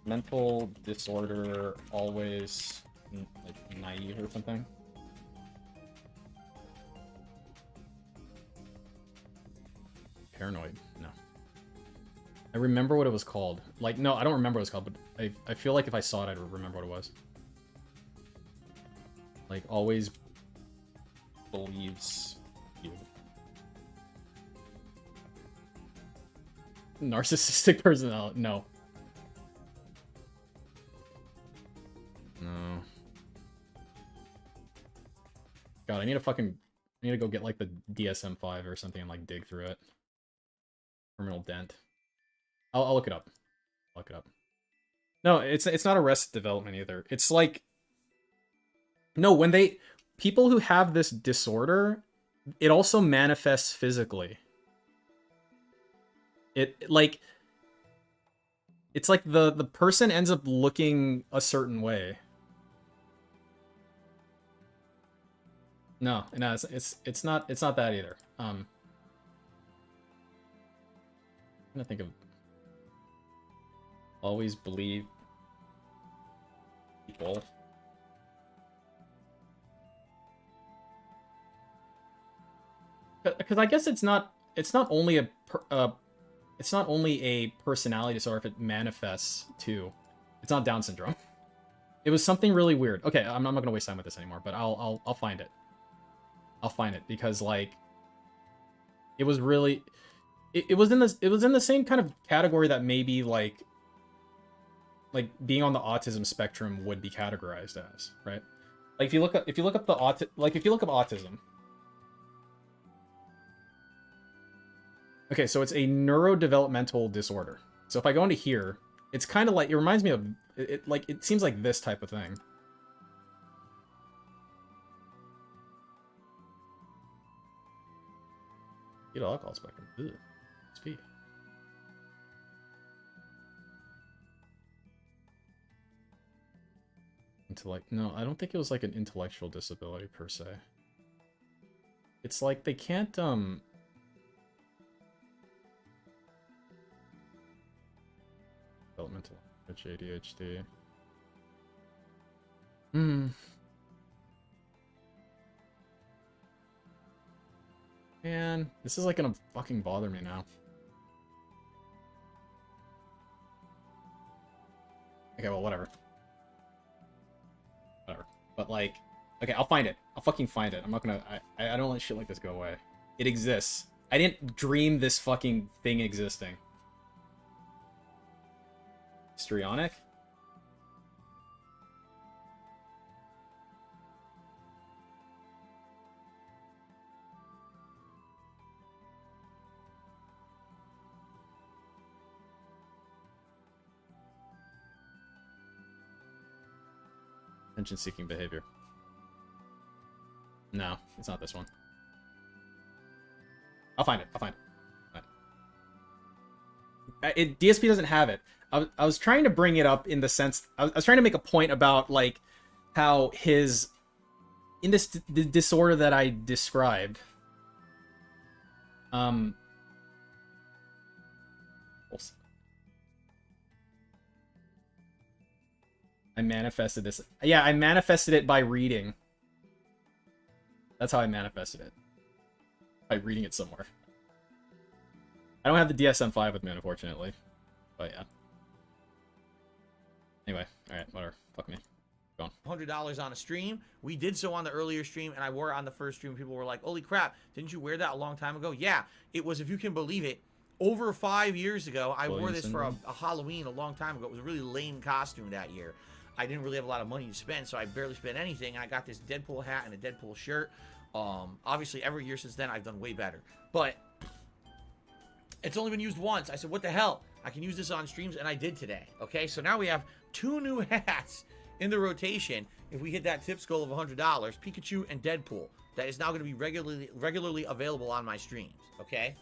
Mental disorder, always like naive or something. Paranoid, no. I remember what it was called. Like, no, I don't remember what it was called, but I feel like if I saw it, I'd remember what it was. Like, always believes you. Narcissistic personality, no. No. God, I need to go get like the DSM-5 or something and like dig through it. Terminal dent. I'll look it up. Look it up. No, it's not Arrested Development either. It's like, no, when people who have this disorder, it also manifests physically. It's like the person ends up looking a certain way. No, it's not that either. I'm gonna think of always believe people. Because I guess it's not only a personality disorder if it manifests too. It's not Down syndrome. It was something really weird. Okay, I'm not gonna waste time with this anymore, but I'll find it. I'll find it because like it was really it was in the same kind of category that maybe like being on the autism spectrum would be categorized as, right? Like if you look up autism. Okay, so it's a neurodevelopmental disorder. So if I go into here, it's kind of like, it reminds me of it seems like this type of thing. Fetal alcohol spectrum. Ugh. SP. No, I don't think it was like an intellectual disability per se. It's like they can't developmental ADHD. Man, this is like gonna fucking bother me now. Okay, well, whatever. Whatever. But like, okay, I'll find it. I'll fucking find it. I'm not gonna. I don't let shit like this go away. It exists. I didn't dream this fucking thing existing. Histrionic? Attention-seeking behavior. No, it's not this one. I'll find it. I'll find it. DSP doesn't have it. I was trying to bring it up in the sense... I was trying to make a point about, like, how his... In this the disorder that I described... I manifested this. Yeah, I manifested it by reading. That's how I manifested it. By reading it somewhere. I don't have the DSM-5 with me, unfortunately. But yeah. Anyway, alright, whatever. Fuck me. Go on. $100 on a stream. We did so on the earlier stream, and I wore it on the first stream. People were like, holy crap, didn't you wear that a long time ago? Yeah, it was, if you can believe it, over 5 years ago. I wore this for a Halloween a long time ago. It was a really lame costume that year. I didn't really have a lot of money to spend, so I barely spent anything. I got this Deadpool hat and a Deadpool shirt. Obviously, every year since then, I've done way better. But it's only been used once. I said, what the hell? I can use this on streams, and I did today. Okay, so now we have 2 new hats in the rotation. If we hit that tips goal of $100, Pikachu and Deadpool. That is now going to be regularly available on my streams. Okay.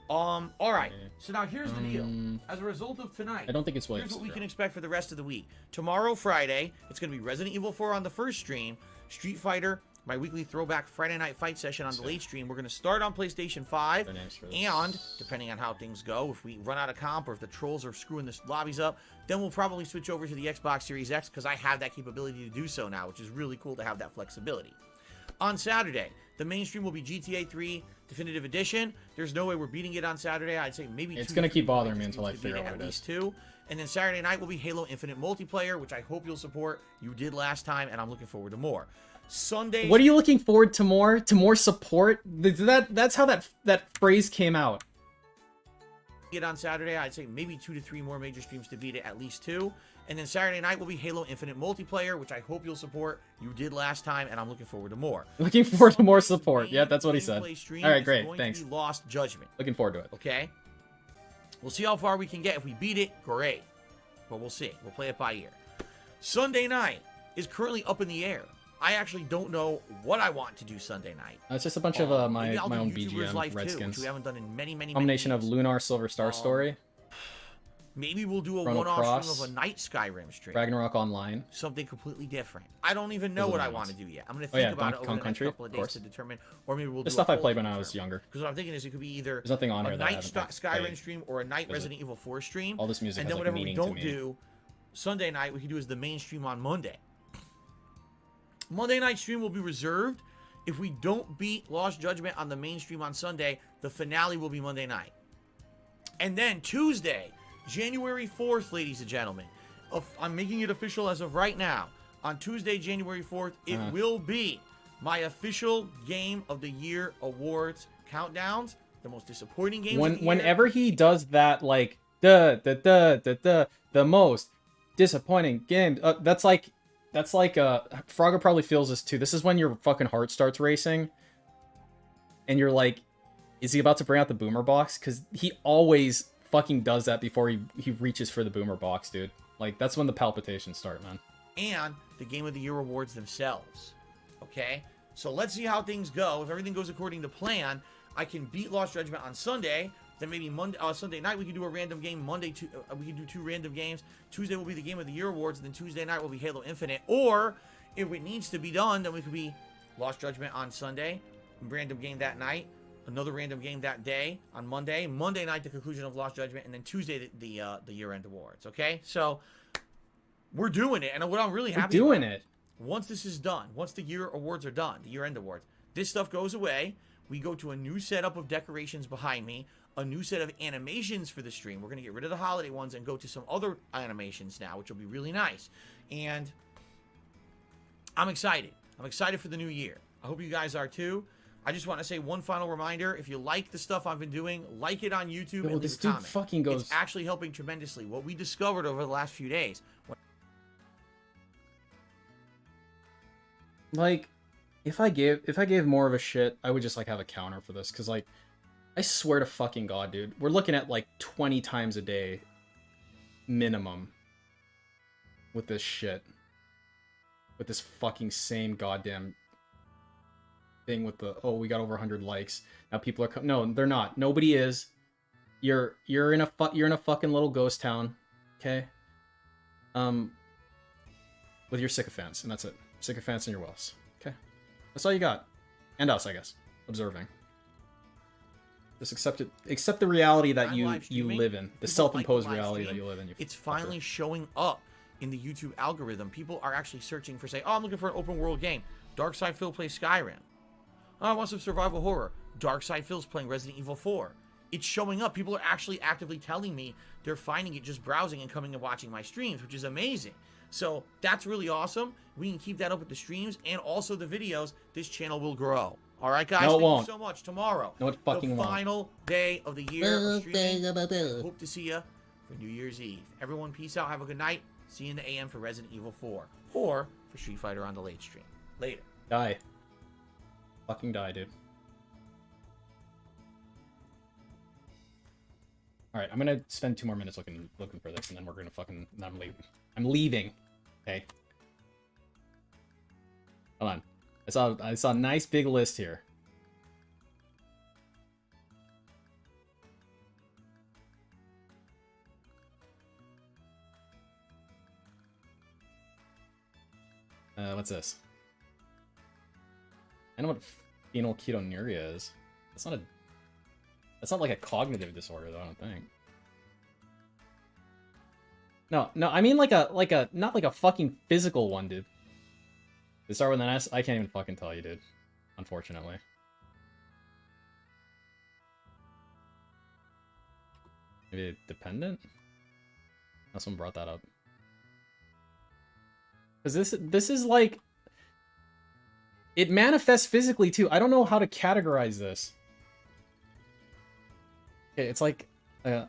All right. So now here's the deal. As a result of tonight, I don't think it's here's what we can expect for the rest of the week. Tomorrow, Friday, it's going to be Resident Evil 4 on the first stream, Street Fighter, my weekly throwback Friday night fight session on the late stream. We're going to start on PlayStation 5, and depending on how things go, if we run out of comp or if the trolls are screwing the lobbies up, then we'll probably switch over to the Xbox Series X because I have that capability to do so now, which is really cool to have that flexibility. On Saturday, the main stream will be GTA 3 Definitive Edition. There's no way we're beating it on Saturday. I'd say maybe it's going to keep bothering me until I figure out what it is. At least 2. And then Saturday night will be Halo Infinite multiplayer, which I hope you'll support. You did last time, and I'm looking forward to more. Sunday. What are you looking forward to more? To more support? That's how that phrase came out. It on Saturday, I'd say maybe 2 to 3 more major streams to beat it, at least 2. And then Saturday night will be Halo Infinite multiplayer, which I hope you'll support. You did last time, and I'm looking forward to more. Looking forward to more support. Yeah, that's what he said. All right, great. Thanks. Lost Judgment. Looking forward to it. Okay. We'll see how far we can get. If we beat it, great. But we'll see. We'll play it by ear. Sunday night is currently up in the air. I actually don't know what I want to do Sunday night. It's just a bunch of my own BGM Redskins. Which we haven't done in many combination of Lunar Silver Star Story. Maybe we'll do a one-off stream of a night Skyrim stream. Ragnarok Online. Something completely different. I don't even know what I want to do yet. I'm going to think about it over the next couple of days to determine. Or maybe we'll do the stuff I played when I was younger. Because what I'm thinking is it could be either there's nothing on a here night Skyrim stream or a night Resident Evil 4 stream. All this music and has then whatever we don't do Sunday night, we can do as the main stream on Monday. Monday night stream will be reserved. If we don't beat Lost Judgment on the main stream on Sunday, the finale will be Monday night. And then Tuesday, January 4th, ladies and gentlemen. I'm making it official as of right now. On Tuesday, January 4th, it will be my official Game of the Year Awards countdowns. The most disappointing games of the year. Whenever he does that, like, the most disappointing game, that's like Frogger probably feels this too. This is when your fucking heart starts racing. And you're like, is he about to bring out the boomer box? Because he always fucking does that before he reaches for the boomer box, dude. Like, that's when the palpitations start, man. And the Game of the Year awards themselves. Okay? So let's see how things go. If everything goes according to plan, I can beat Lost Judgment on Sunday, Then maybe Sunday night we can do a random game. Monday, we can do 2 random games. Tuesday will be the Game of the Year awards, and then Tuesday night will be Halo Infinite. Or if it needs to be done, then we could be Lost Judgment on Sunday, random game that night, another random game that day on Monday. Monday night, the conclusion of Lost Judgment, and then Tuesday the year-end awards. Okay, so we're doing it, and what I'm really happy about, once this is done, once the year awards are done, the year-end awards, this stuff goes away. We go to a new setup of decorations behind me, a new set of animations for the stream. We're going to get rid of the holiday ones and go to some other animations now, which will be really nice. And I'm excited. I'm excited for the new year. I hope you guys are too. I just want to say one final reminder. If you like the stuff I've been doing, like it on YouTube and leave a comment. Fucking goes. It's actually helping tremendously. What we discovered over the last few days. Like, if I gave more of a shit, I would just like have a counter for this, because like, I swear to fucking God, dude, we're looking at like 20 times a day minimum with this shit, with this fucking same goddamn thing with the, oh, we got over 100 likes now. People are no, they're not. Nobody is. You're in a fucking little ghost town, okay? With your sycophants, and that's it. Sycophants and your wells. Okay, that's all you got, and us, I guess, observing. Just accept it. Accept the reality that you live in, the self-imposed reality that you live in. It's finally showing up in the YouTube algorithm. People are actually searching for, say, oh, I'm looking for an open world game. Dark Side Phil plays Skyrim. Oh, I want some survival horror. Dark Side Phil's playing Resident Evil 4. It's showing up. People are actually actively telling me they're finding it just browsing and coming and watching my streams, which is amazing. So that's really awesome. We can keep that up with the streams and also the videos. This channel will grow. All right, guys. No, thank you so much. Tomorrow, no, it fucking the final day of the year of streaming. Hope to see you for New Year's Eve. Everyone, peace out. Have a good night. See you in the AM for Resident Evil 4 or for Street Fighter on the late stream. Later. Die. Fucking die, dude. All right, I'm gonna spend 2 more minutes looking for this, and then we're gonna fucking. I'm leaving. I'm leaving. Okay. Hold on. I saw a nice big list here. What's this? I know what phenylketonuria is. That's not like a cognitive disorder, though, I don't think. No, I mean like a not like a fucking physical one, dude. They start with an S? I can't even fucking tell you, dude. Unfortunately. Maybe dependent? No, someone brought that up. Because this is like... It manifests physically, too. I don't know how to categorize this. Okay, it's like... it'd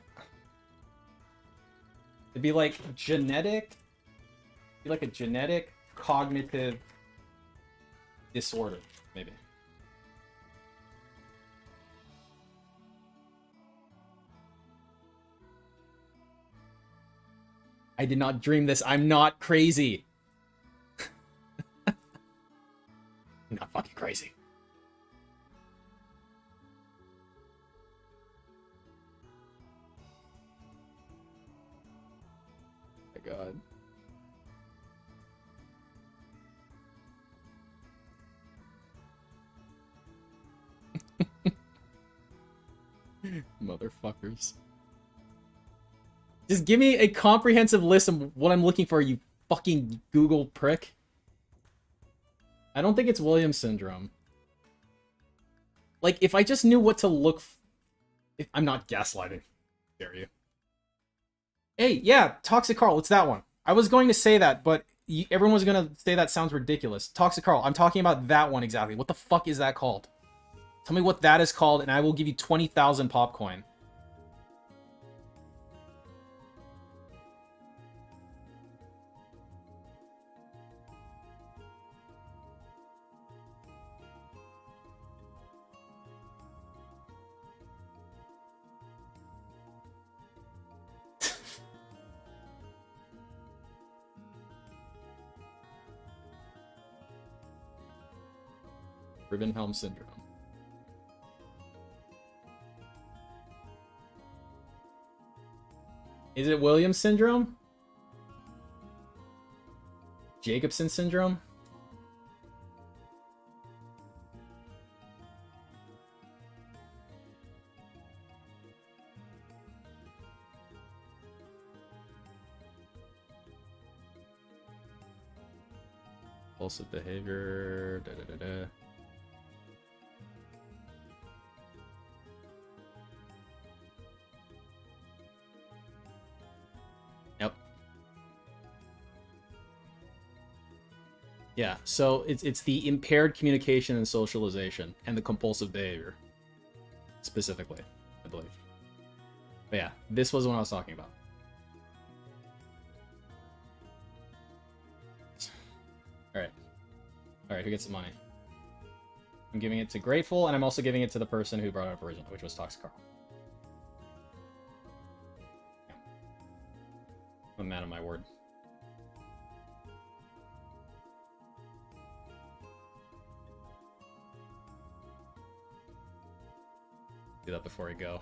be like genetic... It'd be like a genetic cognitive disorder, maybe. I did not dream this. I'm not crazy. I'm not fucking crazy. Oh my God. Motherfuckers. Just give me a comprehensive list of what I'm looking for, you fucking Google prick. I don't think it's Williams syndrome. Like, if I just knew what to look I'm not gaslighting. Dare you. Hey, yeah, Toxic Carl, it's that one. I was going to say that, but everyone was going to say that sounds ridiculous. Toxic Carl, I'm talking about that one exactly. What the fuck is that called? Tell me what that is called, and I will give you 20,000 popcoin. Ribbenhelm syndrome. Is it Williams syndrome? Jacobson syndrome? Compulsive behavior. Da, da, da, da. Yep. Yeah, so it's the impaired communication and socialization and the compulsive behavior specifically, I believe. But yeah, this was what I was talking about. Alright, who gets the money? I'm giving it to Grateful, and I'm also giving it to the person who brought it up originally, which was Toxic Carl. Yeah. I'm a man of my word. Do that before I go.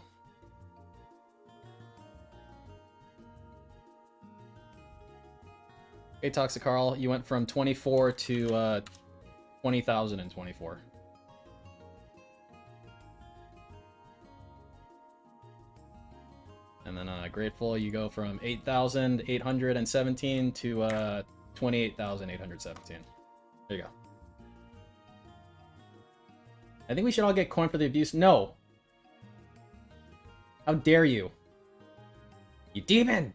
Hey, Toxic Carl, you went from 24 to 20,024. And then Grateful, you go from 8,817 to 28,817. There you go. I think we should all get coin for the abuse. No! How dare you? You demon!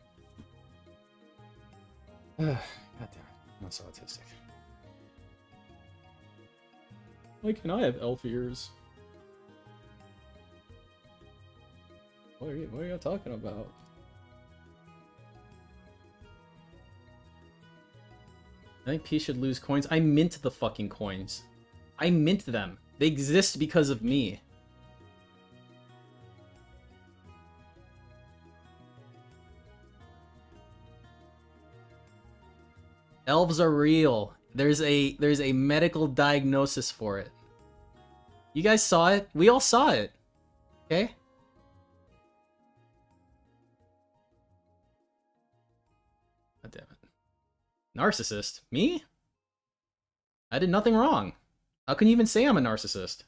God damn it. I'm not so autistic. Why can I have elf ears? What are you talking about? I think P should lose coins. I mint the fucking coins. I mint them. They exist because of me. Elves are real. There's a medical diagnosis for it. You guys saw it. We all saw it. Okay? God damn it. Narcissist? Me? I did nothing wrong. How can you even say I'm a narcissist?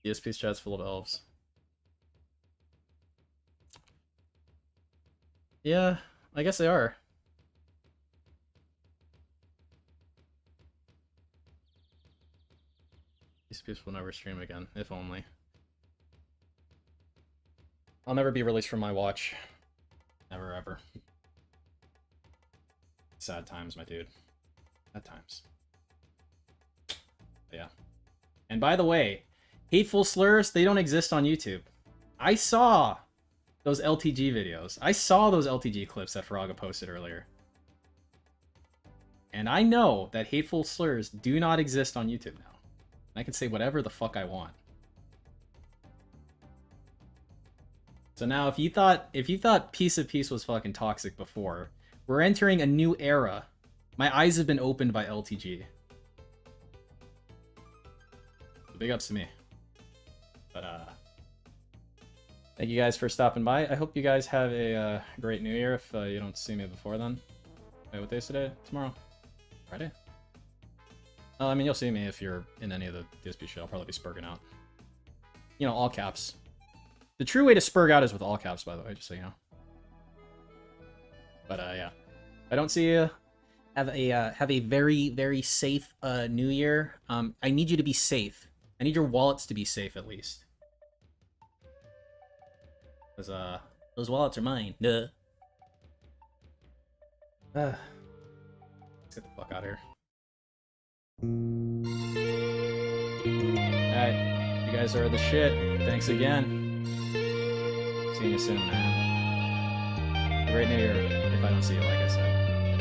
DSP's chat's full of elves. Yeah, I guess they are. These people will never stream again, if only. I'll never be released from my watch. Never ever. Sad times, my dude. Sad times. But yeah. And by the way, hateful slurs, they don't exist on YouTube. I saw those LTG videos. I saw those LTG clips that Faraga posted earlier. And I know that hateful slurs do not exist on YouTube now. I can say whatever the fuck I want. So now if you thought Piece of Peace was fucking toxic before, we're entering a new era. My eyes have been opened by LTG. So big ups to me. But thank you guys for stopping by. I hope you guys have a great new year if you don't see me before then. Wait, what day is today? Tomorrow? Friday? I mean, you'll see me if you're in any of the DSP shit. I'll probably be spurging out. You know, all caps. The true way to spurg out is with all caps, by the way, just so you know. But yeah. I don't see you. Have a very, very safe new year. I need you to be safe. I need your wallets to be safe, at least. Because, those wallets are mine. Duh. Let's get the fuck out of here. Alright. You guys are the shit. Thanks again. See you soon, man. Have a great new year, if I don't see you, like I said.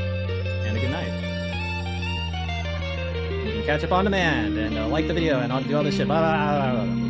And a good night. You can catch up on demand, and like the video, and I'll do all this shit. Blah, blah, blah, blah, blah.